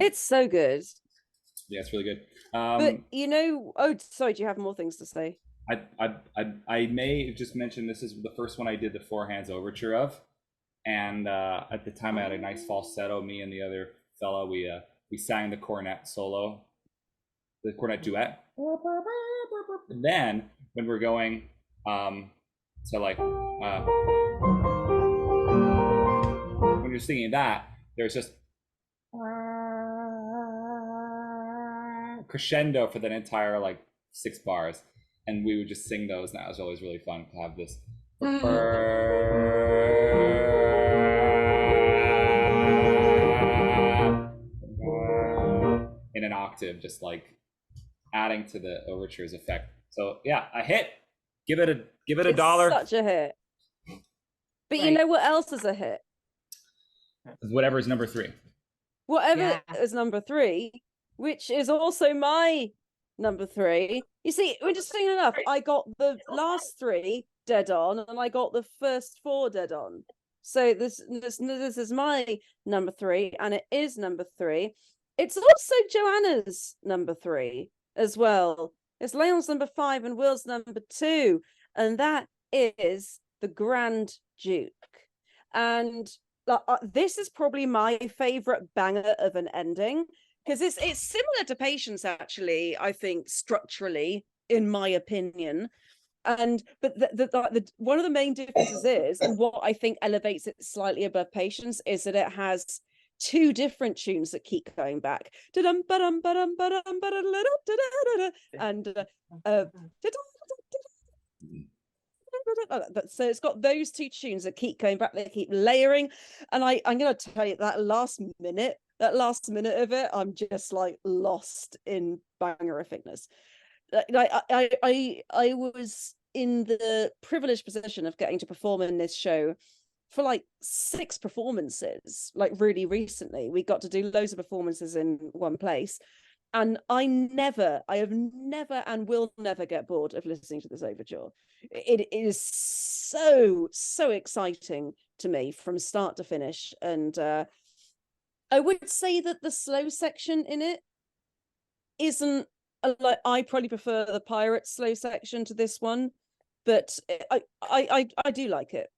It's so good. Yeah, it's really good. But you know, oh, sorry, do you have more things to say? I may just mention this is the first one I did the 4 hands overture of, and at the time I had a nice falsetto. Me and the other fellow, we sang the cornet solo, the cornet duet. And then when we're going to like when you're singing that, there's just crescendo for that entire like 6 bars, and we would just sing those, and that was always really fun to have this in an octave, just like adding to the overture's effect. So yeah, a hit. Give it a dollar. Such a hit. But Right. you know what else is a hit? Whatever's number 3. Whatever Yeah. is number 3, which is also my number 3. You see, interesting enough, I got the last 3 dead on, and I got the first 4 dead on. So this is my number 3, and it is number 3. It's also Joanna's number 3 as well. It's Leon's number 5 and Will's number 2, and that is the Grand Duke. And this is probably my favorite banger of an ending, because it's similar to Patience, actually, I think, structurally, in my opinion. But the one of the main differences is, and what I think elevates it slightly above Patience, is that it has 2 different tunes that keep going back, and so it's got those 2 tunes that keep going back, they keep layering, and I'm gonna tell you that last minute of it, I'm just like lost in bangerificness. I was in the privileged position of getting to perform in this show for like 6 performances, like really recently. We got to do loads of performances in one place, and I have never and will never get bored of listening to this overture. It is so exciting to me from start to finish, and I would say that the slow section in it isn't like, I probably prefer the pirate slow section to this one, but I do like it.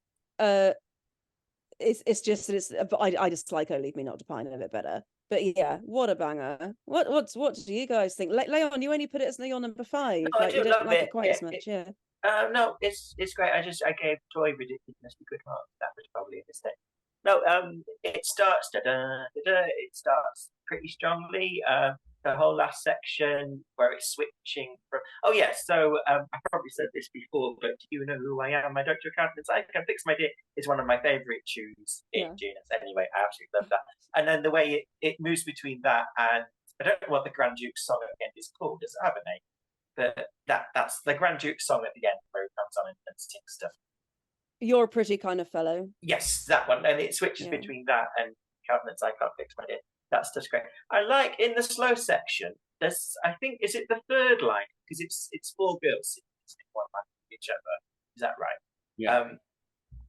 It's just that it's, but I just like "Oh Leave Me Not to Pine" a bit better. But yeah, what a banger! What do you guys think? Leon, you only put it as your number 5. I Like, do you don't love like it. it quite as much, yeah. No, it's great. I gave Toy ridiculously good marks. That was probably a mistake. No, it starts it starts pretty strongly. The whole last section where it's switching from. Oh yes, so I probably said this before, but do you know who I am? My Doctor Countenance. I Can Fix My Day is one of my favourite tunes in Genus. Anyway, I absolutely love that. And then the way it moves between that and I don't know what the Grand Duke's song at the end is called. Does it have a name? But that's the Grand Duke's song at the end where he comes on and sings stuff. You're a Pretty Kind of Fellow. Yes, that one. And it switches between that and Covenants I Can't Fix My Day. That stuff's great. I like in the slow section, there's, I think, is it the third line? Because it's 4 girls singing one line with each other. Is that right? Yeah.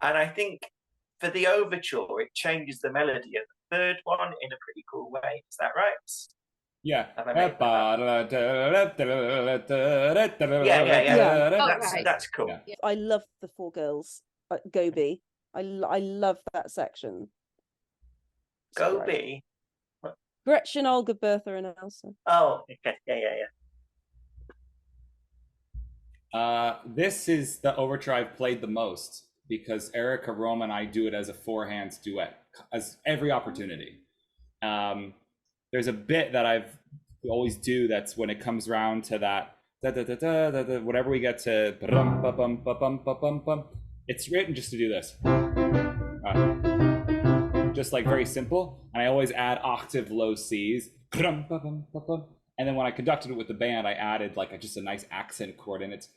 And I think for the overture, it changes the melody of the third one in a pretty cool way. Is that right? Yeah. Yeah. That's cool. Yeah. I love the 4 girls. Gobi. I love that section. Gobi. Gretchen, Olga, Bertha, and Elsa. Oh, okay. Yeah. This is the overture I've played the most because Erica, Rome, and I do it as a 4-hands duet as every opportunity. There's a bit that I've always do that's when it comes around to that whatever we get to it's written just to do this, just like very simple, and I always add octave low C's, and then when I conducted it with the band I added like just a nice accent chord, and it's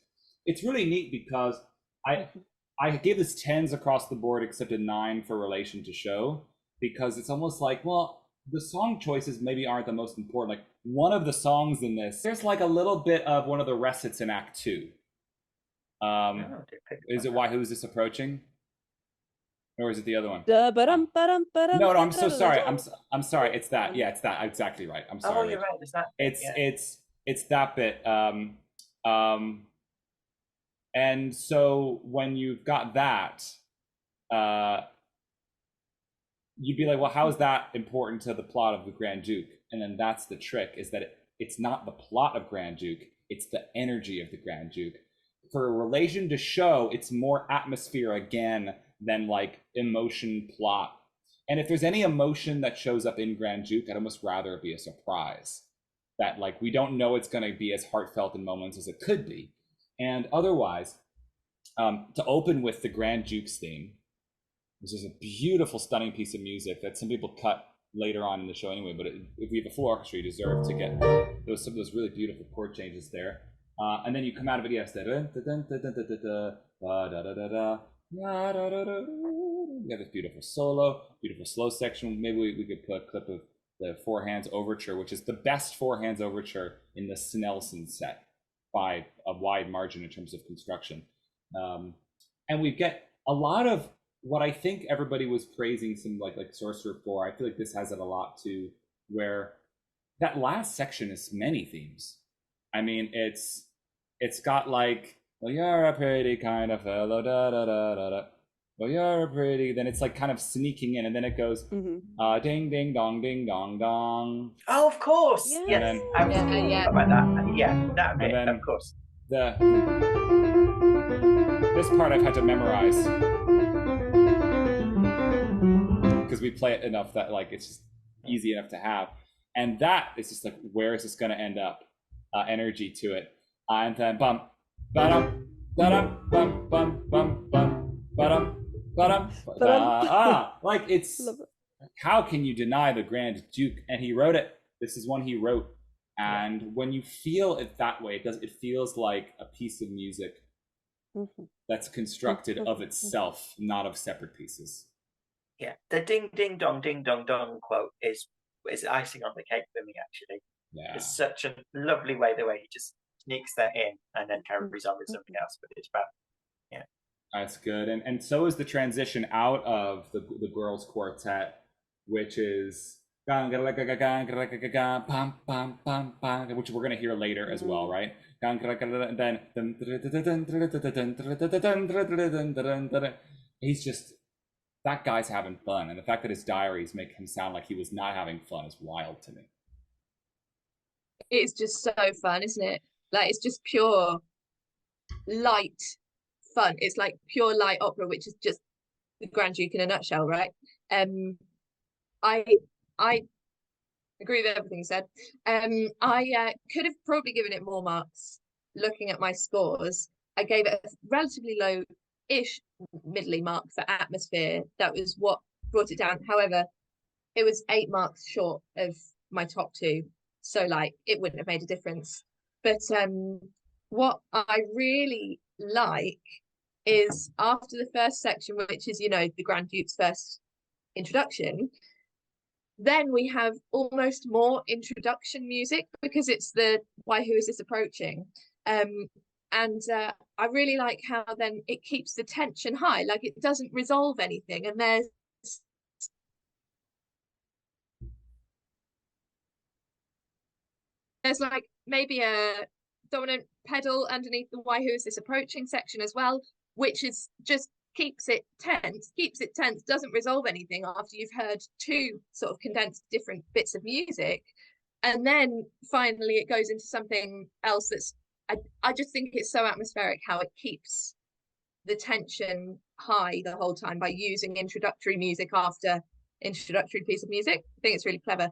really neat because I gave this 10s across the board except a 9 for relation to show, because it's almost like, well, the song choices maybe aren't the most important. Like one of the songs in this, there's like a little bit of one of the recits in Act 2. Is it Who's This Approaching? Or is it the other one? No, I'm so sorry. I'm sorry. It's that. Yeah, it's that. Exactly right. I'm sorry. Oh, you're right. Is that? It's that bit. And so when you've got that, you'd be like, well, how is that important to the plot of the Grand Duke? And then that's the trick, is that it's not the plot of Grand Duke, it's the energy of the Grand Duke. For relation to show, it's more atmosphere again than like emotion plot. And if there's any emotion that shows up in Grand Duke, I'd almost rather it be a surprise. That like we don't know it's going to be as heartfelt in moments as it could be. And otherwise, to open with the Grand Duke's theme, which is a beautiful, stunning piece of music that some people cut later on in the show anyway, but if we have a full orchestra, you deserve to get some of those really beautiful chord changes there. And then you come out of it, yes, you have this beautiful solo, beautiful slow section. Maybe we could put a clip of the 4-hands overture, which is the best 4-hands overture in the Snelson set by a wide margin in terms of construction. And we get a lot of what I think everybody was praising some like Sorcerer for. I feel like this has it a lot too, where that last section is many themes. I mean, it's got like, well, you're a pretty kind of fellow, da da da da da. Well, you're a pretty. Then it's like kind of sneaking in, and then it goes, ding ding dong ding dong dong. Oh, of course. Yeah. Yes. Then, yeah. About that. Yeah, that bit, then, of course. This part I've had to memorize because we play it enough that like it's just easy enough to have, and that is just like, where is this going to end up? Energy to it, and then bum ba-dum ba-dum bum bum bum bum ba-dum ba-dum like it's, how can you deny the Grand Duke? And he wrote it. This is one he wrote, and when you feel it that way, it feels like a piece of music that's constructed of itself, not of separate pieces. Yeah, the ding ding dong quote is icing on the cake for me, actually. Yeah, it's such a lovely way, the way he just sneaks that in and then carries on with something else. But it's about, yeah, that's good. And so is the transition out of the girls' quartet, which is which we're going to hear later as well, right? And then he's just, that guy's having fun, and the fact that his diaries make him sound like he was not having fun is wild to me. It's just so fun, isn't it? Like, it's just pure light fun. It's like pure light opera, which is just the Grand Duke in a nutshell, right? I agree with everything you said. I could have probably given it more marks. Looking at my scores, I gave it a relatively low-ish middly mark for atmosphere. That was what brought it down. However, it was 8 marks short of my top 2, so like it wouldn't have made a difference. But what I really like is after the first section, which is, you know, the Grand Duke's first introduction, then we have almost more introduction music because it's the why who is this approaching, and I really like how then it keeps the tension high, like it doesn't resolve anything, and there's like maybe a dominant pedal underneath the why who is this approaching section as well, which is just keeps it tense, doesn't resolve anything after you've heard 2 sort of condensed different bits of music, and then finally it goes into something else that's I just think it's so atmospheric how it keeps the tension high the whole time by using introductory music after introductory piece of music. I think it's really clever.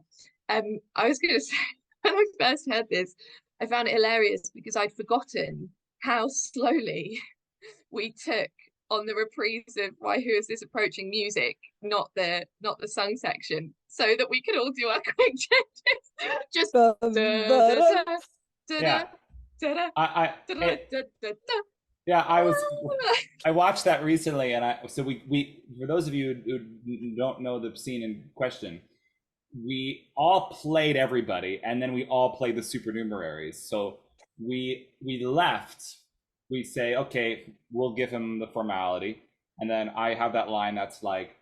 I was going to say, when I first heard this, I found it hilarious because I'd forgotten how slowly we took on the reprise of why who is this approaching music, not the sung section, so that we could all do our quick changes. Just I watched that recently, and we for those of you who don't know the scene in question, we all played everybody, and then we all played the supernumeraries. So we left. We say, okay, we'll give him the formality, and then I have that line that's like,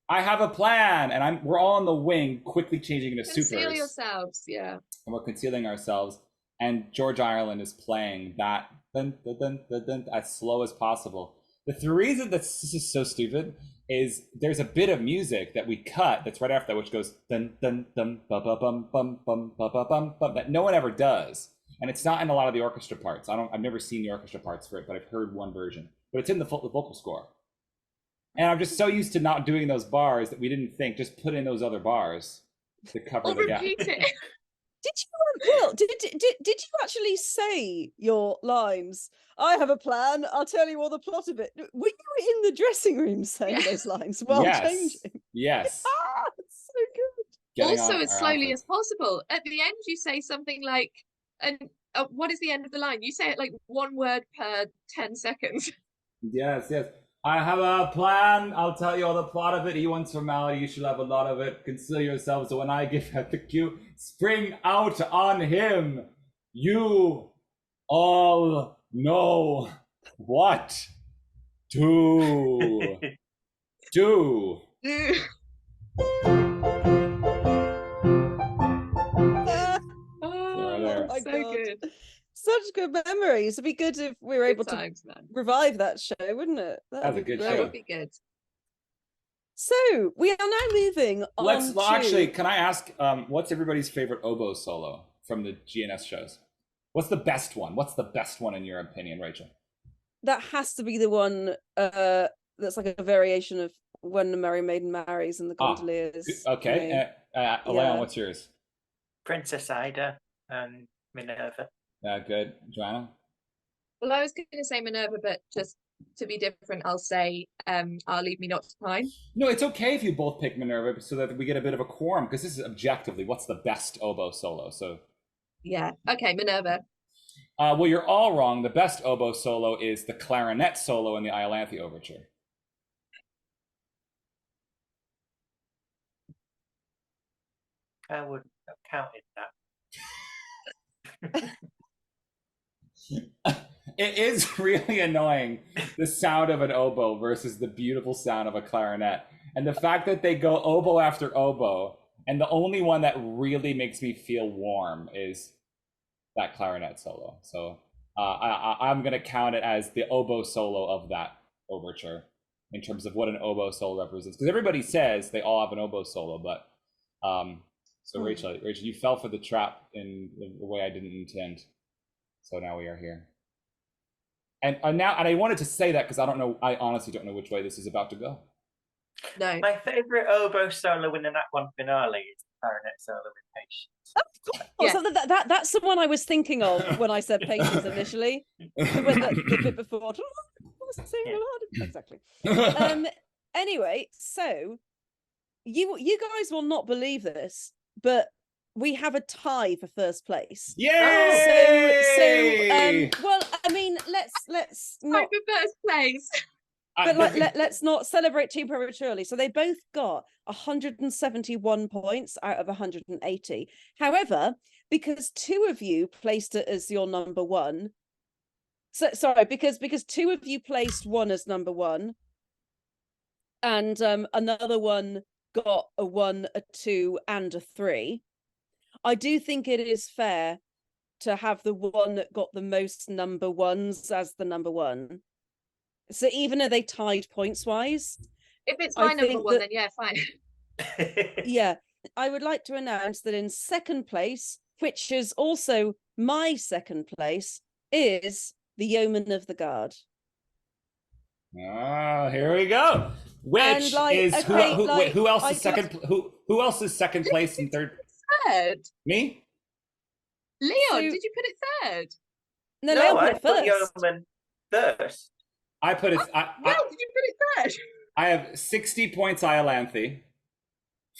I have a plan, and we're all on the wing, quickly changing into supers. Conceal yourselves, yeah. And we're concealing ourselves, and George Ireland is playing that dun, dun, dun, dun, dun, as slow as possible. The reason that this is so stupid is there's a bit of music that we cut that's right after that, which goes dun dun dun ba ba bum bum bum ba ba bum bum, that no one ever does, and it's not in a lot of the orchestra parts. I've never seen the orchestra parts for it, but I've heard one version. But it's in the vocal score, and I'm just so used to not doing those bars that we didn't think just put in those other bars to cover the gap. Repeat it. Did you, Will, did you actually say your lines? I have a plan, I'll tell you all the plot of it. Were you in the dressing room saying those lines while changing? Yes. It's so good. Also, as slowly as possible. At the end, you say something like, and what is the end of the line? You say it like 1 word per 10 seconds. Yes. I have a plan. I'll tell you all the plot of it. He wants formality. You should have a lot of it. Conceal yourselves. So when I give the cue, spring out on him. You all know what to do. Oh my so God. good. Such good memories. It'd be good if we were able to revive that show, wouldn't it? That's a good show. That would be good. So we are now moving on. Actually, can I ask, what's everybody's favorite oboe solo from the GNS shows? What's the best one? What's the best one in your opinion, Rachel? That has to be the one that's like a variation of When the Merry Maiden Marries and the Gondoliers. Okay. Leon, what's yours? Princess Ida and Minerva. Good. Joanna? Well, I was going to say Minerva, but just to be different, I'll say I'll Leave Me Not to Pine. No, it's okay if you both pick Minerva so that we get a bit of a quorum, because this is objectively what's the best oboe solo. So yeah, okay, Minerva. Well, you're all wrong. The best oboe solo is the clarinet solo in the Iolanthe overture. I wouldn't have counted that. It is really annoying, the sound of an oboe versus the beautiful sound of a clarinet. And the fact that they go oboe after oboe, And the only one that really makes me feel warm is that clarinet solo. So I'm going to count it as the oboe solo of that overture in terms of what an oboe solo represents. Because everybody says they all have an oboe solo, but so Rachel, you fell for the trap in the way I didn't intend. So now we are here. And I wanted to say that because I honestly don't know which way this is about to go. No. My favourite oboe solo in an Act 1 finale is the clarinet solo with Patience. Oh, Yeah. so that's the one I was thinking of when I said Patience initially. the bit before. Exactly. Anyway, so you guys will not believe this, but we have a tie for first place. Yay! So well, I mean, let's not. Right for first place. But let's not celebrate too prematurely. So they both got 171 points out of 180. However, because two of you placed it as your number one, so sorry, because two of you placed one as number one, and another one got a 1, a 2, and a 3. I do think it is fair to have the one that got the most number ones as the number one. So even though they tied points wise, If it's my number one, then yeah, fine. Yeah, I would like to announce that in second place, which is also my second place, is the Yeomen of the Guard. Oh, here we go. Which is who else is second? Who else is second place and third? Third. Me? Leon, did you put it third? No, Leon put it first. Yeomen first. I put it. Did you put it third? I have 60 points Iolanthe,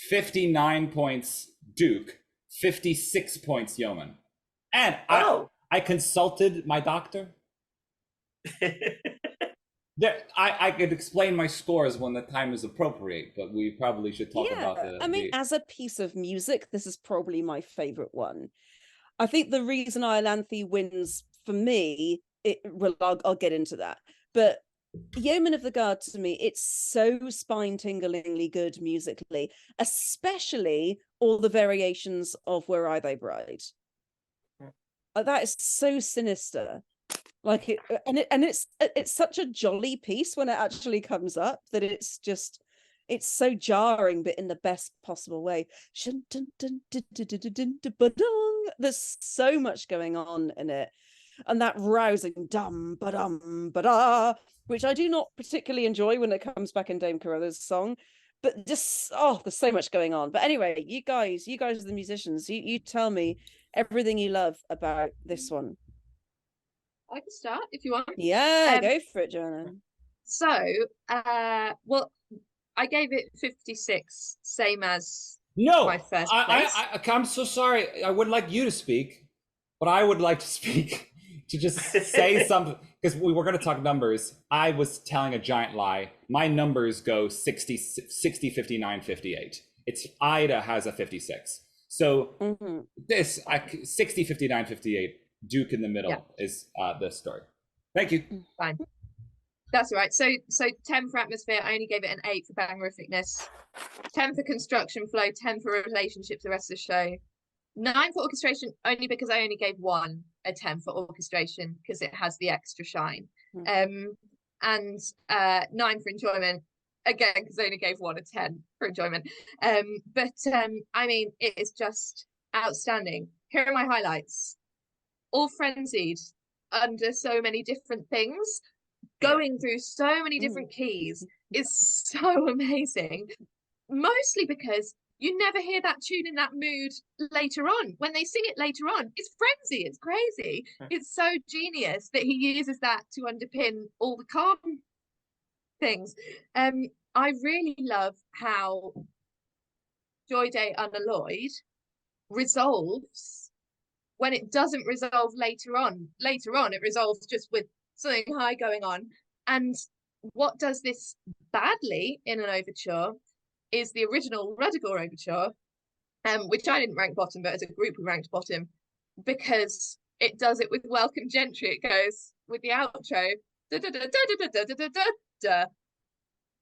59 points Duke, 56 points Yeomen, and I consulted my doctor. I could explain my scores when the time is appropriate, but we probably should talk about the. I mean, as a piece of music, this is probably my favorite one. I think the reason Iolanthe wins for me, I'll get into that. But Yeomen of the Guard, to me, it's so spine-tinglingly good musically, especially all the variations of Were I Thy Bride. That is so sinister. Like it's such a jolly piece when it actually comes up that it's so jarring, but in the best possible way. There's so much going on in it. And that rousing dum ba dum ba da, which I do not particularly enjoy when it comes back in Dame Corolla's song, but just there's so much going on. But anyway, you guys are the musicians. You tell me everything you love about this one. I can start if you want. Yeah, go for it, Joanna. So, well, I gave it 56, same as my first place. I'm so sorry. I would like you to speak, but I would like to speak to just say something, because we were going to talk numbers. I was telling a giant lie. My numbers go 60, 59, 58. It's Ida has a 56. So this 60, 59, 58. Duke in the middle is the story. Thank you. Fine. That's all right. So 10 for atmosphere. I only gave it an 8 for bangerificness. 10 for construction flow. 10 for relationships. The rest of the show. 9 for orchestration, only because I only gave 1 a 10 for orchestration because it has the extra shine. And 9 for enjoyment, again because I only gave 1 a 10 for enjoyment. But I mean, it is just outstanding. Here are my highlights. All frenzied under so many different things, going through so many different keys is so amazing. Mostly because you never hear that tune in that mood later on. When they sing it later on, it's frenzy, it's crazy. It's so genius that he uses that to underpin all the calm things. I really love how Joy Day Unalloyed resolves when it doesn't resolve later on. Later on, it resolves just with something high going on. And what does this badly in an overture is the original Ruddigore overture, which I didn't rank bottom, but as a group we ranked bottom, because it does it with Welcome Gentry. It goes with the outro, da, da, da, da, da, da, da, da, da, da,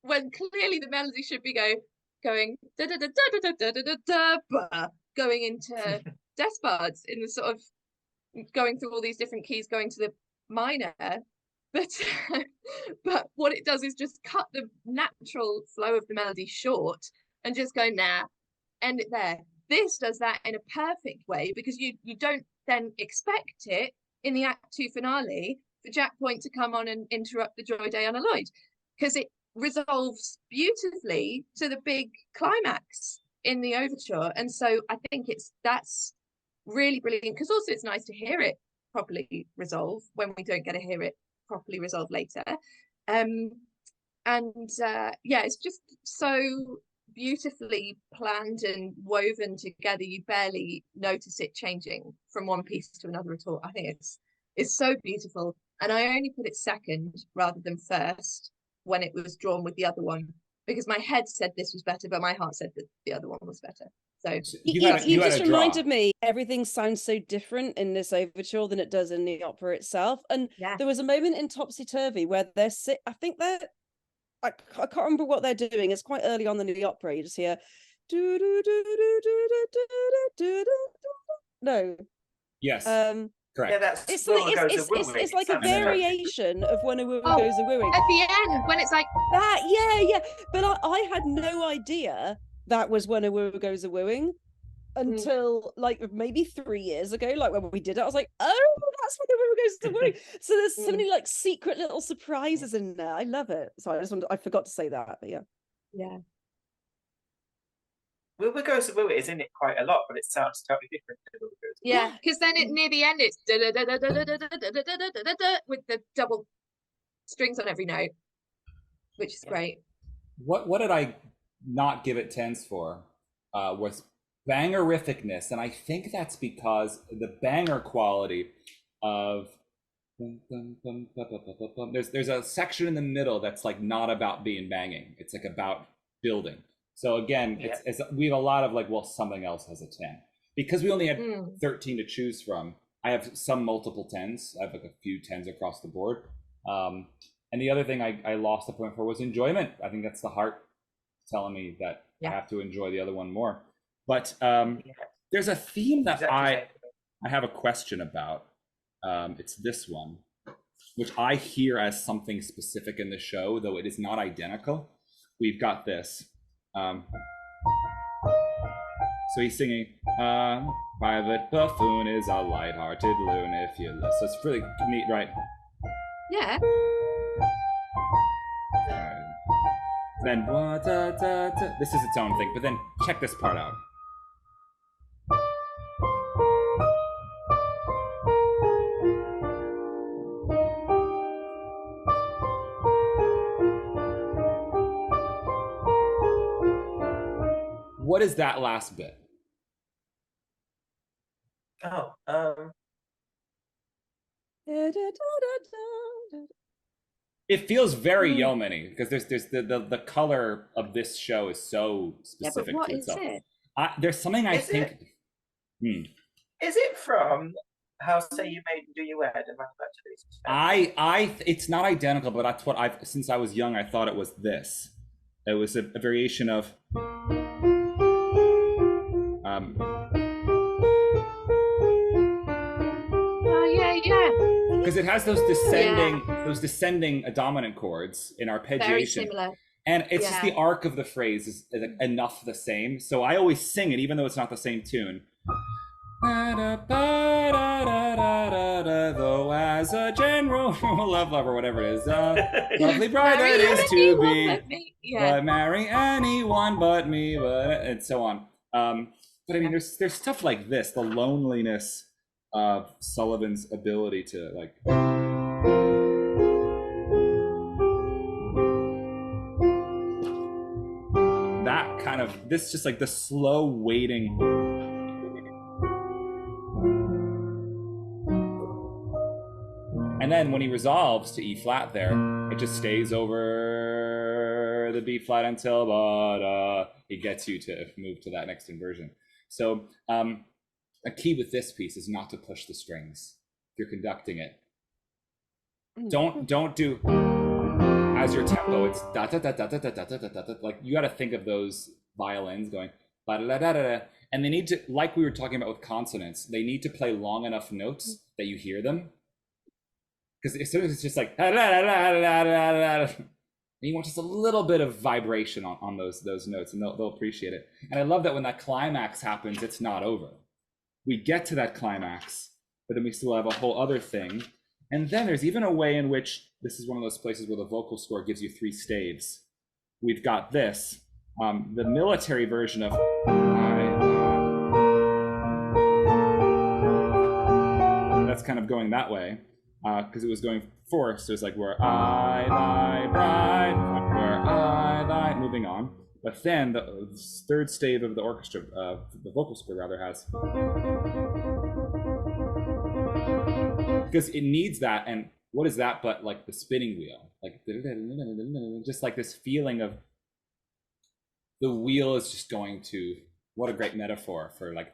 when clearly the melody should be go going da da da da da da da da da da, going into despards in the sort of going through all these different keys, going to the minor. But but what it does is just cut the natural flow of the melody short and just go, nah, end it there. This does that in a perfect way, because you don't then expect it in the Act 2 finale for Jack Point to come on and interrupt the Joy Day unalloyed, because it resolves beautifully to the big climax in the overture. And so I think that's really brilliant, because also it's nice to hear it properly resolve when we don't get to hear it properly resolved later. Yeah, it's just so beautifully planned and woven together, you barely notice it changing from one piece to another at all. I think it's so beautiful, and I only put it second rather than first when it was drawn with the other one, because my head said this was better, but my heart said that the other one was better. So you just reminded me, everything sounds so different in this overture than it does in the opera itself. And there was a moment in Topsy Turvy where I can't remember what they're doing. It's quite early on in the opera. You just hear do do do do do do do do. No. Yes. Correct. Yeah, that's it's like a variation of When a Woman Goes a Wooing. At the end, when it's like that, yeah. But I had no idea that was When a Woman Goes a Wooing until like maybe 3 years ago. Like when we did it, I was like, oh, that's When a Woman Goes a Wooing. So there's so many like secret little surprises in there. I love it. So I forgot to say that, but yeah. Wilbur Goes to Wilbur is in it quite a lot, but it sounds totally different to Wilbur Goes to Wilbur. Yeah, because then near the end it's with the double strings on every note, which is great. What did I not give it tens for? Was bangerificness, and I think that's because the banger quality of there's a section in the middle that's like not about being banging. It's like about building. So again, it's we have a lot of like, well, something else has a 10 because we only had 13 to choose from. I have some multiple 10s. I have like a few 10s across the board. And the other thing I lost the point for was enjoyment. I think that's the heart telling me that I have to enjoy the other one more. But there's a theme that I have a question about. It's this one, which I hear as something specific in the show, though it is not identical. We've got this. So he's singing, Private Buffoon is a light-hearted loon if you listen. So it's really neat, right? Yeah. Then, this is its own thing, but then check this part out. What is that last bit? It feels very Yeomen-y because there's the color of this show is so specific to itself. It? There's something I think. Is it from How Say You Made and Do You Wear? It's not identical, but that's what since I was young I thought it was this. It was a variation of. Because it has those descending dominant chords in arpeggiation. Very similar. And it's just the arc of the phrase is enough the same. So I always sing it even though it's not the same tune. Though as a general love or whatever it is, lovely bride that is to be, but marry anyone but me, and so on. But I mean, there's stuff like this, the loneliness of Sullivan's ability to like. That kind of, this just like the slow waiting. And then when he resolves to E flat there, it just stays over the B flat until he gets you to move to that next inversion. So a key with this piece is not to push the strings if you're conducting it. Don't do as your tempo. It's da da da da da da da da da da. Like you got to think of those violins going ba-da-da-da-da, and they need to, like we were talking about with consonants, they need to play long enough notes that you hear them. Because as soon as it's just like you want just a little bit of vibration on those notes, and they'll appreciate it. And I love that when that climax happens, it's not over. We get to that climax, but then we still have a whole other thing. And then there's even a way in which this is one of those places where the vocal score gives you 3 staves. We've got this, the military version of that's kind of going that way, because it was going fourth, so it's like where I lie bright, where I lie, moving on. But then the third stave of the orchestra, the vocal score rather, has, because it needs that. And what is that but like the spinning wheel, like just like this feeling of the wheel is just going to, what a great metaphor for like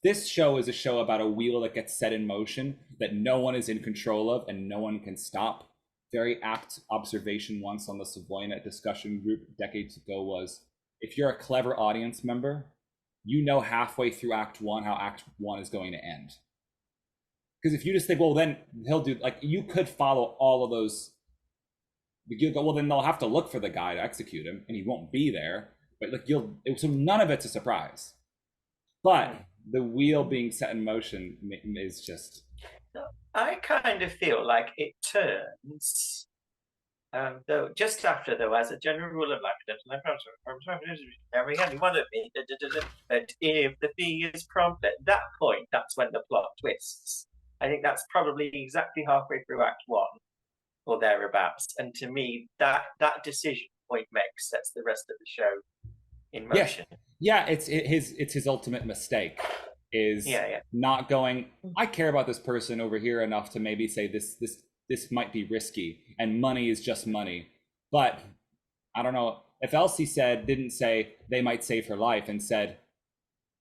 this show is a show about a wheel that gets set in motion that no one is in control of and no one can stop. Very apt observation once on the Savoynet discussion group decades ago was, if you're a clever audience member, you know halfway through Act 1 how Act 1 is going to end. Because if you just think, well, then he'll do, like, you could follow all of those, you'll go, well, then they'll have to look for the guy to execute him and he won't be there. But like so none of it's a surprise. But the wheel being set in motion is just... I kind of feel like it turns, though, just after, though, as a general rule of life, that if the fee is prompt, at that point, that's when the plot twists. I think that's probably exactly halfway through Act 1 or thereabouts. And to me, that decision point sets the rest of the show in motion. Yeah, it's his ultimate mistake. Is not going, I care about this person over here enough to maybe say this might be risky, and money is just money. But I don't know if Elsie didn't say they might save her life, and said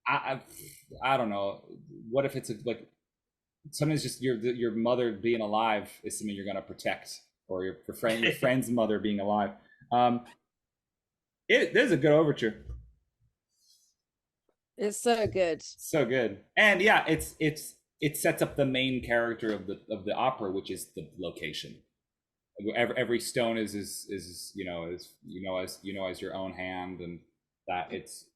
I don't know, what if it's like sometimes just your mother being alive is something you're going to protect, or your friend's mother being alive. There's a good overture. It's so good. So good. And yeah, it sets up the main character of the opera, which is the location. Every stone is as your own hand, and that it's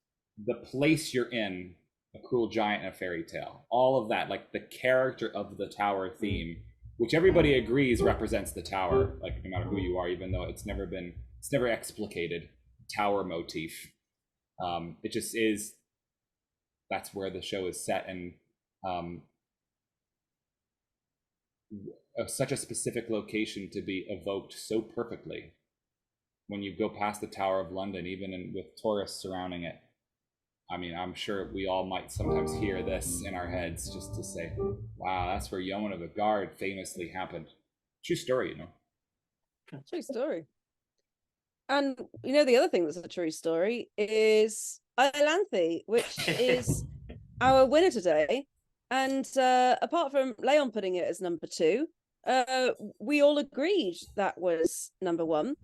the place you're in, a cruel giant and a fairy tale. All of that, like the character of the tower theme, which everybody agrees represents the tower, like no matter who you are, even though it's never explicated, tower motif. It just is. That's where the show is set, and such a specific location to be evoked so perfectly. When you go past the Tower of London, even with tourists surrounding it, I mean, I'm sure we all might sometimes hear this in our heads just to say, wow, that's where Yeomen of the Guard famously happened. True story, you know. True story. And you know, the other thing that's a true story is IOLANTHE, which is our winner today. And apart from Leon putting it as number 2, we all agreed that was number 1.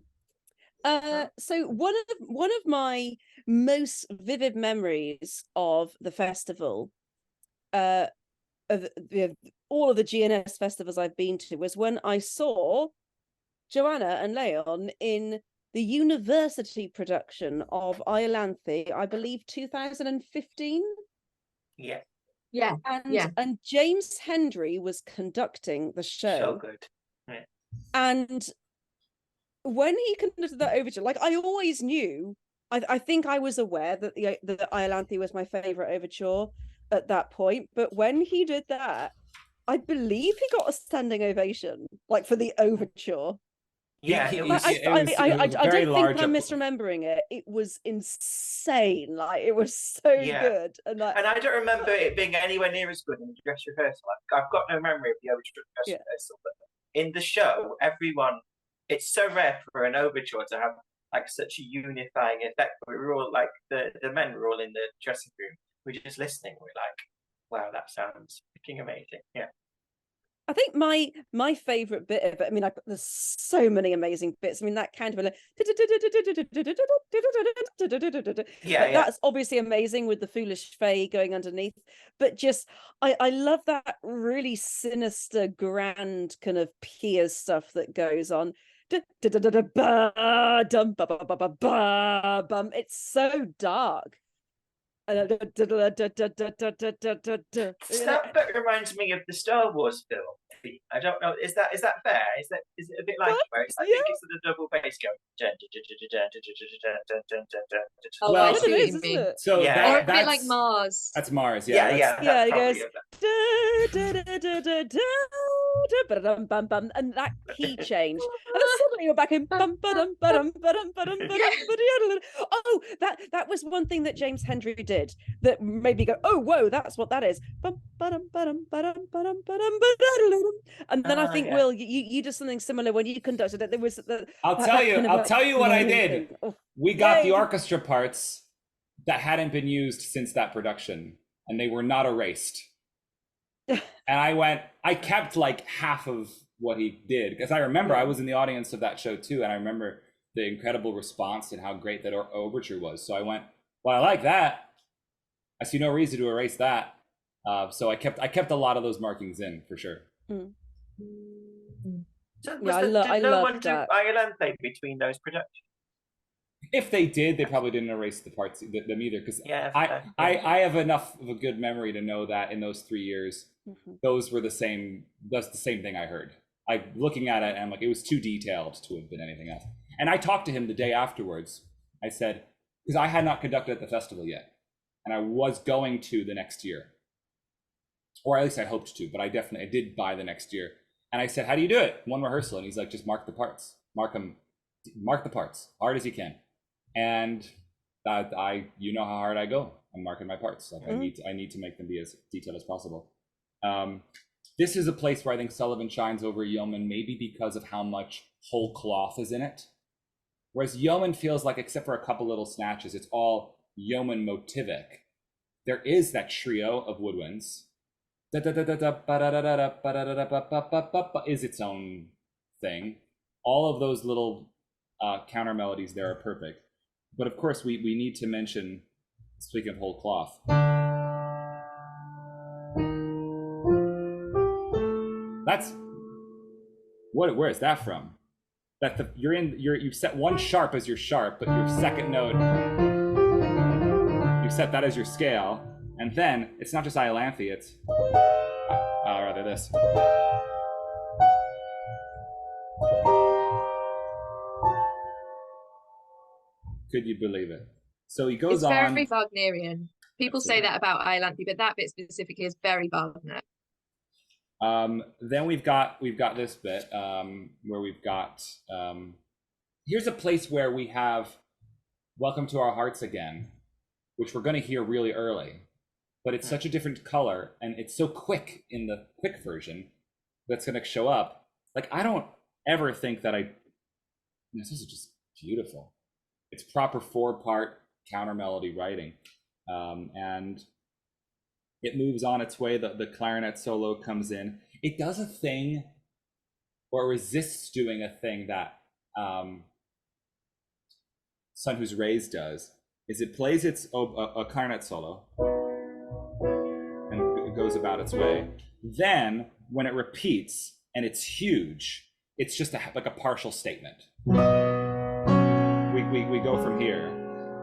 So one of my most vivid memories of the festival, of all of the GNS festivals I've been to, was when I saw Joanna and Leon in the university production of IOLANTHE, I believe 2015. And James Hendry was conducting the show. So good. Yeah. And when he conducted that overture, like, I always knew, I think I was aware that the IOLANTHE was my favorite overture at that point, but when he did that, I believe he got a standing ovation, like, for the overture. Yeah, I don't think I'm misremembering it. It was insane. Like, it was so good. And I don't remember it being anywhere near as good in the dress rehearsal. Like, I've got no memory of the overture dress rehearsal, but in the show, everyone, it's so rare for an overture to have like such a unifying effect. We were all like, the men were all in the dressing room. We were just listening. We're like, wow, that sounds freaking amazing. Yeah. I think my favorite bit of it, I mean, there's so many amazing bits. I mean, that kind of that's obviously amazing with the foolish fae going underneath, but just I love that really sinister, grand kind of Piers stuff that goes on. It's so dark. That bit reminds me of the Star Wars film. I don't know. Is that fair? Is it a bit like it, where it's I think it's the double bass going. Oh, Well, I What see it what is, you isn't mean. it? So Yeah. Or a bit that's like Mars. That's Mars. Yeah, Yeah. yeah. It That's goes probably and that key change, and then suddenly you're back in oh, that was one thing that James Hendry did that made me go, oh whoa, that's what that is. And then I think, Will, you did something similar when you conducted it. There was I'll tell you what I did. Oh, We got the yay. orchestra parts that hadn't been used since that production, and they were not erased. And I kept like half of what he did, because I remember I was in the audience of that show too, and I remember the incredible response and how great that overture was. So I went, well, I like that. I see no reason to erase that. So I kept a lot of those markings in for sure. Mm. So Yeah, did I no love one do that. IOLANTHE between those productions? If they did, they probably didn't erase the parts them either, because I have enough of a good memory to know that in those 3 years, those were the same. That's the same thing I heard. Looking at it, and I'm like, it was too detailed to have been anything else. And I talked to him the day afterwards. I said, because I had not conducted at the festival yet, and I was going to the next year, or at least I hoped to, but I did by the next year. And I said, how do you do it? One rehearsal, and he's like, just mark the parts, mark the parts hard as you can. And you know how hard I go. I'm marking my parts. Like I need to make them be as detailed as possible. This is a place where I think Sullivan shines over Yeomen, maybe because of how much whole cloth is in it. Whereas Yeomen feels like, except for a couple little snatches, it's all Yeomen motivic. There is that trio of woodwinds. Is its own thing. All of those little counter melodies there are perfect. But of course, we need to mention, speaking of whole cloth, that's where is that from? That you've set one sharp as your sharp, but your second note, you set that as your scale, and then it's not just Iolanthe, it's rather this. Could you believe it? So he goes on. It's very Wagnerian. People say that about Iolanthe, but that bit specifically is very Wagner. Then we've got this bit where we've got here's a place where we have Welcome to Our Hearts Again, which we're going to hear really early, but it's such a different color, and it's so quick in the quick version that's going to show up. Like, I don't ever think that this is just beautiful. It's proper 4-part counter melody writing, and it moves on its way. The clarinet solo comes in. It does a thing, or resists doing a thing that Son Who's Raised does. Is it plays a clarinet solo, and it goes about its way. Then when it repeats and it's huge, it's just like a partial statement. We go from here,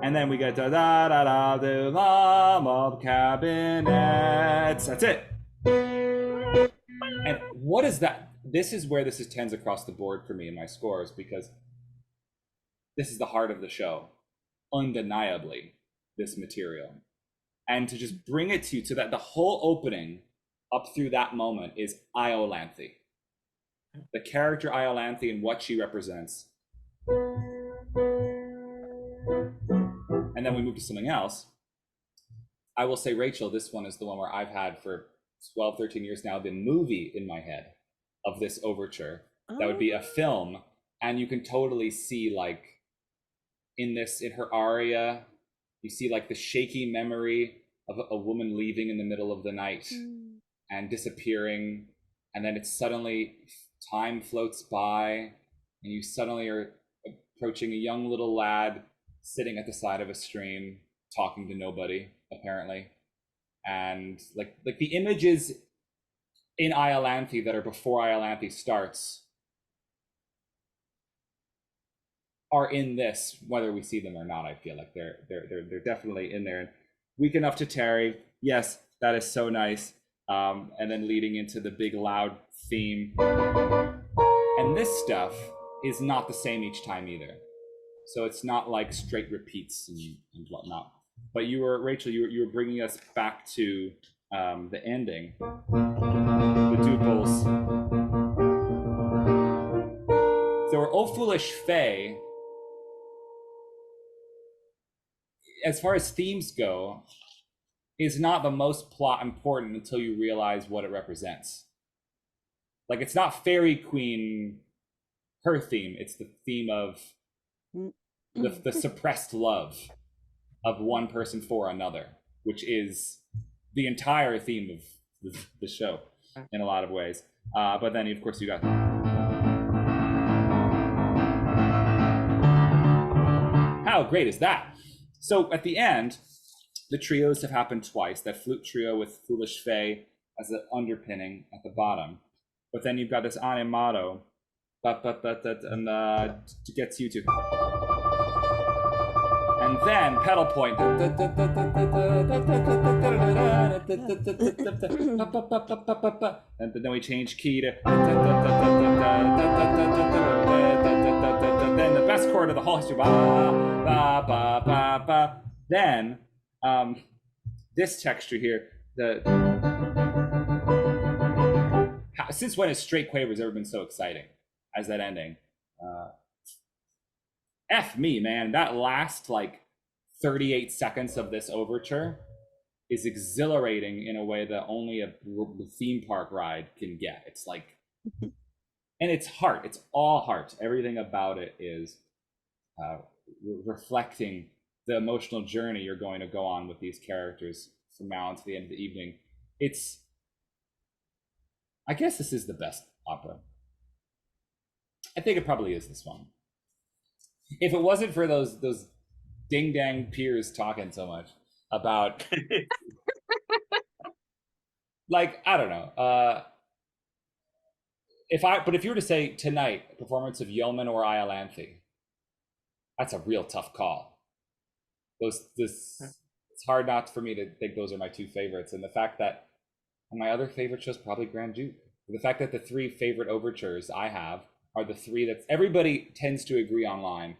and then we get da da da da the lamb of cabinets. That's it. And what is that? This is where this tends across the board for me in my scores, because this is the heart of the show, undeniably, this material. And to just bring it to you, so that the whole opening up through that moment is Iolanthe. The character Iolanthe and what she represents. And then we move to something else. I will say, Rachel, this one is the one where I've had for 12, 13 years now, the movie in my head of this overture. That would be a film. And you can totally see, like, in her aria, you see like the shaky memory of a woman leaving in the middle of the night and disappearing. and then it's suddenly time floats by, and you suddenly are approaching a young little lad sitting at the side of a stream, talking to nobody, apparently. And like the images in Iolanthe that are before Iolanthe starts are in this, whether we see them or not. I feel like they're definitely in there. Weak enough to tarry, yes, that is so nice. And then leading into the big loud theme. And this stuff is not the same each time either. So it's not like straight repeats and whatnot. But you were, Rachel, you were bringing us back to the ending, the duples. So O Foolish Fae, as far as themes go, is not the most plot important until you realize what it represents. Like, it's not Fairy Queen, her theme, it's the theme of the suppressed love of one person for another, which is the entire theme of the show in a lot of ways. But then, of course, you got... How great is that? So at the end, the trios have happened twice. That flute trio with Foolish Fae as an underpinning at the bottom. But then you've got this animato, and gets you to... And then pedal point. And then we change key to... Then the best chord of the whole history. Then this texture here, since when has straight quavers ever been so exciting as that ending? F me, man. That last like 38 seconds of this overture is exhilarating in a way that only a theme park ride can get. It's like, and it's heart. It's all heart. Everything about it is reflecting the emotional journey you're going to go on with these characters from now until the end of the evening. It's, I guess this is the best opera. I think it probably is this one. If it wasn't for those ding dang peers talking so much about like, I don't know, if you were to say tonight performance of Yeomen or Iolanthe, that's a real tough call. It's hard not for me to think those are my two favorites, and the fact that my other favorite show's probably Grand Duke. The fact that the three favorite overtures I have are the three that everybody tends to agree online,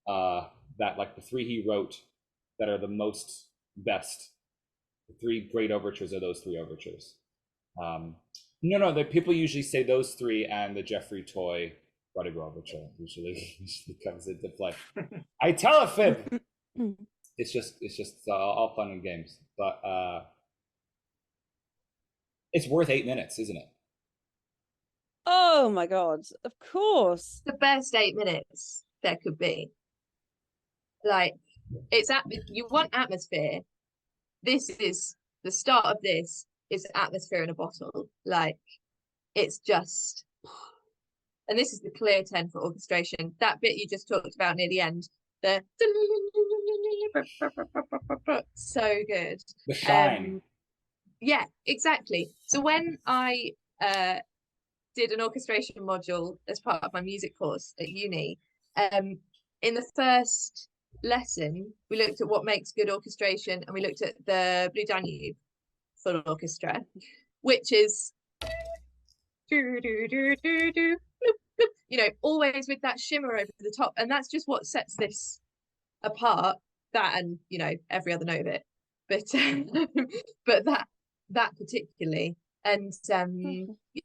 that like the three he wrote that are the most best. The three great overtures are those three overtures. No, the people usually say those three and the Jeffrey Toye RUDDIGORE overture usually comes into play. I tell a fib. It's just all fun and games, but it's worth 8 minutes, isn't it? Oh my god, of course. The best 8 minutes there could be. Like, you want atmosphere. This is the start of this is atmosphere in a bottle. Like, it's just, and this is the clear 10 for orchestration. That bit you just talked about near the end, the so good. The shine. Yeah, exactly. So when I did an orchestration module as part of my music course at uni, in the first lesson we looked at what makes good orchestration, and we looked at the Blue Danube full orchestra, which is always with that shimmer over the top, and that's just what sets this apart. That and every other note of it, but that particularly. And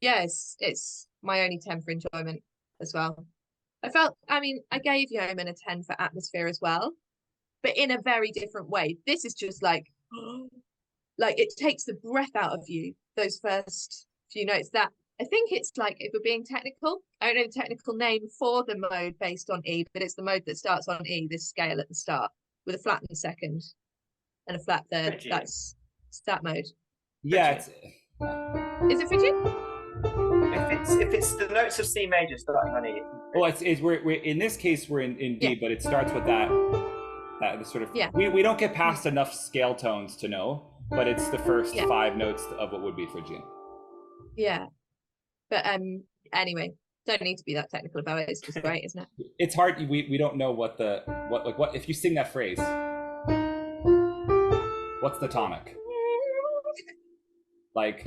yes, it's my only 10 for enjoyment as well. I gave Yeomen a 10 for atmosphere as well, but in a very different way. This is just like it takes the breath out of you, those first few notes. That I think it's like, if we're being technical, I don't know the technical name for the mode based on E, but it's the mode that starts on E, this scale at the start, with a flat in the second and a flat third. That's stat mode. Yeah, Is it Phrygian? If it's the notes of C major starting on E. Well, we're in this case we're in D, Yeah. but it starts with that sort of. Yeah. We don't get past enough scale tones to know, but it's the first Yeah. 5 notes of what would be Phrygian. Yeah. But anyway, don't need to be that technical about it. It's just great, isn't it? It's hard. We don't know what if you sing that phrase. What's the tonic? Like,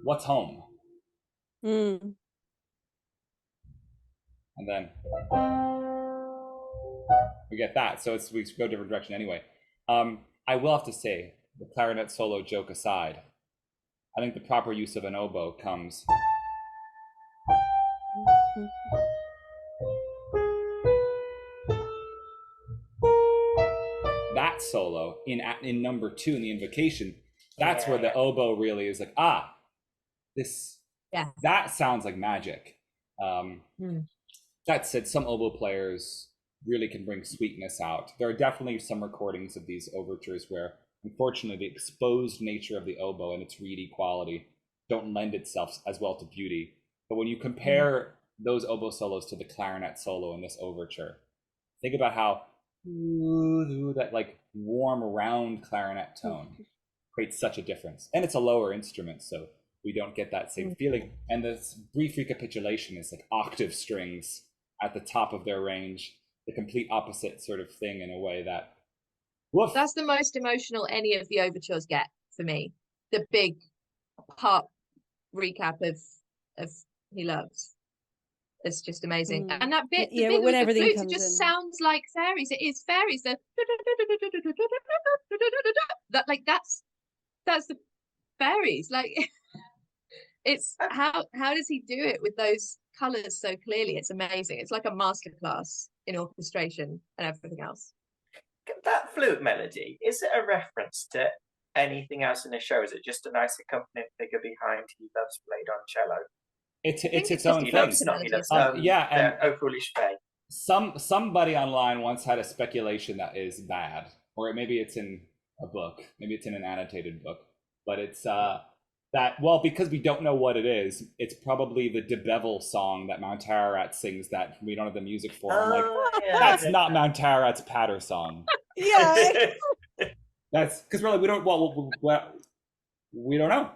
what's home? Mm. And then we get that. So we go a different direction anyway. I will have to say, the clarinet solo joke aside, I think the proper use of an oboe comes. That solo in number 2 in the invocation, that's where the oboe really is like, this, that sounds like magic. That said, some oboe players really can bring sweetness out. There are definitely some recordings of these overtures where, unfortunately, the exposed nature of the oboe and its reedy quality don't lend itself as well to beauty. But when you compare those oboe solos to the clarinet solo in this overture, think about how that like warm, round clarinet tone creates such a difference. And it's a lower instrument, so we don't get that same feeling. And this brief recapitulation is like octave strings at the top of their range, the complete opposite sort of thing in a way that, woof. That's the most emotional any of the overtures get for me. The big part recap of He Loves. It's just amazing. And that bit, the bit with the flutes, it just sounds like fairies. It is fairies. That's the fairies. Like, it's how does he do it with those colours so clearly? It's amazing. It's like a masterclass in orchestration and everything else. That flute melody, is it a reference to anything else in the show? Is it just a nice accompaniment figure behind He Loves played on cello? It's its own thing. Yeah, and Oh Foolish Faye. Somebody online once had a speculation that is bad, or maybe it's in a book, maybe it's in an annotated book, but it's that, well, because we don't know what it is, it's probably the De Bevel song that Mount Ararat sings that we don't have the music for. I'm like, that's not Mount Ararat's patter song. Yeah. That's because we're like, we don't know.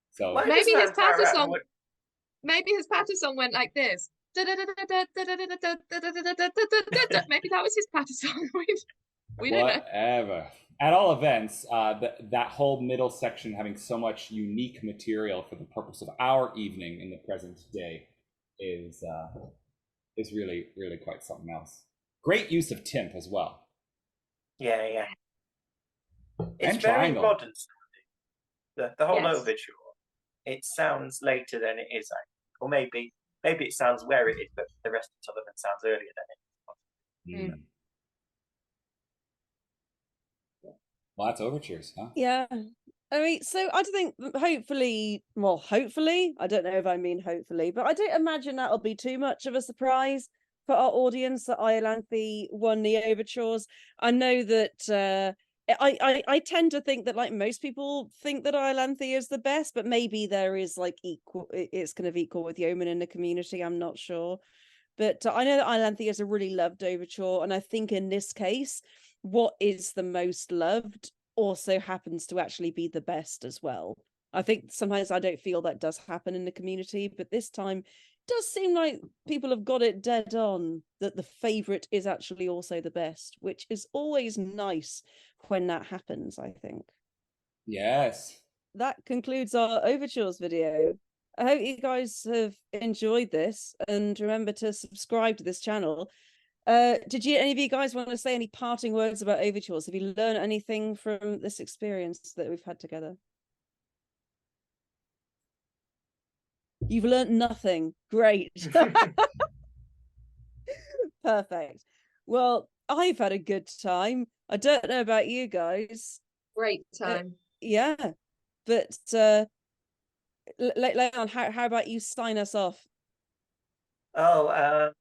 So maybe his patter song. Maybe his patter song went like this. Maybe that was his patter song. We don't know. Whatever. At all events, that whole middle section having so much unique material for the purpose of our evening in the present day is really, really quite something else. Great use of timp as well. Yeah. It's very modern sounding. The whole overture. It sounds later than it is, or maybe it sounds where it is, but the rest of Sullivan sounds earlier than it is. Well, that's overtures, huh? Yeah. I mean, so I think hopefully, I don't know if I mean hopefully, but I don't imagine that'll be too much of a surprise for our audience that Iolanthe won the overtures. I know that I tend to think that, like, most people think that Iolanthe is the best, but maybe there is like it's kind of equal with Yeomen in the community. I'm not sure, but I know that Iolanthe is a really loved overture, and I think in this case, what is the most loved also happens to actually be the best as well. I think sometimes I don't feel that does happen in the community, but this time it does seem like people have got it dead on, that the favorite is actually also the best, which is always nice when that happens, I think. Yes. That concludes our overtures video. I hope you guys have enjoyed this, and remember to subscribe to this channel. Did any of you guys want to say any parting words about overtures? Have you learned anything from this experience that we've had together? You've learned nothing. Great. Perfect. Well, I've had a good time. I don't know about you guys. Great time. Yeah. But Leon, how about you sign us off? Oh,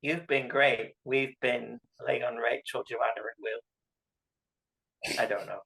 you've been great. We've been Leon, Rachel, Joanna, and Will. I don't know.